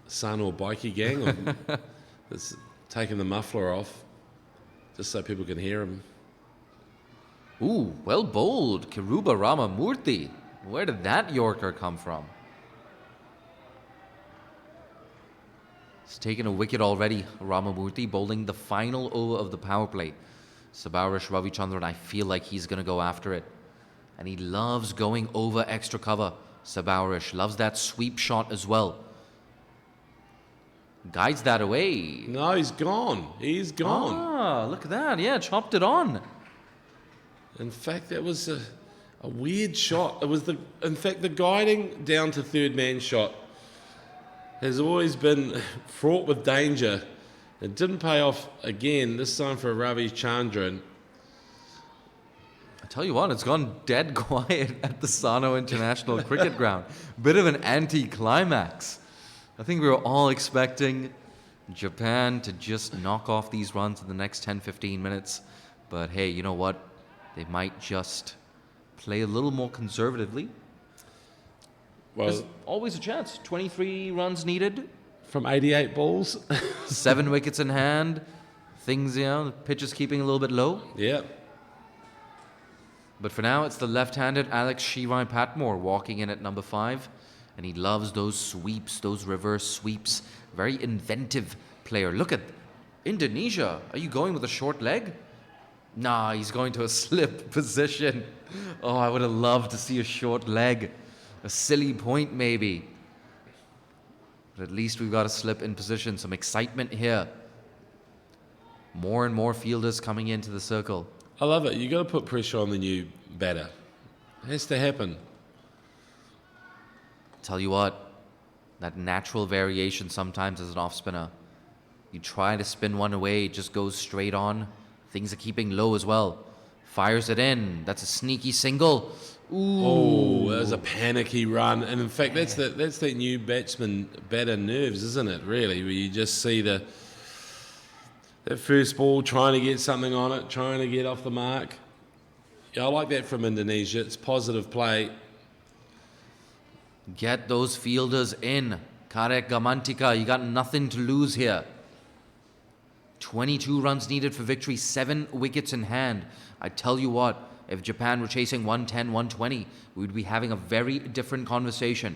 Speaker 1: Sano bikie gang that's taking the muffler off just so people can hear him?
Speaker 2: Ooh, well bowled, Kiruba Ramamurthy. Where did that Yorker come from? He's taken a wicket already, Ramamurthy, bowling the final over of the power play. Sabowrish Ravichandran, I feel like he's going to go after it. And he loves going over extra cover. Sabowrish loves that sweep shot as well. Guides that away.
Speaker 1: No, he's gone. He's gone.
Speaker 2: Ah, look at that. Yeah, chopped it on.
Speaker 1: In fact, that was a weird shot. It was in fact, the guiding down to third man shot has always been fraught with danger. It didn't pay off again, this time for Ravichandran.
Speaker 2: I tell you what, it's gone dead quiet at the Sano International Cricket Ground. Bit of an anti-climax. I think we were all expecting Japan to just knock off these runs in the next 10-15 minutes. But hey, you know what? They might just play a little more conservatively. There's
Speaker 1: Well,
Speaker 2: always a chance. 23 runs needed,
Speaker 1: from 88 balls.
Speaker 2: 7 wickets in hand. Things, the pitch is keeping a little bit low.
Speaker 1: Yeah.
Speaker 2: But for now, it's the left-handed Alex Shirai Patmore walking in at number 5. And he loves those sweeps, those reverse sweeps. Very inventive player. Look at Indonesia. Are you going with a short leg? Nah, he's going to a slip position. Oh, I would have loved to see a short leg. A silly point, maybe. But at least we've got a slip in position. Some excitement here. More and more fielders coming into the circle.
Speaker 1: I love it. You got to put pressure on the new batter. It has to happen.
Speaker 2: Tell you what, that natural variation sometimes as an off spinner. You try to spin one away, it just goes straight on. Things are keeping low as well. Fires it in. That's a sneaky single. Ooh.
Speaker 1: Oh, that was a panicky run. And in fact, that's that new batter nerves, isn't it, really? Where you just see that first ball, trying to get something on it, trying to get off the mark. Yeah, I like that from Indonesia. It's positive play.
Speaker 2: Get those fielders in. Karek Gamantika, you got nothing to lose here. 22 runs needed for victory, 7 wickets in hand. I tell you what, if Japan were chasing 110, 120, we'd be having a very different conversation.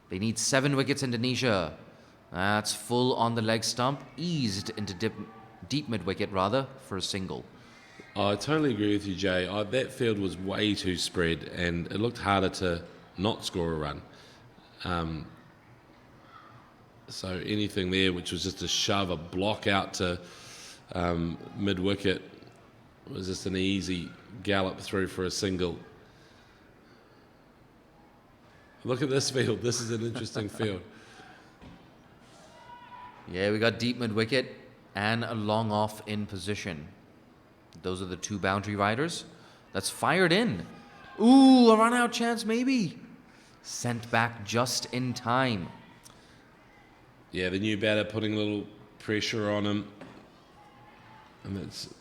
Speaker 2: They need 7 wickets, Indonesia. That's full on the leg stump, eased into deep mid-wicket rather, for a single.
Speaker 1: I totally agree with you, Jay. That field was way too spread, and it looked harder to not score a run. So anything there, which was just a shove, a block out to mid-wicket, was just an easy gallop through for a single. Look at this field. This is an interesting field.
Speaker 2: Yeah, we got deep mid-wicket and a long off in position. Those are the 2 boundary riders. That's fired in. Ooh, a run-out chance maybe. Sent back just in time.
Speaker 1: Yeah, the new batter putting a little pressure on him. And that's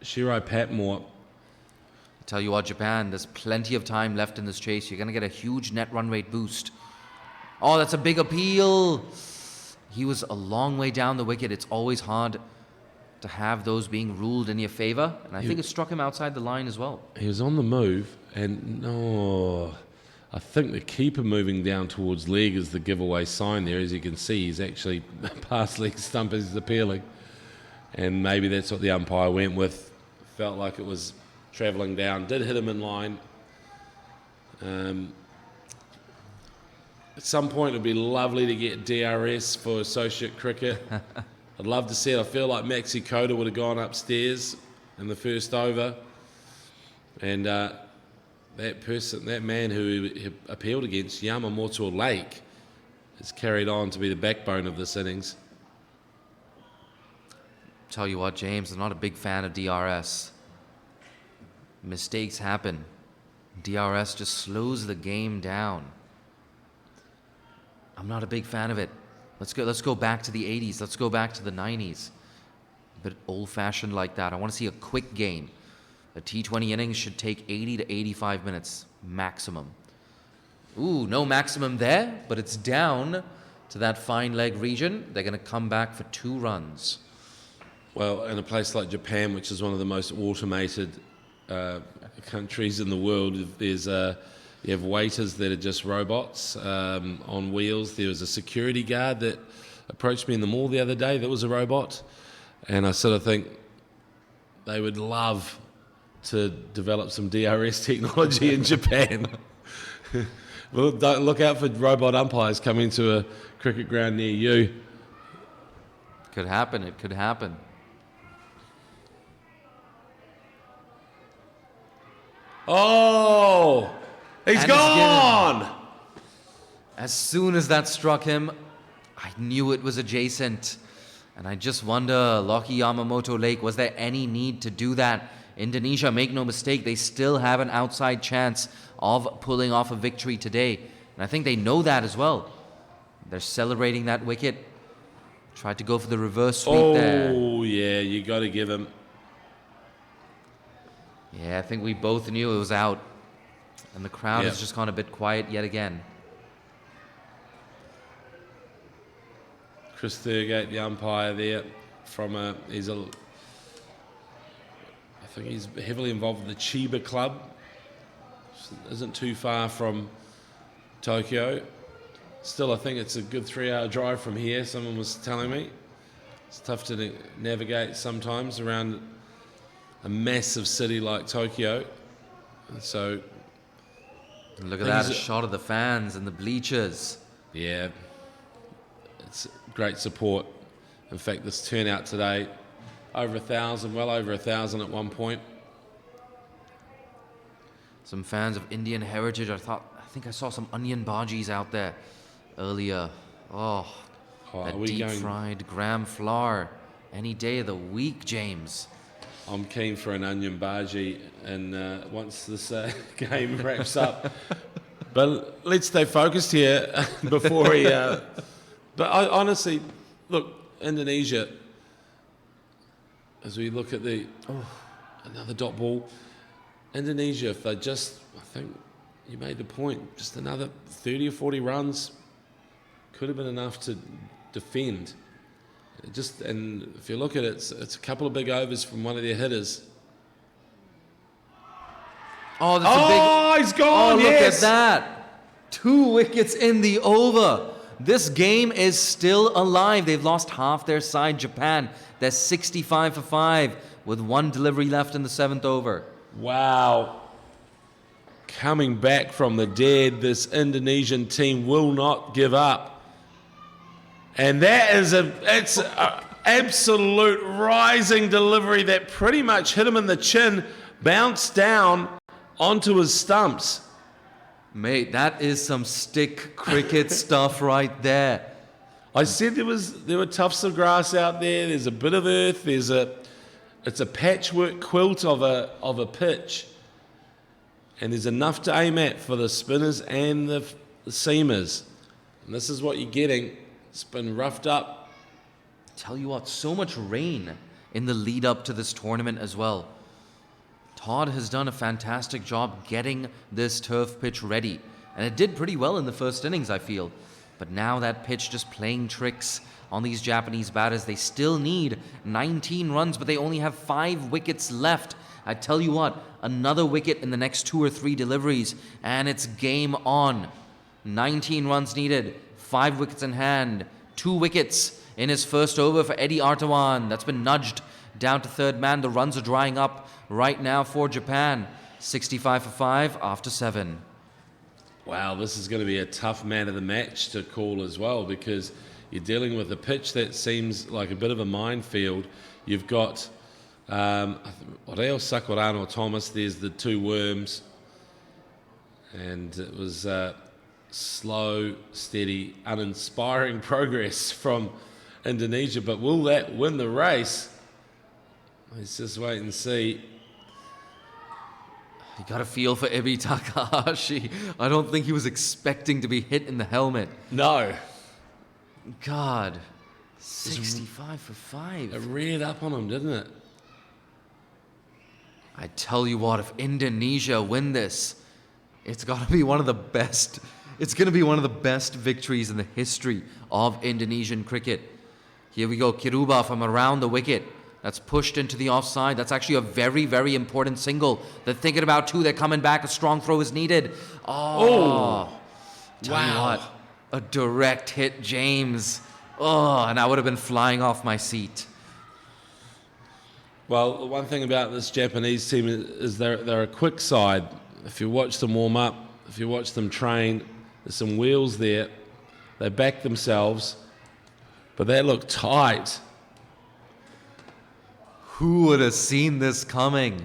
Speaker 1: Shirai Patmore.
Speaker 2: Tell you what, Japan, there's plenty of time left in this chase. You're going to get a huge net run rate boost. Oh, that's a big appeal. He was a long way down the wicket. It's always hard to have those being ruled in your favor. And I think it struck him outside the line as well.
Speaker 1: He was on the move, and I think the keeper moving down towards leg is the giveaway sign there. As you can see, he's actually past leg stump as he's appealing. And maybe that's what the umpire went with. Felt like it was travelling down. Did hit him in line. At some point, it'd be lovely to get DRS for associate cricket. I'd love to see it. I feel like Maxi Coda would have gone upstairs in the first over. And that man who he appealed against, Yamamoto Lake, is carried on to be the backbone of this innings.
Speaker 2: Tell you what, James, I'm not a big fan of DRS. Mistakes happen. DRS just slows the game down. I'm not a big fan of it. Let's go back to the 80s. Let's go back to the 90s. A bit old-fashioned like that. I want to see a quick game. A T20 innings should take 80 to 85 minutes maximum. Ooh, no maximum there, but it's down to that fine leg region. They're going to come back for 2 runs.
Speaker 1: Well, in a place like Japan, which is one of the most automated countries in the world, you have waiters that are just robots on wheels. There was a security guard that approached me in the mall the other day that was a robot. And I sort of think they would love to develop some DRS technology in Japan. Well, don't look out for robot umpires coming to a cricket ground near you.
Speaker 2: Could happen. It could happen.
Speaker 1: Oh! He's gone!
Speaker 2: As soon as that struck him, I knew it was adjacent. And I just wonder, Lockie Yamamoto Lake, was there any need to do that? Indonesia, make no mistake, they still have an outside chance of pulling off a victory today. And I think they know that as well. They're celebrating that wicket. Tried to go for the reverse sweep there.
Speaker 1: Oh, yeah, you got to give him.
Speaker 2: Yeah, I think we both knew it was out. And the crowd
Speaker 1: Yep.
Speaker 2: has just gone a bit quiet yet again.
Speaker 1: Chris Thurgate, the umpire there, I think he's heavily involved with the Chiba Club. Isn't too far from Tokyo. Still, I think it's a good 3-hour drive from here, someone was telling me. It's tough to navigate sometimes around a massive city like Tokyo. And so...
Speaker 2: And look at that, a shot of the fans and the bleachers.
Speaker 1: Yeah, it's great support. In fact, this turnout today, over 1,000, well over 1,000 at one point.
Speaker 2: Some fans of Indian heritage. I think I saw some onion bhajis out there earlier.
Speaker 1: Are
Speaker 2: That
Speaker 1: we
Speaker 2: deep
Speaker 1: going?
Speaker 2: fried gram flour. Any day of the week, James.
Speaker 1: I'm keen for an onion bhaji, and once this game wraps up. But let's stay focused here before he. But I honestly, look, Indonesia. As we look at another dot ball, Indonesia. If they just, I think you made the point. Just another 30 or 40 runs could have been enough to defend. And if you look at it, it's a couple of big overs from one of their hitters.
Speaker 2: Oh, that's a big...
Speaker 1: He's gone,
Speaker 2: Oh,
Speaker 1: yes.
Speaker 2: look at that. 2 wickets in the over. This game is still alive. They've lost half their side, Japan. They're 65 for 5 with 1 delivery left in the 7th over.
Speaker 1: Wow. Coming back from the dead, this Indonesian team will not give up. And that is it's an absolute rising delivery that pretty much hit him in the chin, bounced down onto his stumps.
Speaker 2: Mate, that is some stick cricket stuff right there.
Speaker 1: I said there were tufts of grass out there. There's a bit of earth. It's a patchwork quilt of a pitch, and there's enough to aim at for the spinners and the seamers. And this is what you're getting. It's been roughed up.
Speaker 2: Tell you what, so much rain in the lead up to this tournament as well. Todd has done a fantastic job getting this turf pitch ready. And it did pretty well in the first innings, I feel. But now that pitch just playing tricks on these Japanese batters. They still need 19 runs, but they only have 5 wickets left. I tell you what, another wicket in the next 2 or 3 deliveries, and it's game on. 19 runs needed, 5 wickets in hand, 2 wickets in his first over for Eddie Artawan. That's been nudged down to third man. The runs are drying up right now for Japan. 65 for 5 after 7.
Speaker 1: Wow, this is going to be a tough man of the match to call as well, because you're dealing with a pitch that seems like a bit of a minefield. You've got Oreo, Sakurano, Thomas, there's the 2 worms. And it was slow, steady, uninspiring progress from Indonesia. But will that win the race? Let's just wait and see.
Speaker 2: You got a feel for Ibi Takahashi. I don't think he was expecting to be hit in the helmet.
Speaker 1: No.
Speaker 2: God. 65 for 5.
Speaker 1: It reared up on him, didn't it?
Speaker 2: I tell you what, if Indonesia win this, it's got to be one of the best. It's going to be one of the best victories in the history of Indonesian cricket. Here we go, Kiruba from around the wicket. That's pushed into the offside. That's actually a very, very important single. They're thinking about 2. They're coming back. A strong throw is needed. Oh. Tell you what, a direct hit, James. Oh, and I would have been flying off my seat.
Speaker 1: Well, the one thing about this Japanese team is they're a quick side. If you watch them warm up, if you watch them train, there's some wheels there. They back themselves, but they look tight.
Speaker 2: Who would have seen this coming?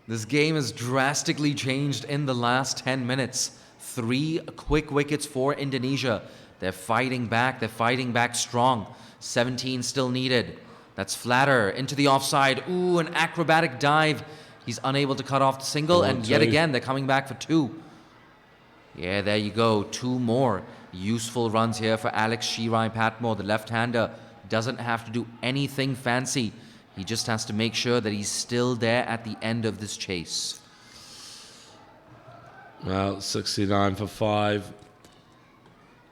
Speaker 2: This game has drastically changed in the last 10 minutes. 3 quick wickets for Indonesia. They're fighting back. They're fighting back strong. 17 still needed. That's flatter into the offside. Ooh, an acrobatic dive He's unable to cut off the single, and yet again, they're coming back for 2. Yeah, there you go. 2 more useful runs here for Alex Shirai Patmore. The left-hander doesn't have to do anything fancy. He just has to make sure that he's still there at the end of this chase.
Speaker 1: Well, 69 for 5.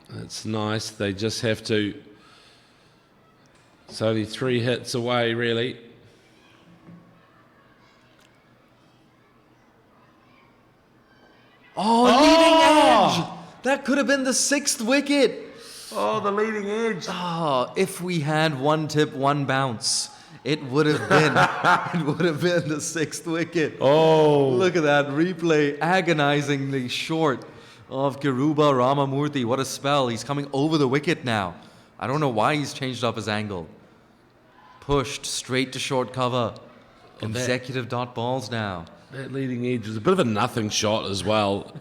Speaker 1: That's nice. They just have to... It's only 3 hits away, really.
Speaker 2: Oh, leading edge! That could have been the 6th wicket.
Speaker 1: Oh, the leading edge.
Speaker 2: Oh, if we had 1 tip, 1 bounce, it would have been the 6th wicket.
Speaker 1: Oh.
Speaker 2: Look at that replay, agonizingly short of Kiruba Ramamurthy. What a spell. He's coming over the wicket now. I don't know why he's changed up his angle. Pushed straight to short cover. Consecutive dot balls now.
Speaker 1: That leading edge was a bit of a nothing shot as well.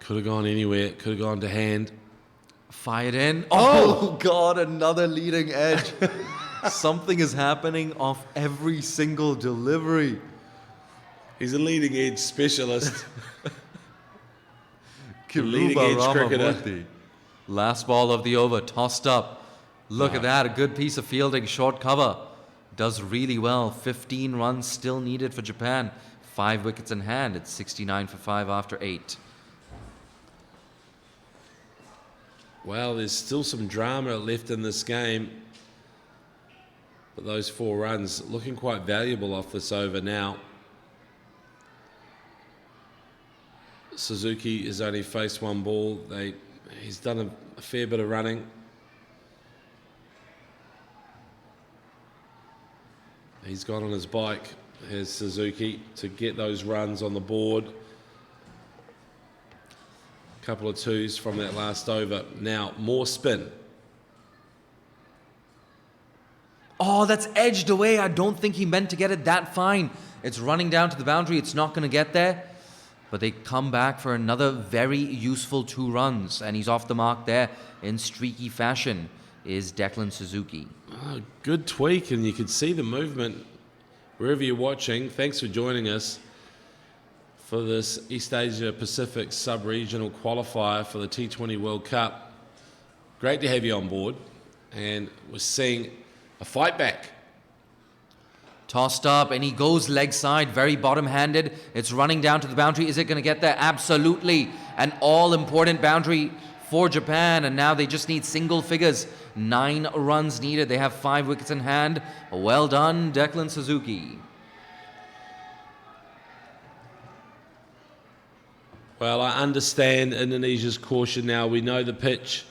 Speaker 1: Could have gone anywhere. Could have gone to hand.
Speaker 2: Fired in. Oh, God, another leading edge. Something is happening off every single delivery.
Speaker 1: He's a leading edge specialist.
Speaker 2: Leading edge cricketer. Last ball of the over, tossed up. Look at that, a good piece of fielding, short cover. Does really well. 15 runs still needed for Japan. 5 wickets in hand. It's 69 for 5 after 8.
Speaker 1: Well, there's still some drama left in this game. But those 4 runs looking quite valuable off this over now. Suzuki has only faced 1 ball. He's done a fair bit of running. He's gone on his bike, here's Suzuki, to get those runs on the board. A couple of 2s from that last over. Now, more spin.
Speaker 2: Oh, that's edged away. I don't think he meant to get it that fine. It's running down to the boundary. It's not going to get there. But they come back for another very useful 2 runs. And he's off the mark there in streaky fashion is Declan Suzuki.
Speaker 1: Oh, good tweak, and you can see the movement wherever you're watching. Thanks for joining us for this East Asia Pacific Sub-Regional Qualifier for the T20 World Cup. Great to have you on board, and we're seeing a fight back.
Speaker 2: Tossed up, and he goes leg side, very bottom-handed. It's running down to the boundary. Is it going to get there? Absolutely. An all-important boundary for Japan, and now they just need single figures. 9 runs needed. They have 5 wickets in hand. Well done, Declan Suzuki.
Speaker 1: Well, I understand Indonesia's caution now. We know the pitch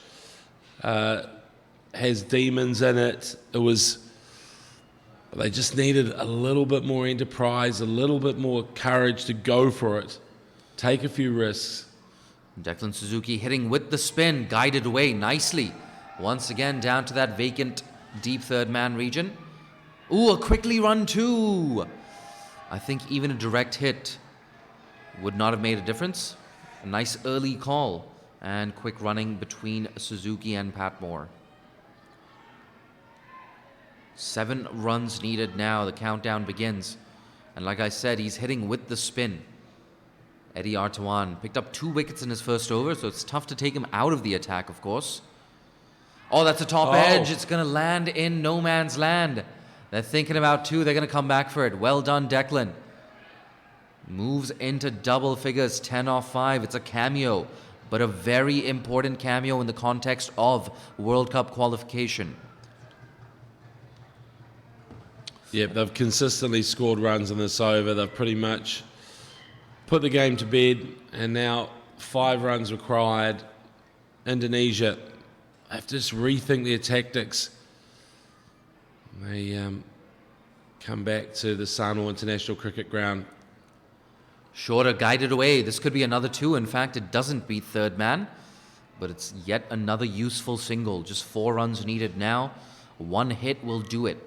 Speaker 1: has demons in it. They just needed a little bit more enterprise, a little bit more courage to go for it. Take a few risks.
Speaker 2: Declan Suzuki hitting with the spin, guided away nicely. Once again, down to that vacant deep third man region. Ooh, a quickly run 2. I think even a direct hit would not have made a difference. A nice early call and quick running between Suzuki and Patmore. 7 runs needed now. The countdown begins. And like I said, he's hitting with the spin. Eddie Artawan picked up 2 wickets in his first over, so it's tough to take him out of the attack, of course. Oh, that's a top edge. It's going to land in no man's land. They're thinking about 2. They're going to come back for it. Well done, Declan. Moves into double figures, 10 off 5. It's a cameo, but a very important cameo in the context of World Cup qualification.
Speaker 1: Yep, they've consistently scored runs in this over. They've pretty much put the game to bed, and now 5 runs required. Indonesia have to just rethink their tactics. They come back to the Sano International Cricket Ground.
Speaker 2: Shorter guided away. This could be another 2. In fact, it doesn't beat third man, but it's yet another useful single. Just 4 runs needed now. 1 hit will do it.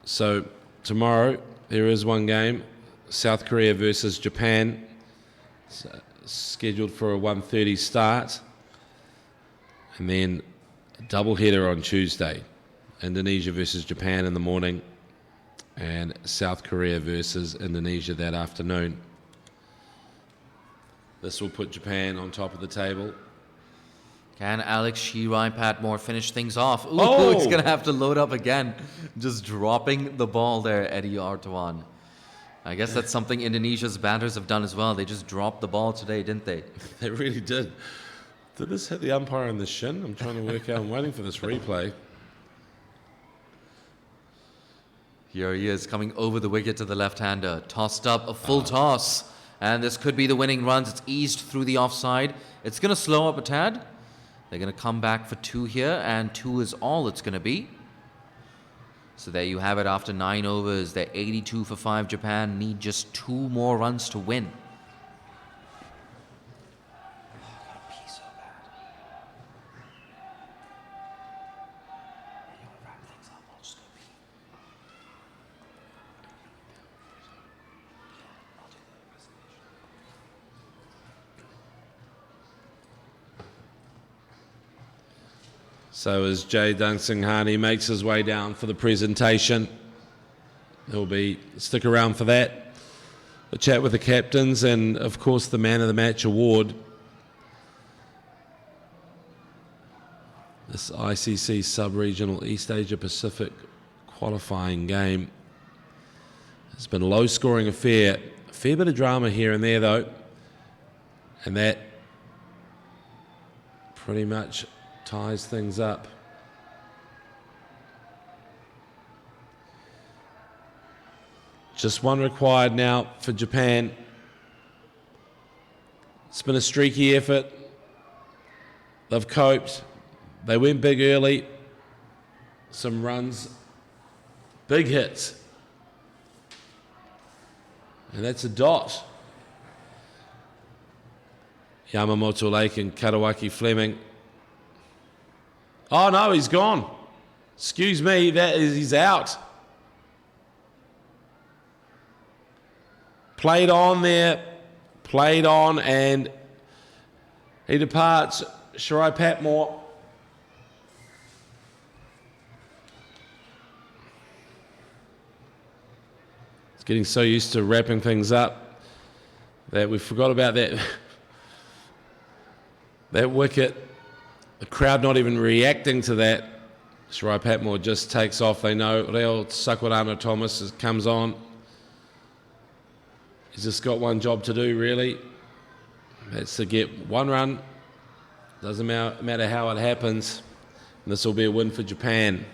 Speaker 1: So tomorrow there is 1 game, South Korea versus Japan, scheduled for a 1:30 start, and then a double header on Tuesday Indonesia versus Japan in the morning, and South Korea versus Indonesia that afternoon. This will put Japan on top of the table.
Speaker 6: Can Alex Shirai Patmore finish things off? Ooh,
Speaker 1: Oh!
Speaker 6: It's going to have to load up again. Just dropping the ball there, Eddie Artawan. I guess that's something Indonesia's batters have done as well. They just dropped the ball today, didn't they?
Speaker 1: They really did. Did this hit the umpire in the shin? I'm trying to work out. I'm waiting for this replay.
Speaker 6: Here he is, coming over the wicket to the left-hander. Tossed up, a full toss. And this could be the winning runs. It's eased through the offside. It's going to slow up a tad. They're going to come back for 2 here, and 2 is all it's going to be. So there you have it after 9 overs. They're 82 for 5. Japan need just 2 more runs to win.
Speaker 1: So as Jay Dunsinghani makes his way down for the presentation, he'll be stick around for that. A chat with the captains and, of course, the Man of the Match award. This ICC Sub-Regional East Asia Pacific qualifying game has been a low-scoring affair. A fair bit of drama here and there, though, and that pretty much ties things up. Just one required now for Japan. It's been a streaky effort. They've coped. They went big early. Some runs. Big hits. And that's a dot. Yamamoto Lake and Karawaki Fleming. Oh no, he's gone. Excuse me, he's out. Played on there, played on, and he departs. Shirai Patmore. He's getting so used to wrapping things up that we forgot about that that wicket. The crowd not even reacting to that. Shirai Patmore just takes off. They know Reo Sakurano Thomas comes on. He's just got one job to do, really. That's to get 1 run. Doesn't matter how it happens. And this will be a win for Japan.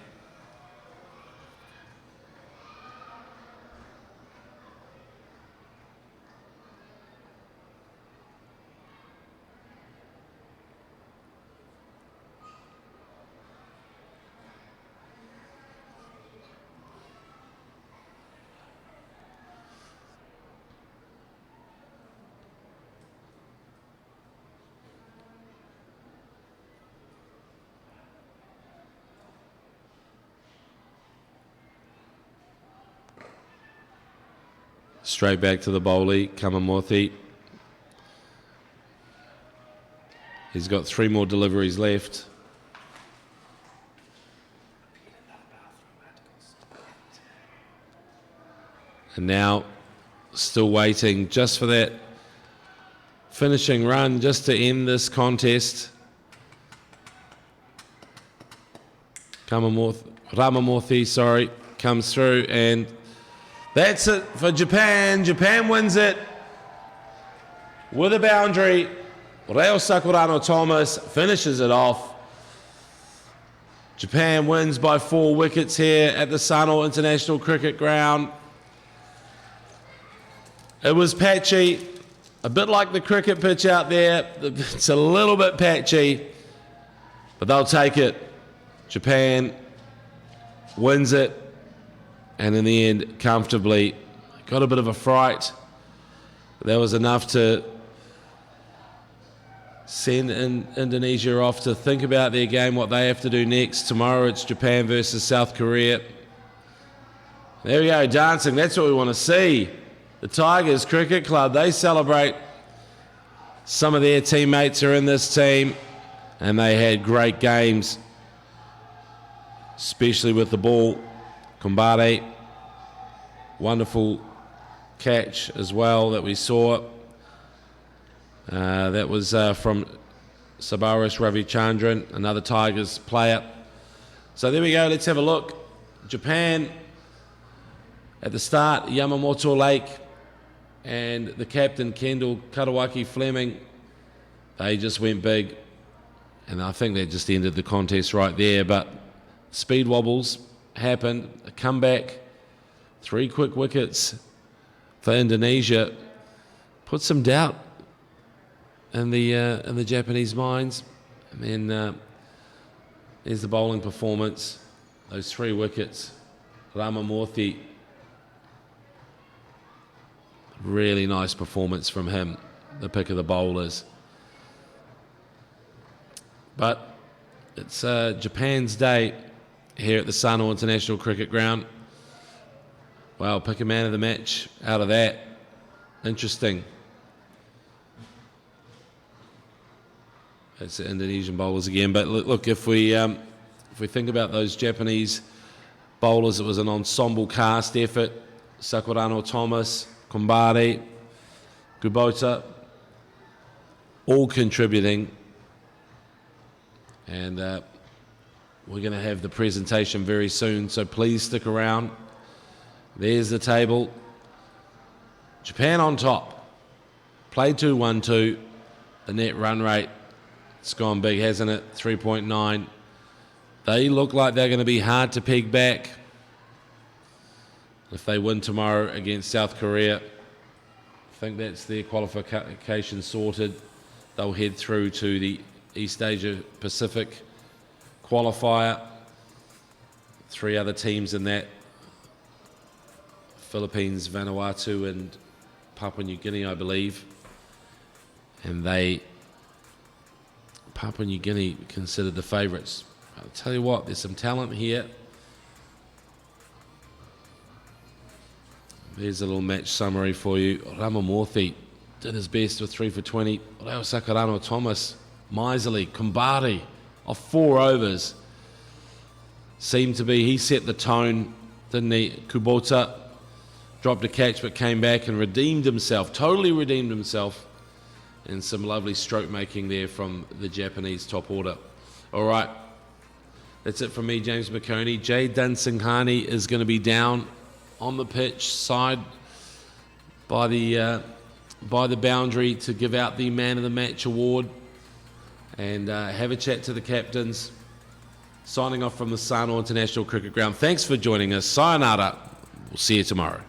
Speaker 1: Straight back to the bowlie, Kamamorthi. He's got 3 more deliveries left. And now, still waiting just for that finishing run, just to end this contest. Ramamurthy, comes through, and that's it for Japan. Japan wins it with a boundary. Reo Sakurano Thomas finishes it off. Japan wins by 4 wickets here at the Sano International Cricket Ground. It was patchy, a bit like the cricket pitch out there. It's a little bit patchy, but they'll take it. Japan wins it. And in the end, comfortably, got a bit of a fright. That was enough to send Indonesia off to think about their game, what they have to do next. Tomorrow it's Japan versus South Korea. There we go, dancing. That's what we want to see. The Tigers Cricket Club, they celebrate. Some of their teammates are in this team, and they had great games. especially with the ball. Kumbare, wonderful catch as well that we saw. That was from Sabaris Ravichandran, another Tigers player. So there we go, let's have a look. Japan at the start, Yamamoto Lake and the captain Kendall Karawaki Fleming, they just went big, and I think that just ended the contest right there. But speed wobbles happened, a comeback, 3 quick wickets for Indonesia, put some doubt in the Japanese minds. And then there's the bowling performance, those 3 wickets. Ramamurthy, really nice performance from him, the pick of the bowlers. But it's Japan's day here at the Sano International Cricket Ground. Well, pick a man of the match out of that. Interesting. It's the Indonesian bowlers again. But look, if we think about those Japanese bowlers, it was an ensemble cast effort. Sakurano Thomas, Kumbare, Kubota, all contributing. And we're going to have the presentation very soon, so please stick around. There's the table. Japan on top. Played 2-1-2. The net run rate, it's gone big, hasn't it? 3.9. They look like they're going to be hard to peg back. If they win tomorrow against South Korea, I think that's their qualification sorted. They'll head through to the East Asia Pacific qualifier. 3 other teams in that: Philippines, Vanuatu, and Papua New Guinea, I believe. And Papua New Guinea considered the favourites. I'll tell you what, there's some talent here. There's a little match summary for you. Ramamurthy did his best with 3 for 20. Reo Sakurano Thomas, miserly. Kumbare of 4 overs. Seemed to be, he set the tone, didn't he? Kubota dropped a catch but came back and redeemed himself, totally redeemed himself. And some lovely stroke making there from the Japanese top order. All right, that's it from me, James McConey. Jay Dunsinghani is going to be down on the pitch side by the boundary to give out the Man of the Match award and have a chat to the captains. Signing off from the Sano International Cricket Ground. Thanks for joining us. Sayonara. We'll see you tomorrow.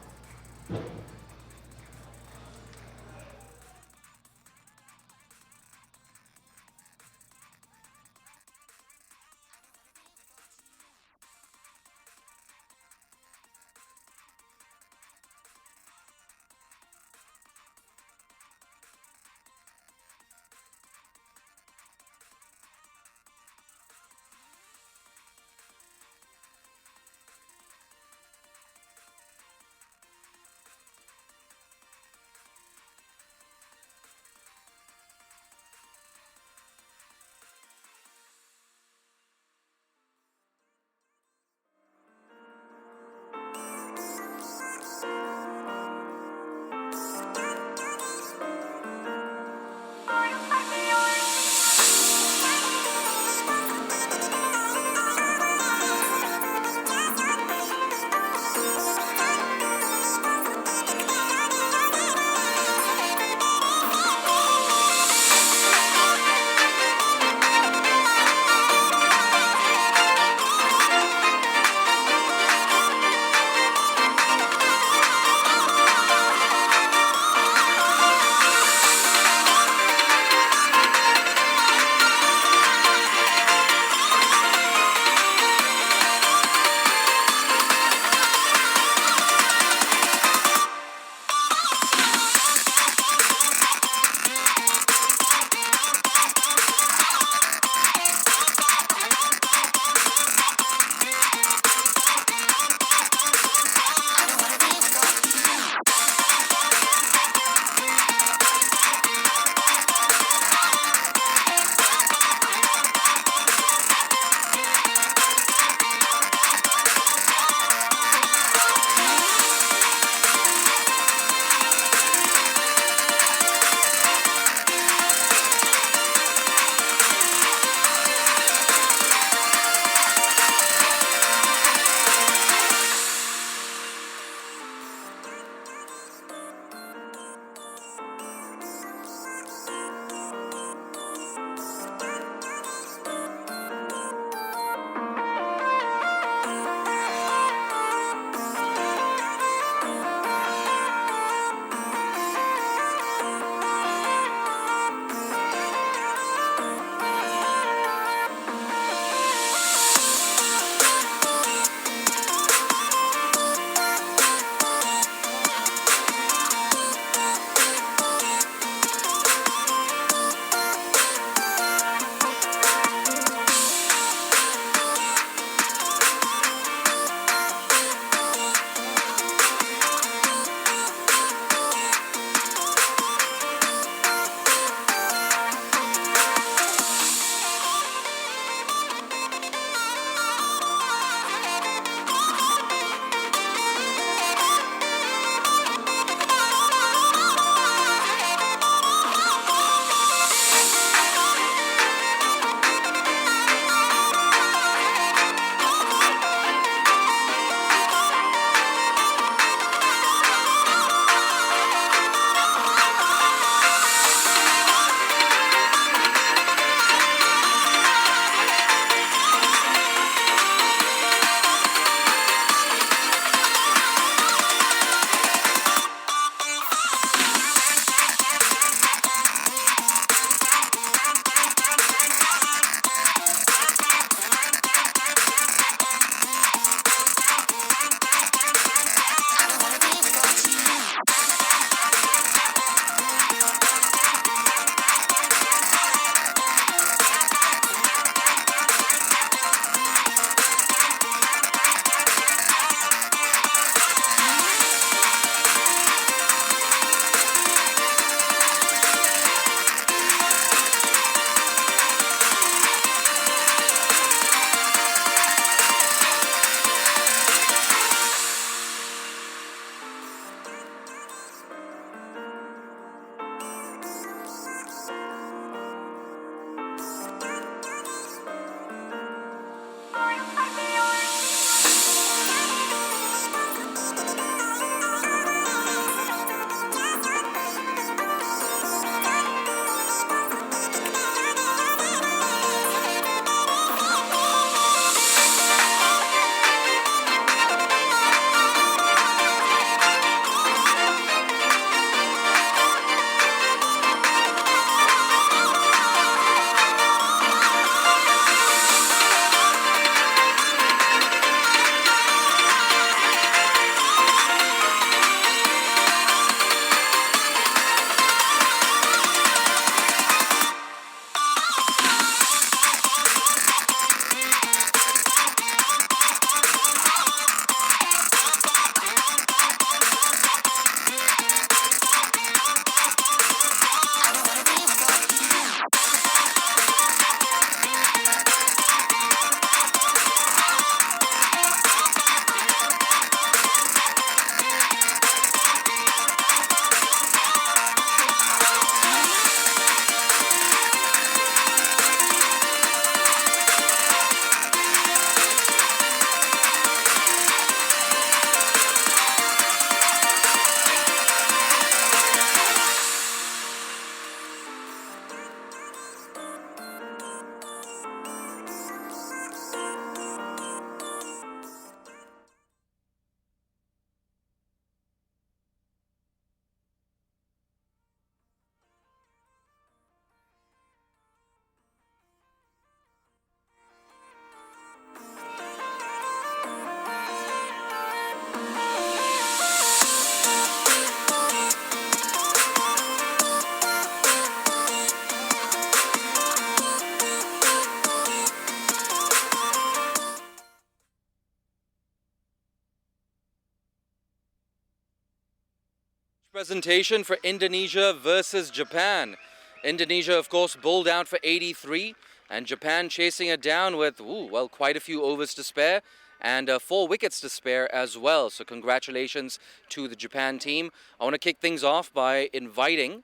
Speaker 2: Presentation for Indonesia versus Japan. Indonesia, of course, bowled out for 83, and Japan chasing it down with, well, quite a few overs to spare and 4 wickets to spare as well. So congratulations to the Japan team. I want to kick things off by inviting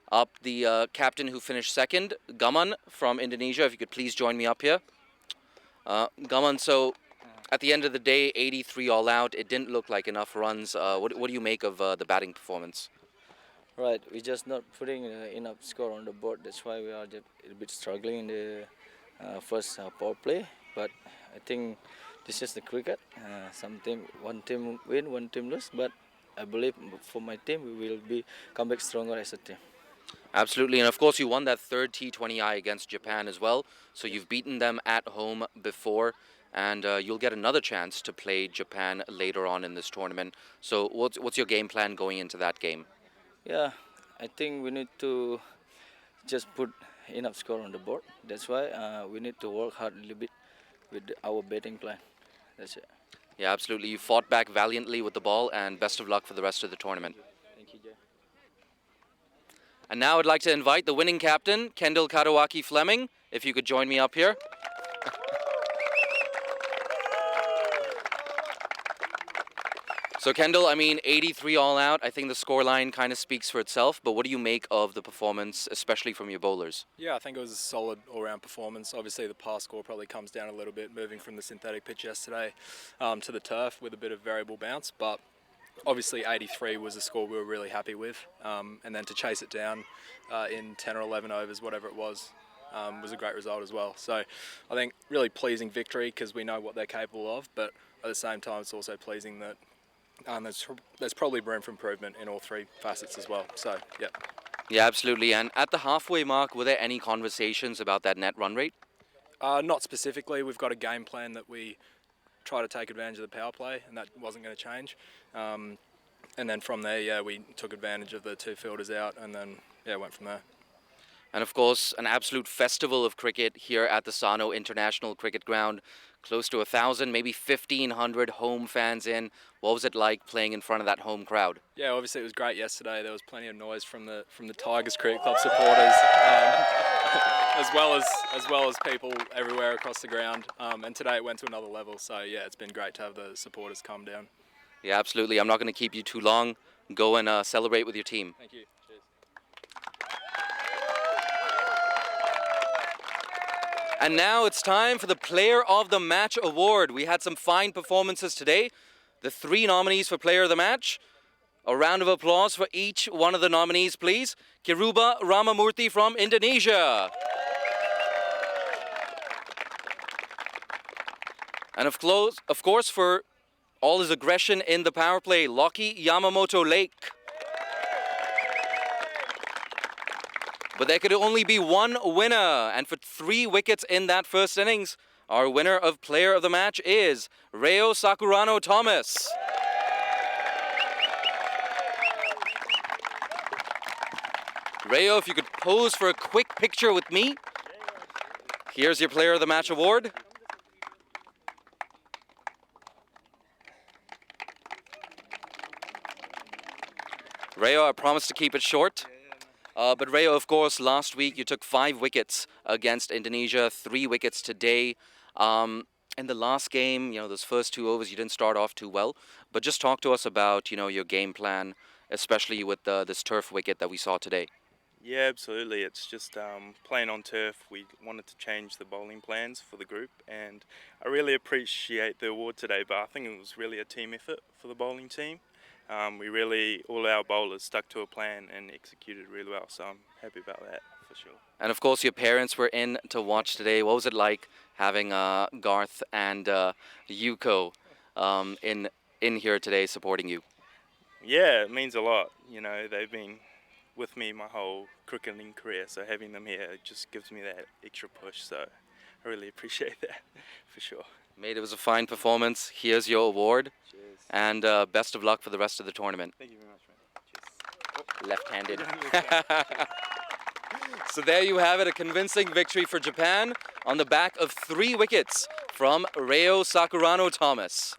Speaker 2: up the captain who finished second, Gaman from Indonesia. If you could please join me up here. Gaman, so at the end of the day, 83 all out. It didn't look like enough runs. What do you make of the batting performance?
Speaker 3: Right, we're just not putting enough score on the board. That's why we are just a bit struggling in the first power play. But I think this is the cricket. One team win, one team lose. But I believe for my team, we will come back stronger as a team.
Speaker 2: Absolutely, and of course you won that third T20I against Japan as well. So you've beaten them at home before, and you'll get another chance to play Japan later on in this tournament. So what's your game plan going into that game?
Speaker 3: Yeah, I think we need to just put enough score on the board. That's why we need to work hard a little bit with our batting plan. That's it.
Speaker 2: Yeah, absolutely. You fought back valiantly with the ball, and best of luck for the rest of the tournament.
Speaker 3: Thank you, Jay.
Speaker 2: And now I'd like to invite the winning captain, Kendall Kadawaki Fleming, if you could join me up here. So Kendall, I mean, 83 all out. I think the scoreline kind of speaks for itself, but what do you make of the performance, especially from your bowlers?
Speaker 4: Yeah, I think it was a solid all-round performance. Obviously, the pass score probably comes down a little bit, moving from the synthetic pitch yesterday to the turf with a bit of variable bounce, but obviously 83 was a score we were really happy with, and then to chase it down in 10 or 11 overs, whatever it was a great result as well. So I think really pleasing victory because we know what they're capable of, but at the same time it's also pleasing that there's probably room for improvement in all 3 facets as well. So, yeah.
Speaker 2: Yeah, absolutely. And at the halfway mark, were there any conversations about that net run rate?
Speaker 4: Not specifically. We've got a game plan that we try to take advantage of the power play, and that wasn't going to change. And then from there, yeah, we took advantage of the 2 fielders out, and then, yeah, went from there.
Speaker 2: And of course, an absolute festival of cricket here at the Sano International Cricket Ground. Close to 1,000, maybe 1,500 home fans in. What was it like playing in front of that home crowd?
Speaker 4: Yeah, obviously it was great yesterday. There was plenty of noise from the Tigers Cricket Club supporters, as well as people everywhere across the ground. And today it went to another level. So yeah, it's been great to have the supporters come down.
Speaker 2: Yeah, absolutely. I'm not going to keep you too long. Go and celebrate with your team.
Speaker 4: Thank you. Cheers.
Speaker 2: And now it's time for the Player of the Match award. We had some fine performances today. The 3 nominees for Player of the Match. A round of applause for each one of the nominees, please. Kiruba Ramamurthy from Indonesia. And of course, for all his aggression in the power play, Loki Yamamoto Lake. But there could only be one winner, and for 3 wickets in that first innings, our winner of Player of the Match is Reo Sakurano Thomas. Reo, if you could pose for a quick picture with me. Here's your Player of the Match award. Reo, I promise to keep it short. But Reo, of course, last week you took 5 wickets against Indonesia, 3 wickets today. In the last game, those first 2 overs, you didn't start off too well. But just talk to us about, your game plan, especially with this turf wicket that we saw today.
Speaker 7: Yeah, absolutely. It's just playing on turf. We wanted to change the bowling plans for the group, and I really appreciate the award today, but I think it was really a team effort for the bowling team. All our bowlers stuck to a plan and executed really well, so I'm happy about that for sure.
Speaker 2: And of course, your parents were in to watch today. What was it like having Garth and Yuko in here today supporting you?
Speaker 7: Yeah, it means a lot. They've been with me my whole cricketing career, so having them here just gives me that extra push, so I really appreciate that for sure.
Speaker 2: Mate, it was a fine performance. Here's your award.
Speaker 7: Cheers.
Speaker 2: And best of luck for the rest of the tournament.
Speaker 7: Thank you very much, man.
Speaker 2: Left-handed. So there you have it, a convincing victory for Japan on the back of 3 wickets from Reo Sakurano Thomas.